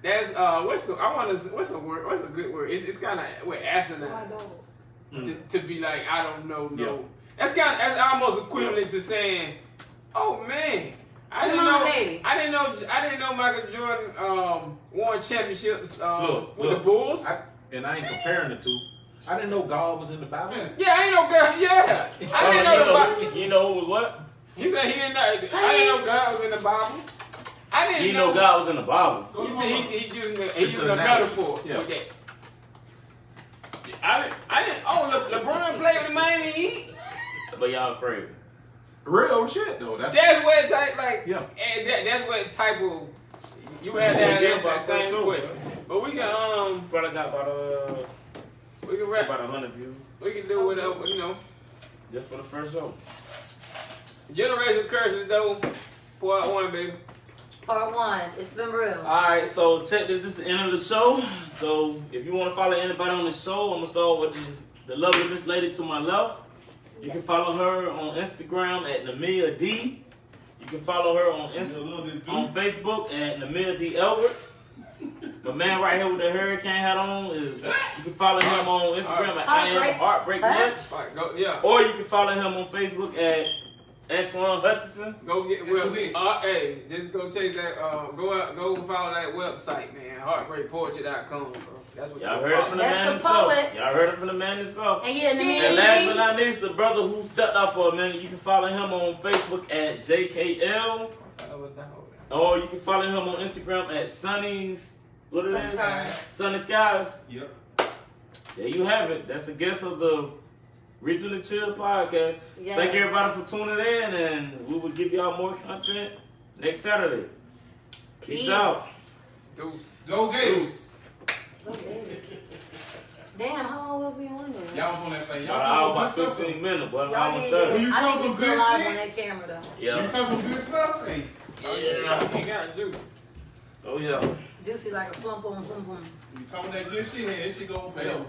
S4: that's what's a word? What's a good word? It's kind of asinine to be like, I don't know, no. Yeah. That's almost equivalent to saying, oh man, I didn't know Michael Jordan won championships with the Bulls.
S5: And I ain't comparing the two. I didn't know God was in the Bible.
S4: Yeah, I ain't know God. Yeah, I didn't know the Bible.
S2: You know who was what?
S4: He said he didn't know. I didn't know God was in the Bible. I didn't know
S2: God was in the Bible.
S4: He's using a metaphor with that. I didn't. Oh, LeBron played with the Miami Heat.
S2: But y'all crazy.
S5: Real shit though. That's
S4: what type like.
S5: Yeah.
S4: And that's what type of you had to ask that same question. But we can
S2: Probably got about
S4: we can wrap
S2: about 100 views.
S4: We can do whatever, you know.
S2: Just for the first show.
S4: Generation Curses though. Part 1, baby.
S1: Part 1. It's been real.
S2: Alright, so check this. This is the end of the show. So if you want to follow anybody on the show, I'm gonna start with the lovely Miss Lady to my left. You can follow her on Instagram at Namia D. You can follow her on Facebook at Namia D. Edwards. The man right here with the hurricane hat on is, you can follow him on Instagram at I Am Heartbreak Nuts. Or you can follow him on Facebook at Antoine Hutchinson.
S4: Go get hey, just go check that. Go follow that website, man. Heartbreakpoetry.com, bro. That's what
S2: y'all heard it from the man himself. Y'all heard it from the man himself.
S1: And
S2: last but not least, the brother who stepped out for a minute. You can follow him on Facebook at JKL. Or you can follow him on Instagram at Sunny's. What is it? Sunny Skies.
S5: Yep.
S2: There you have it. That's the guest of the Regional Chill podcast. Yes. Thank everybody for tuning in, and we will give y'all more content next Saturday. Peace out.
S4: Deuce.
S5: Go Gators.
S1: Go Gators. Damn, how long was we on there?
S5: Y'all was on that thing. Y'all
S2: about
S5: talking
S2: 15 minutes, boy.
S1: Y'all did.
S5: You talk some good shit
S1: on that camera, though.
S2: Yeah.
S5: You talk some good stuff? Hey.
S4: Yeah. You got juice.
S2: Oh, yeah.
S1: Juicy like a plump on boom boom.
S5: You talking that good shit, that shit gonna fail.